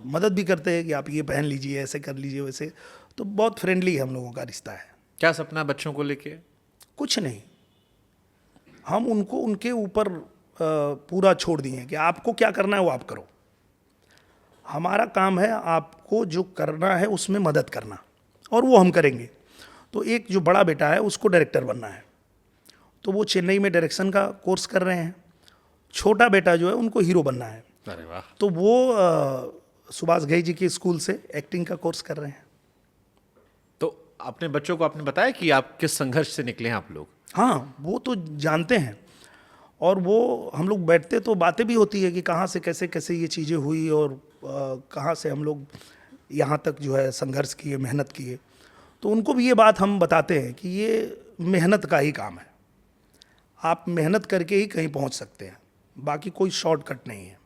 मदद भी करते हैं कि आप ये पहन लीजिए, ऐसे कर लीजिए, वैसे। तो बहुत फ्रेंडली हम लोगों का रिश्ता है। क्या सपना बच्चों को लेके? कुछ नहीं, हम उनको उनके ऊपर पूरा छोड़ दिए हैं कि आपको क्या करना है वो आप करो। हमारा काम है आपको जो करना है उसमें मदद करना, और वो हम करेंगे। तो एक जो बड़ा बेटा है उसको डायरेक्टर बनना है, तो वो चेन्नई में डायरेक्शन का कोर्स कर रहे हैं। छोटा बेटा जो है उनको हीरो बनना है, अरे वाह। तो वो सुभाष घई जी के स्कूल से एक्टिंग का कोर्स कर रहे हैं। तो अपने बच्चों को आपने बताया कि आप किस संघर्ष से निकले हैं आप लोग? हाँ, वो तो जानते हैं, और वो हम लोग बैठते तो बातें भी होती है कि कहाँ से कैसे कैसे ये चीज़ें हुई, और कहाँ से हम लोग यहाँ तक जो है संघर्ष किए, मेहनत किए। तो उनको भी ये बात हम बताते हैं कि ये मेहनत का ही काम है, आप मेहनत करके ही कहीं पहुँच सकते हैं, बाकी कोई शॉर्टकट नहीं है।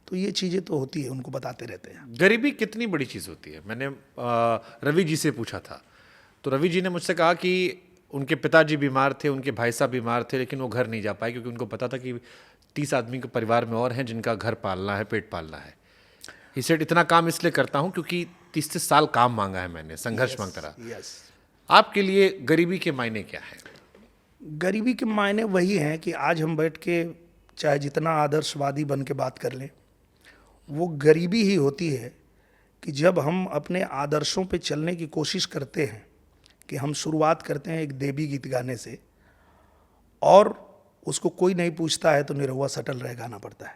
तो ये चीज़ें तो होती है, उनको बताते रहते हैं। गरीबी कितनी बड़ी चीज़ होती है? मैंने रवि जी से पूछा था, तो रवि जी ने मुझसे कहा कि उनके पिताजी बीमार थे, उनके भाई साहब बीमार थे, लेकिन वो घर नहीं जा पाए क्योंकि उनको पता था कि 30 आदमी के परिवार में और हैं जिनका घर पालना है, पेट पालना है। ही सेड इतना काम इसलिए करता हूँ क्योंकि 30 साल काम मांगा है मैंने, संघर्ष मांगता रहा। यस। आपके लिए गरीबी के मायने क्या है? गरीबी के मायने वही हैं कि आज हम बैठ के चाहे जितना आदर्शवादी बन के बात कर लें, वो गरीबी ही होती है कि जब हम अपने आदर्शों पे चलने की कोशिश करते हैं, कि हम शुरुआत करते हैं एक देवी गीत गाने से, और उसको कोई नहीं पूछता है तो निरहुआ सटल रह गाना पड़ता है,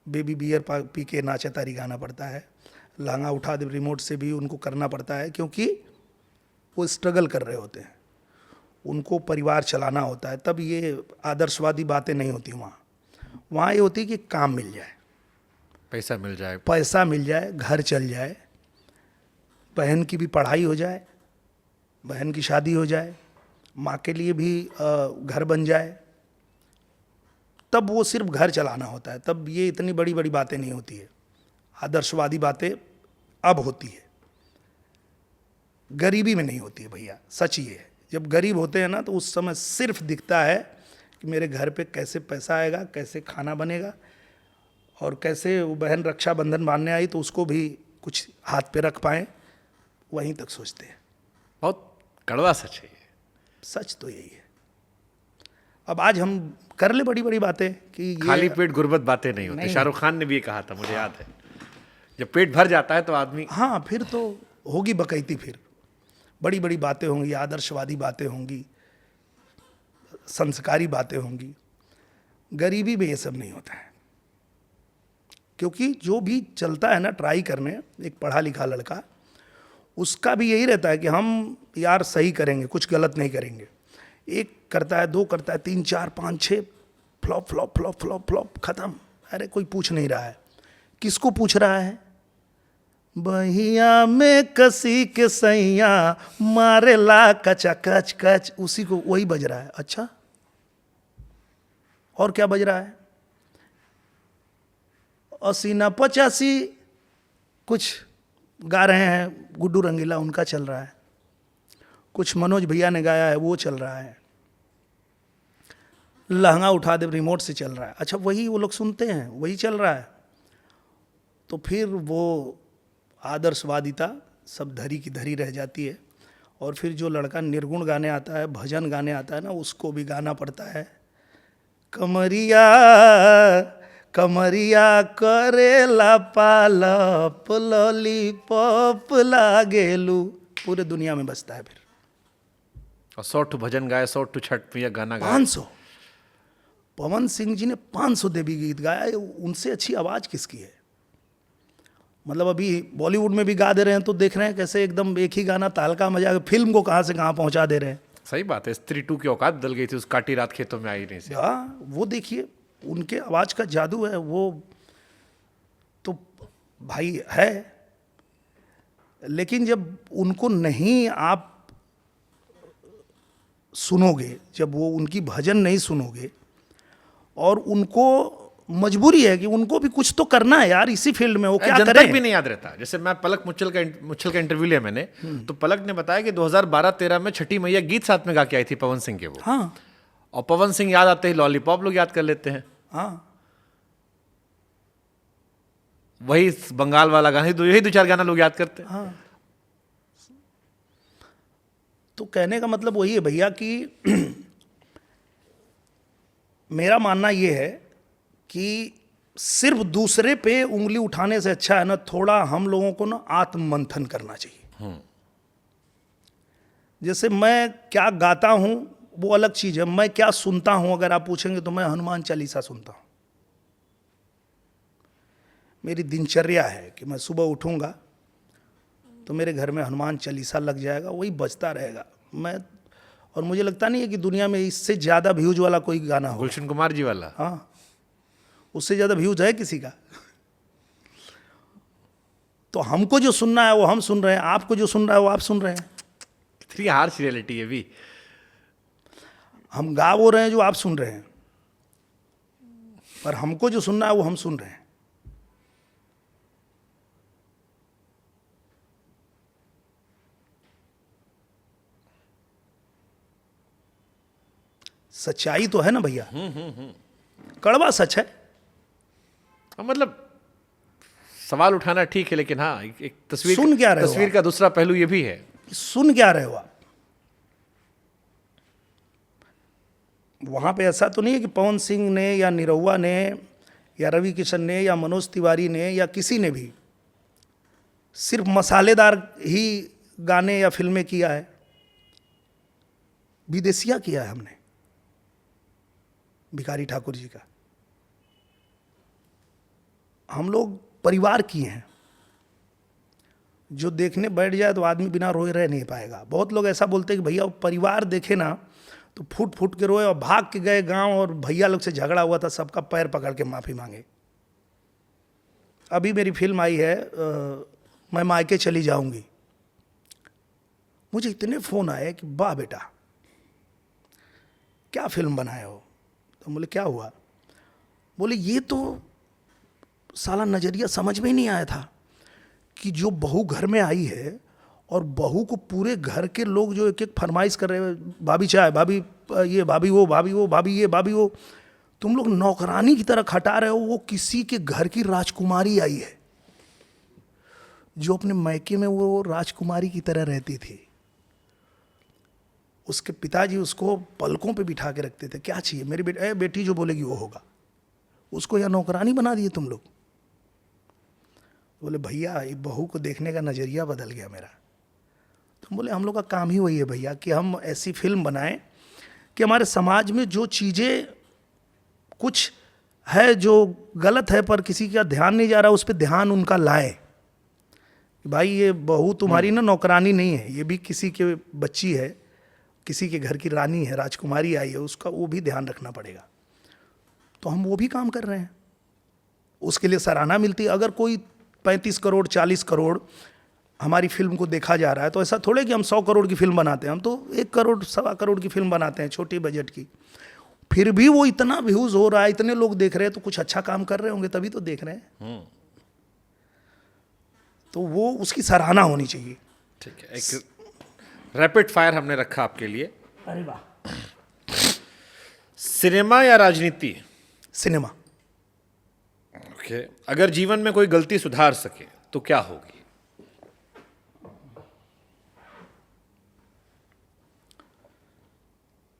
बेबी बियर पी के नाचे तारी गाना पड़ता है, लहंगा उठा दे रिमोट से भी उनको करना पड़ता है, क्योंकि वो स्ट्रगल कर रहे होते हैं, उनको परिवार चलाना होता है। तब ये आदर्शवादी बातें नहीं होती वहाँ ये होती है कि काम मिल जाए, पैसा मिल जाए, पैसा मिल जाए, घर चल जाए, बहन की भी पढ़ाई हो जाए, बहन की शादी हो जाए, माँ के लिए भी घर बन जाए, तब वो सिर्फ घर चलाना होता है। तब ये इतनी बड़ी बड़ी बातें नहीं होती है, आदर्शवादी बातें अब होती है, गरीबी में नहीं होती है भैया। सच ये है, जब गरीब होते हैं ना तो उस समय सिर्फ दिखता है कि मेरे घर पे कैसे पैसा आएगा, कैसे खाना बनेगा, और कैसे वो बहन रक्षाबंधन बांधने आई तो उसको भी कुछ हाथ पे रख पाएँ, वहीं तक सोचते हैं। बहुत कड़वा सच है ये। सच तो यही है। अब आज हम कर ले बड़ी बड़ी बातें कि ये खाली पेट गुर्बत बातें नहीं होती। शाहरुख खान ने भी ये कहा था, मुझे याद है। जब पेट भर जाता है तो आदमी, हाँ, फिर तो होगी बकैती, फिर बड़ी बड़ी बातें होंगी, आदर्शवादी बातें होंगी, संस्कारी बातें होंगी। गरीबी में ये सब नहीं होता है, क्योंकि जो भी चलता है ना ट्राई करने, एक पढ़ा लिखा लड़का, उसका भी यही रहता है कि हम यार सही करेंगे, कुछ गलत नहीं करेंगे। एक करता है, 2 करता है, 3 4 5 6, flop flop flop flop flop, खत्म। अरे कोई पूछ नहीं रहा है, किसको पूछ रहा है? बहिया में कसी के सैया मारे ला कचा कच कच, उसी को वही बज रहा है। अच्छा, और क्या बज रहा है? 80 ना 85 कुछ गा रहे हैं, गुड्डू रंगीला उनका चल रहा है, कुछ मनोज भैया ने गाया है वो चल रहा है, लहंगा उठा दे रिमोट से चल रहा है। अच्छा, वही वो लोग सुनते हैं, वही चल रहा है। तो फिर वो आदर्शवादिता सब धरी की धरी रह जाती है। और फिर जो लड़का निर्गुण गाने आता है, भजन गाने आता है ना, उसको भी गाना पड़ता है। कमरिया कमरिया करेला पालप लॉलीपॉप लागेलू, पूरे दुनिया में बजता है फिर। और 100 भजन गाए, 100 छठ मैया गाना गाए। 500 पवन सिंह जी ने 500 देवी गीत गाया, उनसे अच्छी आवाज किसकी है? मतलब अभी बॉलीवुड में भी गा दे रहे हैं तो देख रहे हैं कैसे एकदम एक ही गाना तालका मजा, फिल्म को कहाँ से कहाँ पहुंचा दे रहे हैं। सही बात है, स्त्री 2 की औकात बदल गई थी उस काटी रात खेतों में आई नहीं से। हाँ, वो देखिए उनके आवाज का जादू है वो तो भाई है। लेकिन जब उनको नहीं आप सुनोगे, जब वो उनकी भजन नहीं सुनोगे, और उनको मजबूरी है कि उनको भी कुछ तो करना है यार इसी फील्ड में, वो क्या जनता करें। भी नहीं याद रहता। जैसे मैं पलक मुच्छल का इंटरव्यू लिया मैंने, तो पलक ने बताया कि 2012-13 में छठी मैया गीत साथ में गा के आई थी पवन सिंह के वो। हाँ और पवन सिंह याद आते ही लॉलीपॉप लोग याद कर लेते हैं। हाँ, वही बंगाल वाला गाना, यही 2-4 गाना लोग याद करते हैं। हाँ। तो कहने का मतलब वही है भैया कि मेरा मानना ये है कि सिर्फ दूसरे पे उंगली उठाने से अच्छा है ना, थोड़ा हम लोगों को ना आत्म मंथन करना चाहिए। जैसे मैं क्या गाता हूं वो अलग चीज है, मैं क्या सुनता हूं अगर आप पूछेंगे तो मैं हनुमान चालीसा सुनता हूं। मेरी दिनचर्या है कि मैं सुबह उठूंगा तो मेरे घर में हनुमान चालीसा लग जाएगा, वही बजता रहेगा। और मुझे लगता नहीं है कि दुनिया में इससे ज़्यादा व्यूज वाला कोई गाना हो। गुलशन कुमार जी वाला। हाँ, उससे ज़्यादा व्यूज है किसी का? तो हमको जो सुनना है वो हम सुन रहे हैं, आपको जो सुन रहा है वो आप सुन रहे हैं। कितनी हार्श रियलिटी है भी। हम गा वो रहे हैं जो आप सुन रहे हैं, पर हमको जो सुनना है वो हम सुन रहे हैं। सच्चाई तो है ना भैया, कड़वा सच है। मतलब सवाल उठाना ठीक है, लेकिन हाँ एक तस्वीर, सुन क्या रहे हो तस्वीर आप? का दूसरा पहलू ये भी है। सुन क्या रहे हो आप? वहां पे ऐसा तो नहीं है कि पवन सिंह ने या निरहुआ ने या रवि किशन ने या मनोज तिवारी ने या किसी ने भी सिर्फ मसालेदार ही गाने या फिल्में किया है। विदेशिया किया है हमने, भिखारी ठाकुर जी का। हम लोग परिवार किए हैं, जो देखने बैठ जाए तो आदमी बिना रोए रह नहीं पाएगा। बहुत लोग ऐसा बोलते हैं कि भैया परिवार देखे ना तो फूट फूट के रोए, और भाग के गए गांव और भैया लोग से झगड़ा हुआ था, सबका पैर पकड़ के माफी मांगे। अभी मेरी फिल्म आई है मैं मायके चली जाऊंगी, मुझे इतने फोन आए कि वाह बेटा क्या फिल्म बनाए हो। तो बोले क्या हुआ? बोले ये तो साला नजरिया समझ में ही नहीं आया था कि जो बहू घर में आई है और बहू को पूरे घर के लोग जो एक एक फरमाइश कर रहे हैं, भाभी चाय, भाभी ये, भाभी वो, भाभी वो, भाभी ये, भाभी वो, तुम लोग नौकरानी की तरह खटा रहे हो। वो किसी के घर की राजकुमारी आई है जो अपने मायके में वो राजकुमारी की तरह रहती थी। उसके पिताजी उसको पलकों पे बिठा के रखते थे, क्या चाहिए मेरी बेटी जो बोलेगी वो होगा। उसको या नौकरानी बना दिए तुम लोग। बोले भैया ये बहू को देखने का नज़रिया बदल गया मेरा। तो बोले हम लोग का काम ही वही है भैया कि हम ऐसी फिल्म बनाएं कि हमारे समाज में जो चीज़ें कुछ है जो गलत है पर किसी का ध्यान नहीं जा रहा, उस पर ध्यान उनका लाए। भाई ये बहू तुम्हारी ना नौकरानी नहीं है, ये भी किसी के बच्ची है, किसी के घर की रानी है, राजकुमारी आई है, उसका वो भी ध्यान रखना पड़ेगा। तो हम वो भी काम कर रहे हैं, उसके लिए सराहना मिलती है। अगर कोई 35 करोड़ 40 करोड़ हमारी फिल्म को देखा जा रहा है तो ऐसा थोड़े कि हम 100 करोड़ की फिल्म बनाते हैं, हम तो 1 करोड़ 1.25 करोड़ की फिल्म बनाते हैं, छोटी बजट की। फिर भी वो इतना व्यूज हो रहा है, इतने लोग देख रहे हैं, तो कुछ अच्छा काम कर रहे होंगे तभी तो देख रहे हैं। तो वो उसकी सराहना होनी चाहिए। ठीक है, एक रैपिड फायर हमने रखा आपके लिए। अरे वाह। सिनेमा या राजनीति? सिनेमा। ओके, अगर जीवन में कोई गलती सुधार सके तो क्या होगी?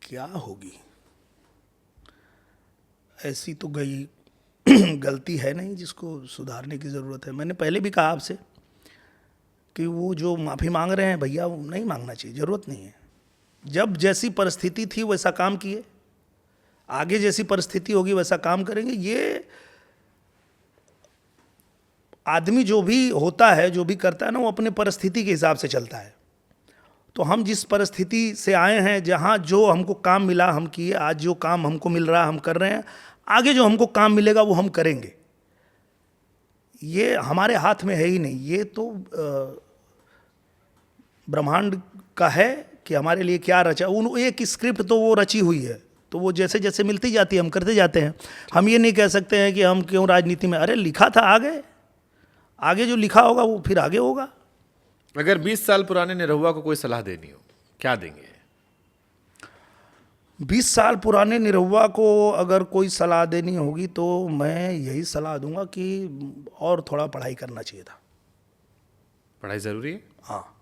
क्या होगी? ऐसी तो गई गलती है नहीं जिसको सुधारने की ज़रूरत है। मैंने पहले भी कहा आपसे कि वो जो माफ़ी मांग रहे हैं भैया, वो नहीं मांगना चाहिए, ज़रूरत नहीं है। जब जैसी परिस्थिति थी वैसा काम किए, आगे जैसी परिस्थिति होगी वैसा काम करेंगे। ये आदमी जो भी होता है, जो भी करता है ना, वो अपने परिस्थिति के हिसाब से चलता है। तो हम जिस परिस्थिति से आए हैं, जहाँ जो हमको काम मिला हम किए, आज जो काम हमको मिल रहा हम कर रहे हैं, आगे जो हमको काम मिलेगा वो हम करेंगे। ये हमारे हाथ में है ही नहीं, ये तो ब्रह्मांड का है कि हमारे लिए क्या रचा। उन एक स्क्रिप्ट तो वो रची हुई है, तो वो जैसे जैसे मिलती जाती है हम करते जाते हैं। हम ये नहीं कह सकते हैं कि हम क्यों राजनीति में, अरे लिखा था आगे जो लिखा होगा वो फिर आगे होगा। अगर 20 साल पुराने निरहुआ को कोई सलाह देनी हो, क्या देंगे? 20 साल पुराने निरहुआ को अगर कोई सलाह देनी होगी तो मैं यही सलाह दूंगा कि और थोड़ा पढ़ाई करना चाहिए था। पढ़ाई ज़रूरी है? हाँ,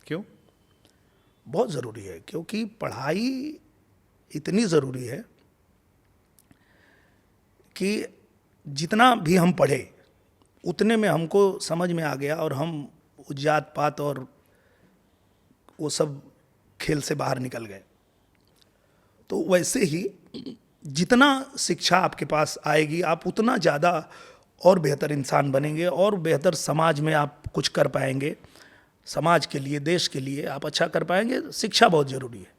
क्यों? बहुत ज़रूरी है, क्योंकि पढ़ाई इतनी ज़रूरी है कि जितना भी हम पढ़े उतने में हमको समझ में आ गया और हम जात पात और वो सब खेल से बाहर निकल गए। तो वैसे ही जितना शिक्षा आपके पास आएगी आप उतना ज़्यादा और बेहतर इंसान बनेंगे और बेहतर समाज में आप कुछ कर पाएंगे। समाज के लिए, देश के लिए आप अच्छा कर पाएंगे। शिक्षा बहुत ज़रूरी है।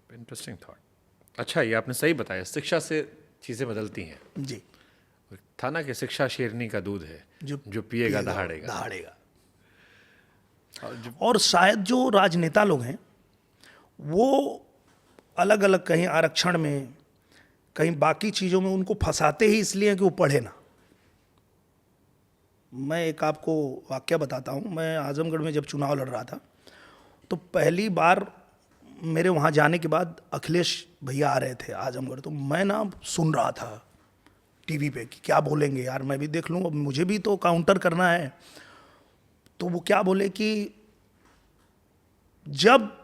Interesting thought. अच्छा, ये आपने सही बताया, शिक्षा से चीज़ें बदलती हैं। जी, था ना कि शिक्षा शेरनी का दूध है, जो पिएगा दहाड़ेगा। और शायद जो राजनेता लोग हैं वो अलग अलग कहीं आरक्षण में, कहीं बाकी चीज़ों में उनको फंसाते ही इसलिए हैं कि वो पढ़े ना। मैं एक आपको वाकया बताता हूँ। मैं आजमगढ़ में जब चुनाव लड़ रहा था तो पहली बार मेरे वहाँ जाने के बाद अखिलेश भैया आ रहे थे आजमगढ़। तो मैं ना सुन रहा था टीवी पे कि क्या बोलेंगे यार, मैं भी देख लूँ, अब मुझे भी तो काउंटर करना है। तो वो क्या बोले कि जब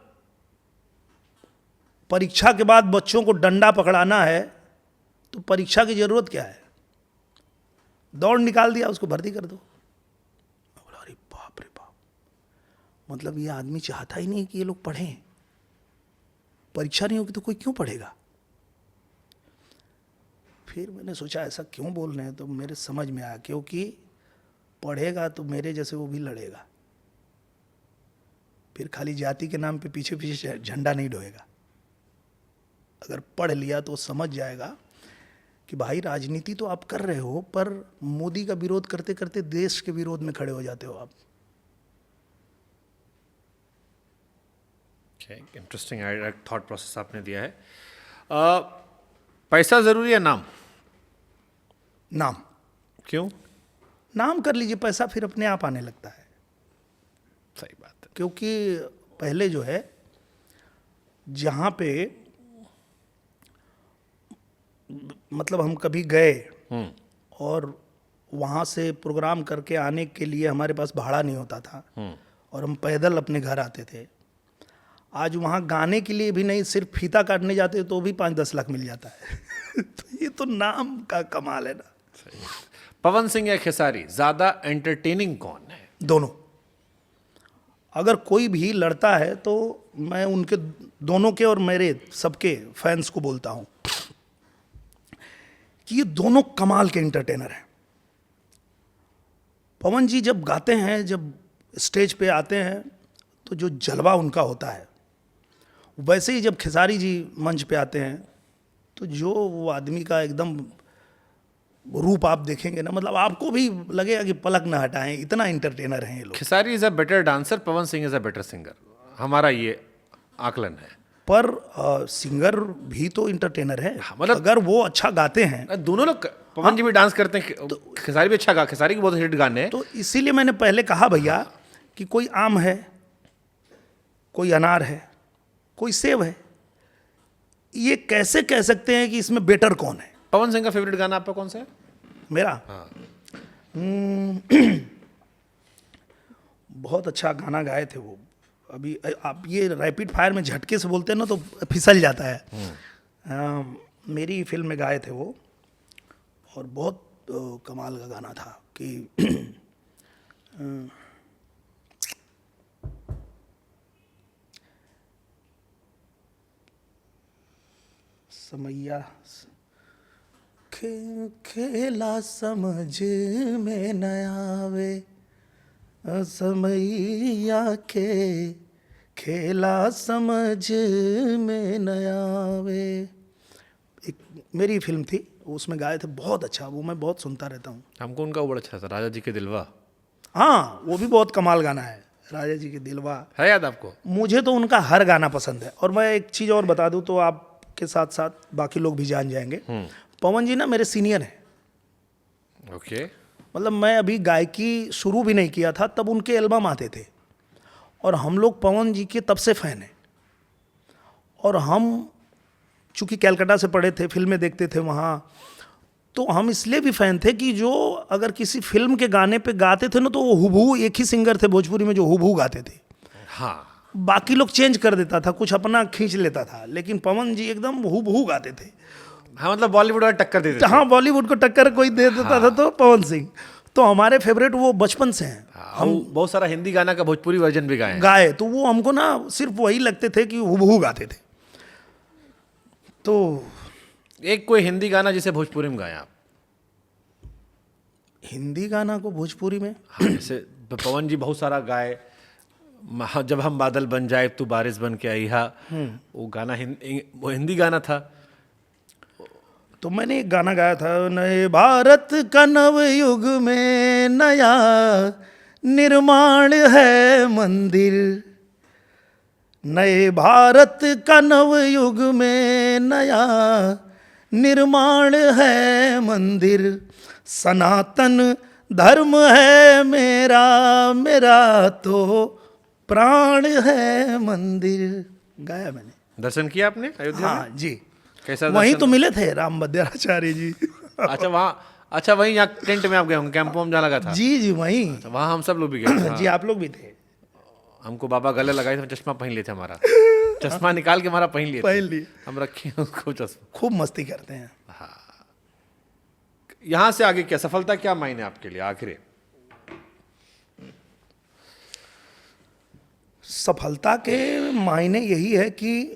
परीक्षा के बाद बच्चों को डंडा पकड़ाना है तो परीक्षा की ज़रूरत क्या है, दौड़ निकाल दिया, उसको भर्ती कर दो। मैं बोला अरे बाप रे बाप, मतलब ये आदमी चाहता ही नहीं कि ये लोग पढ़ें। परीक्षा नहीं होगी तो कोई क्यों पढ़ेगा। फिर मैंने सोचा ऐसा क्यों बोल रहे हैं, तो मेरे समझ में आया क्योंकि पढ़ेगा तो मेरे जैसे वो भी लड़ेगा। फिर खाली जाति के नाम पे पीछे पीछे झंडा नहीं ढोएगा। अगर पढ़ लिया तो समझ जाएगा कि भाई राजनीति तो आप कर रहे हो, पर मोदी का विरोध करते करते देश के विरोध में खड़े हो जाते हो आप। इंटरेस्टिंग थॉट प्रोसेस आपने दिया है। पैसा ज़रूरी है, नाम? नाम। क्यों? नाम कर लीजिए, पैसा फिर अपने आप आने लगता है। सही बात है। क्योंकि पहले जो है जहाँ पे मतलब हम कभी गए और वहाँ से प्रोग्राम करके आने के लिए हमारे पास भाड़ा नहीं होता था और हम पैदल अपने घर आते थे। आज वहाँ गाने के लिए भी नहीं, सिर्फ फीता काटने जाते तो भी 5-10 लाख मिल जाता है। तो ये तो नाम का कमाल है ना। पवन सिंह या खेसारी, ज़्यादा एंटरटेनिंग कौन है? दोनों। अगर कोई भी लड़ता है तो मैं उनके दोनों के और मेरे सबके फैंस को बोलता हूँ कि ये दोनों कमाल के एंटरटेनर हैं। पवन जी जब गाते हैं, जब स्टेज पे आते हैं तो जो जलवा उनका होता है, वैसे ही जब खेसारी जी मंच पे आते हैं तो जो वो आदमी का एकदम रूप आप देखेंगे ना, मतलब आपको भी लगेगा कि पलक ना हटाएं, इतना एंटरटेनर हैं ये लोग। Khesari is a better dancer, Pawan Singh is a better singer, हमारा ये आकलन है। पर सिंगर भी तो इंटरटेनर है। मतलब अगर वो अच्छा गाते हैं, दोनों लोग, पवन जी भी डांस करते हैं, खेसारी भी अच्छा गा, खेसारी के बहुत हिट गाने हैं। तो इसीलिए मैंने पहले कहा भैया कि कोई आम है, कोई अनार है, कोई सेब है, ये कैसे कह सकते हैं कि इसमें बेटर कौन है। पवन सिंह का फेवरेट गाना आपका कौन सा है? मेरा बहुत अच्छा गाना गाए थे वो। अभी आप ये रैपिड फायर में झटके से बोलते हैं ना तो फिसल जाता है। मेरी फिल्म में गाए थे वो, और बहुत कमाल का गाना था कि समैया खेला समझ में न आवे, समैया खेला समझ में न आवे। एक मेरी फिल्म थी, उसमें गाए थे, बहुत अच्छा, वो मैं बहुत सुनता रहता हूँ। हमको उनका वो बड़ा अच्छा था, राजा जी के दिलवा। हाँ, वो भी बहुत कमाल गाना है, राजा जी के दिलवा। है याद आपको? मुझे तो उनका हर गाना पसंद है। और मैं एक चीज़ और बता दूं तो आपके साथ साथ बाकी लोग भी जान जाएंगे, पवन जी ना मेरे सीनियर हैं। ओके। मतलब मैं अभी गायकी शुरू भी नहीं किया था तब उनके एल्बम आते थे, और हम लोग पवन जी के तब से फ़ैन हैं। और हम चूँकि कैलकाटा से पढ़े थे, फिल्में देखते थे वहाँ, तो हम इसलिए भी फ़ैन थे कि जो अगर किसी फिल्म के गाने पे गाते थे ना, तो वो हुबहू एक ही सिंगर थे भोजपुरी में जो हुबहू गाते थे। हाँ, बाकी लोग चेंज कर देता था, कुछ अपना खींच लेता था, लेकिन पवन जी एकदम हुबहू गाते थे। हाँ, मतलब बॉलीवुड वाला टक्कर दे देते थे। हाँ, बॉलीवुड को टक्कर कोई दे देता था तो पवन सिंह। तो हमारे फेवरेट वो बचपन से हैं। हम बहुत सारा हिंदी गाना का भोजपुरी वर्जन भी गाए हैं। गाए तो वो हमको ना सिर्फ वही लगते थे कि हुबहू गाते थे। तो एक कोई हिंदी गाना जिसे भोजपुरी में गाए आप? हिंदी गाना को भोजपुरी में, हाँ, जैसे पवन जी बहुत सारा गाए, जब हम बादल बन जाए तू बारिश बन के आई हा, वो गाना वो हिंदी गाना था। तो मैंने एक गाना गाया था, नए भारत का नव युग में नया निर्माण है मंदिर, नए भारत का नव युग में नया निर्माण है मंदिर, सनातन धर्म है मेरा, मेरा तो प्राण है मंदिर। गाया मैंने। दर्शन किया आपने अयोध्या में? हाँ जी, कैसा वहीं दर्शन? तो मिले थे राम भद्राचार्य जी। अच्छा, वहाँ, अच्छा वहीं यहाँ टेंट में आप गए होंगे, कैंपों में जहाँ लगा था। जी जी वहीं। अच्छा, वहाँ हम सब लोग भी गए थे। जी आप लोग भी थे। हमको बाबा गले लगाए थे, चश्मा पहन लिए थे हमारा, चश्मा निकाल के हमारा पहन लिए थे। पहन लिए। हम रखे हैं उसको चश्मा। खूब मस्ती करते हैं। यहाँ से आगे क्या सफलता, क्या मायने आपके लिए आखिर? सफलता के मायने यही है कि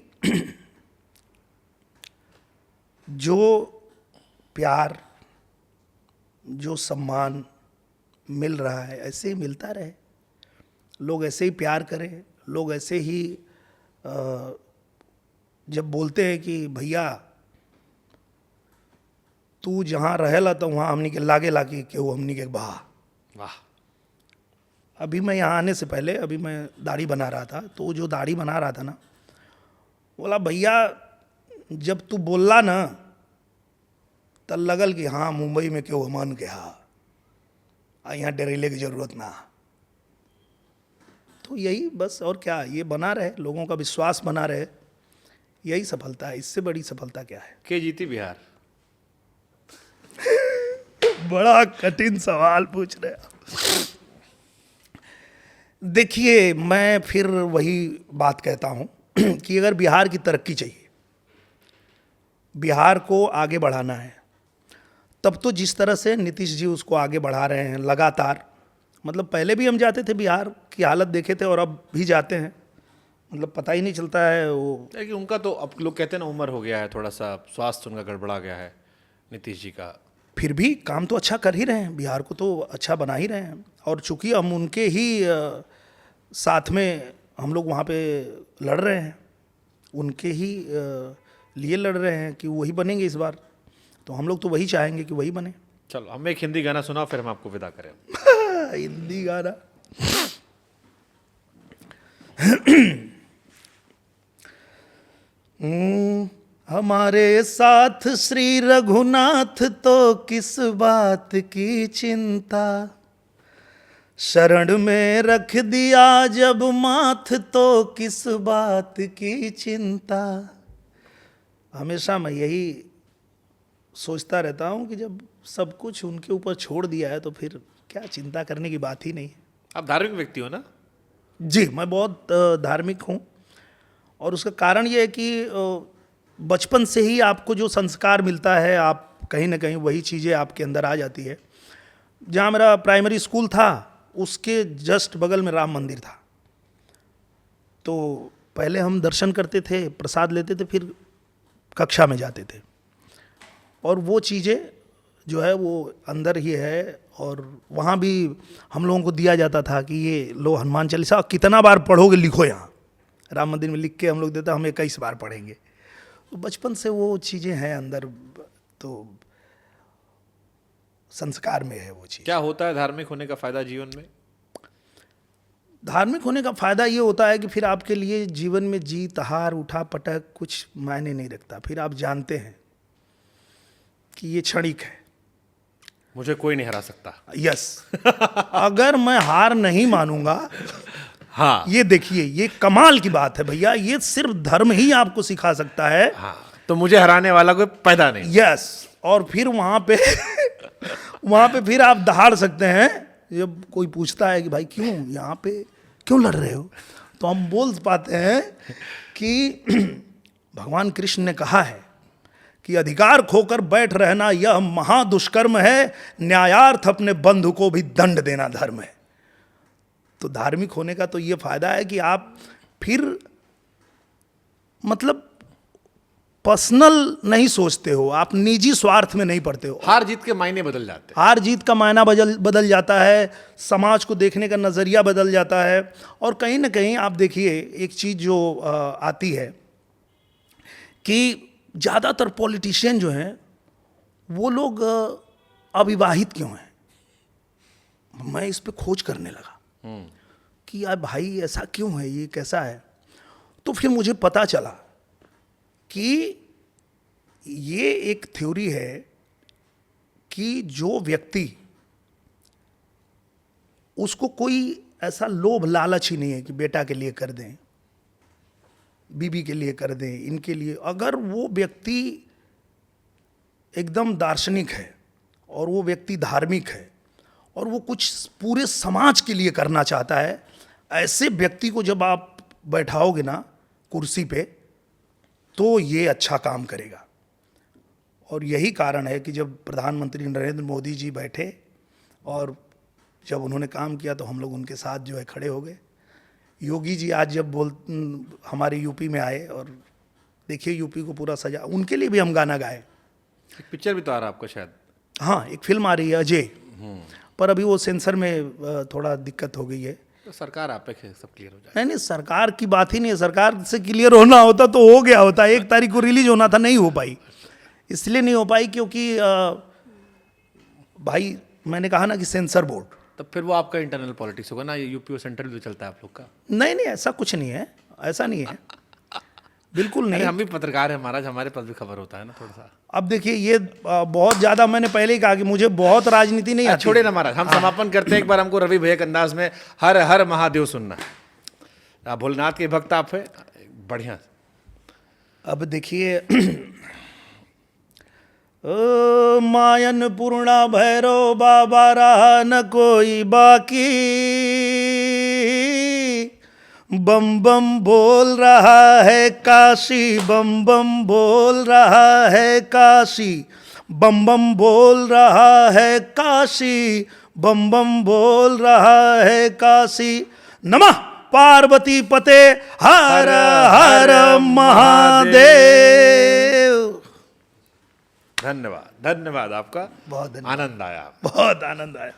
जो प्यार, जो सम्मान मिल रहा है ऐसे ही मिलता रहे, लोग ऐसे ही प्यार करें, लोग ऐसे ही जब बोलते हैं कि भैया तू जहाँ रहेला तो वहाँ हमनी के लागे लागे केहू हमनी के बहा। वाह। अभी मैं यहाँ आने से पहले, अभी मैं दाढ़ी बना रहा था, तो जो दाढ़ी बना रहा था ना, बोला भैया जब तू बोलला ना तब लगल कि हाँ मुंबई में केहू मन के हा, यहाँ डरेले की जरूरत ना। तो यही बस, और क्या, ये बना रहे, लोगों का विश्वास बना रहे, यही सफलता है। इससे बड़ी सफलता क्या है? के जीती बिहार? बड़ा कठिन सवाल पूछ रहे हैं। देखिए, मैं फिर वही बात कहता हूँ कि अगर बिहार की तरक्की चाहिए, बिहार को आगे बढ़ाना है, तब तो जिस तरह से नीतीश जी उसको आगे बढ़ा रहे हैं लगातार, मतलब पहले भी हम जाते थे, बिहार की हालत देखे थे, और अब भी जाते हैं, मतलब पता ही नहीं चलता है वो। लेकिन उनका तो अब लोग कहते हैं ना उम्र हो गया है, थोड़ा सा स्वास्थ्य उनका गड़बड़ा गया है नीतीश जी का। फिर भी काम तो अच्छा कर ही रहे हैं, बिहार को तो अच्छा बना ही रहे हैं। और चूंकि हम उनके ही साथ में हम लोग वहाँ पे लड़ रहे हैं, उनके ही लिए लड़ रहे हैं कि वही बनेंगे इस बार, तो हम लोग तो वही चाहेंगे कि वही बने। चलो हम एक हिंदी गाना सुना, फिर हम आपको विदा करें। हिंदी गाना हमारे साथ श्री रघुनाथ तो किस बात की चिंता, शरण में रख दिया जब माथ तो किस बात की चिंता। हमेशा मैं यही सोचता रहता हूँ कि जब सब कुछ उनके ऊपर छोड़ दिया है तो फिर क्या चिंता करने की बात ही नहीं है। आप धार्मिक व्यक्ति हो ना? जी, मैं बहुत धार्मिक हूँ, और उसका कारण ये है कि बचपन से ही आपको जो संस्कार मिलता है, आप कहीं ना कहीं वही चीज़ें आपके अंदर आ जाती है। जहाँ मेरा प्राइमरी स्कूल था उसके जस्ट बगल में राम मंदिर था, तो पहले हम दर्शन करते थे, प्रसाद लेते थे, फिर कक्षा में जाते थे, और वो चीज़ें जो है वो अंदर ही है। और वहाँ भी हम लोगों को दिया जाता था कि ये लो हनुमान चालीसा कितना बार पढ़ोगे लिखो, यहाँ राम मंदिर में लिख के हम लोग देता, हम 21 बार पढ़ेंगे। तो बचपन से वो चीज़ें हैं अंदर, तो संस्कार में है वो चीज़। क्या होता है धार्मिक होने का फायदा जीवन में? धार्मिक होने का फ़ायदा ये होता है कि फिर आपके लिए जीवन में जीत हार उठा पटक कुछ मायने नहीं रखता। फिर आप जानते हैं कि ये क्षणिक है। मुझे कोई नहीं हरा सकता। यस अगर मैं हार नहीं मानूंगा, हाँ ये देखिए ये कमाल की बात है भैया, ये सिर्फ धर्म ही आपको सिखा सकता है। हाँ, तो मुझे हराने वाला कोई पैदा नहीं। यस और फिर वहाँ पे वहाँ पे फिर आप दहाड़ सकते हैं। जब कोई पूछता है कि भाई क्यों यहाँ पे क्यों लड़ रहे हो, तो हम बोल पाते हैं कि भगवान कृष्ण ने कहा है कि अधिकार खोकर बैठ रहना यह महादुष्कर्म है, न्यायार्थ अपने बंधु को भी दंड देना धर्म है। तो धार्मिक होने का तो ये फायदा है कि आप फिर मतलब पर्सनल नहीं सोचते हो, आप निजी स्वार्थ में नहीं पड़ते हो। हार जीत के मायने बदल जाते हैं। हार जीत का मायना बदल जाता है, समाज को देखने का नज़रिया बदल जाता है। और कहीं ना कहीं आप देखिए एक चीज़ जो आती है कि ज़्यादातर पॉलिटिशियन जो हैं वो लोग अविवाहित क्यों हैं। मैं इस पे खोज करने लगा कि यार भाई ऐसा क्यों है, ये कैसा है। तो फिर मुझे पता चला कि ये एक थ्योरी है कि जो व्यक्ति, उसको कोई ऐसा लोभ लालच ही नहीं है कि बेटा के लिए कर दें, बीबी के लिए कर दें, इनके लिए। अगर वो व्यक्ति एकदम दार्शनिक है और वो व्यक्ति धार्मिक है और वो कुछ पूरे समाज के लिए करना चाहता है, ऐसे व्यक्ति को जब आप बैठाओगे ना कुर्सी पे, तो ये अच्छा काम करेगा। और यही कारण है कि जब प्रधानमंत्री नरेंद्र मोदी जी बैठे और जब उन्होंने काम किया तो हम लोग उनके साथ जो है खड़े हो गए। योगी जी आज जब हमारे यूपी में आए और देखिए यूपी को पूरा सजा, उनके लिए भी हम गाना गाए। एक पिक्चर भी तो आ रहा है आपका शायद। हाँ एक फिल्म आ रही है अजय, पर अभी वो सेंसर में थोड़ा दिक्कत हो गई है। तो सरकार आप पे सब क्लियर हो जाए। नहीं सरकार की बात ही नहीं है, सरकार से क्लियर होना होता तो हो गया होता। 1 तारीख को रिलीज होना था, नहीं हो पाई। इसलिए नहीं हो पाई क्योंकि भाई मैंने कहा ना कि सेंसर बोर्ड। तब फिर वो आपका इंटरनल पॉलिटिक्स होगा ना, ये यूपी और सेंट्रल भी तो चलता है आप लोग का। नहीं नहीं ऐसा कुछ नहीं है, ऐसा नहीं है, बिल्कुल नहीं। हम भी पत्रकार हैं महाराज, हमारे पास भी खबर होता है ना थोड़ा सा। अब देखिए ये बहुत ज़्यादा, मैंने पहले ही कहा कि मुझे बहुत राजनीति नहीं आती। छोड़े ना महाराज, हम समापन करते हैं। एक बार हमको रवि भैया के अंदाज में हर हर महादेव सुनना है। आप भोलेनाथ के भक्त आप है, बढ़िया। अब देखिए ओ मायन पूर्णा भैरव बाबा रहा न कोई बाकी, बम बम बोल रहा है काशी, बम बम बोल रहा है काशी, बम बम बोल रहा है काशी, बम बम बोल रहा है काशी। नमः पार्वती पते हर हर महादेव। धन्यवाद, धन्यवाद आपका। बहुत धन्यवाद, आनंद आया। बहुत आनंद आया।